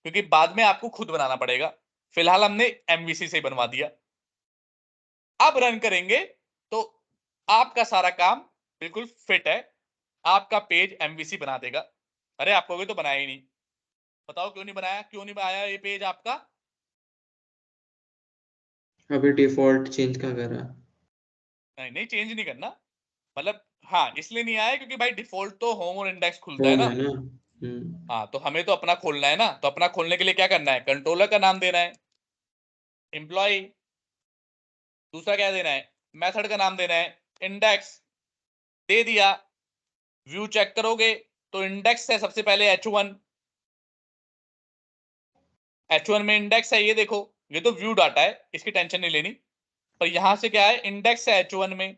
क्योंकि बाद में आपको खुद बनाना पड़ेगा। फिलहाल हमने MVC से बनवा दिया। अब रन करेंगे तो आपका सारा काम बिल्कुल फिट है, आपका पेज MVC बना देगा। अरे आप कहोगे तो बनाया ही नहीं, बताओ क्यों नहीं बनाया, क्यों नहीं आया ये पेज आपका? अभी डिफॉल्ट चेंज कहाँ करा? नहीं नहीं, चेंज नहीं करना, मतलब हाँ इसलिए नहीं आया क्योंकि भाई डिफॉल्ट तो होम और इंडेक्स खुलता है होम ना। है ना। हाँ, तो हमें तो अपना खोलना है ना, तो अपना खोलने के लिए क्या करना है, कंट्रोलर का नाम देना है, एम्प्लॉय, दूसरा क्या देना है, मेथड का नाम देना है, इंडेक्स, दे दिया। व्यू चेक करोगे तो इंडेक्स है सबसे पहले H1, H1 में इंडेक्स है, ये देखो, ये तो व्यू डाटा है, इसकी टेंशन नहीं लेनी। पर यहां से क्या है, इंडेक्स है H1 में,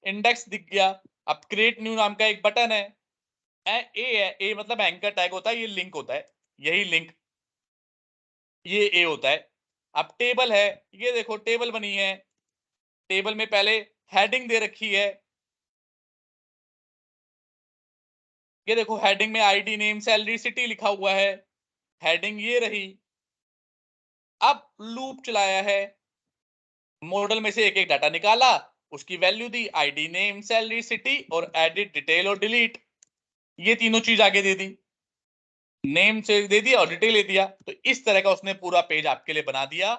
इंडेक्स दिख गया। अब क्रिएट न्यू नाम का एक बटन है, ए है, ए मतलब एंकर टैग होता है, ये लिंक होता है, यही लिंक, ये ए होता है। अब टेबल है, ये देखो टेबल बनी है, टेबल में पहले हेडिंग दे रखी है, ये देखो हेडिंग में ID नेम सैलरी सिटी लिखा हुआ है, हेडिंग ये रही। अब लूप चलाया है, मॉडल में से एक एक डाटा निकाला, उसकी वैल्यू दी, ID नेम सैलरी सिटी और एडिट, डिटेल और डिलीट, ये तीनों चीज आगे दे दी, नेम से दे दिया और डिटेल दे दिया। तो इस तरह का उसने पूरा पेज आपके लिए बना दिया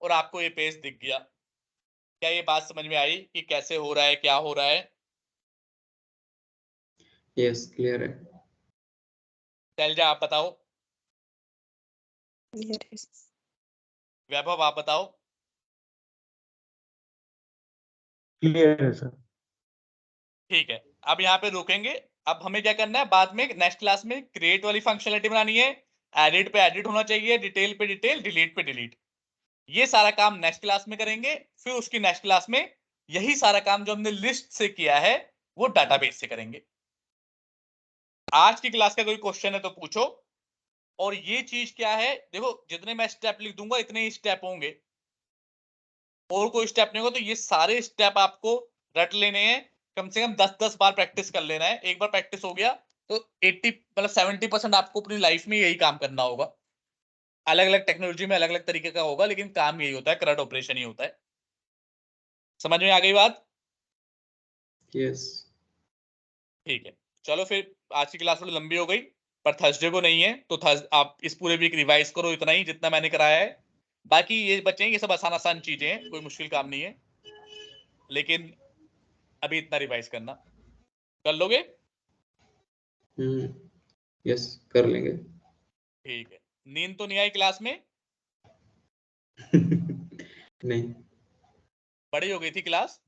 और आपको ये पेज दिख गया। क्या ये बात समझ में आई कि कैसे हो रहा है, क्या हो रहा है? यस, क्लियर है। शैलजा आप बताओ, Clear है sir. वैभव आप बताओ। क्लियर है सर। ठीक है, अब यहाँ पे रुकेंगे। अब हमें क्या करना है, बाद में नेक्स्ट क्लास में क्रिएट वाली फंक्शनलिटी बनानी है, एडिट पे एडिट होना चाहिए, डिटेल पे डिटेल, डिलीट पे डिलीट, ये सारा काम नेक्स्ट क्लास में करेंगे। फिर उसकी नेक्स्ट क्लास में यही सारा काम जो हमने लिस्ट से किया है वो डाटाबेस से करेंगे। आज की क्लास का कोई क्वेश्चन है तो पूछो। और ये चीज क्या है, देखो जितने मैं स्टेप लिख दूंगा इतने ही स्टेप होंगे, और कोई स्टेप नहीं होगा। तो ये सारे स्टेप आपको रट लेने हैं, कम से कम 10-10 बार प्रैक्टिस कर लेना है। एक बार प्रैक्टिस हो गया तो 80 मतलब 70% आपको अपनी लाइफ में यही काम करना होगा। अलग अलग टेक्नोलॉजी में अलग अलग तरीके का होगा, लेकिन काम यही होता है, करंट ऑपरेशन ही होता है। समझ में आ गई बात? यस। ठीक है, चलो फिर आज की क्लास थोड़ी लंबी हो गई, पर थर्सडे को नहीं है, तो आप इस पूरे वीक रिवाइज करो इतना ही जितना मैंने कराया है। बाकी ये बच्चे ये सब आसान आसान चीजें हैं, कोई मुश्किल काम नहीं है, लेकिन अभी इतना रिवाइज करना। कर लोगे? यस, कर लेंगे। ठीक है। नींद तो नहीं आई क्लास में? नहीं। बड़ी हो गई थी क्लास?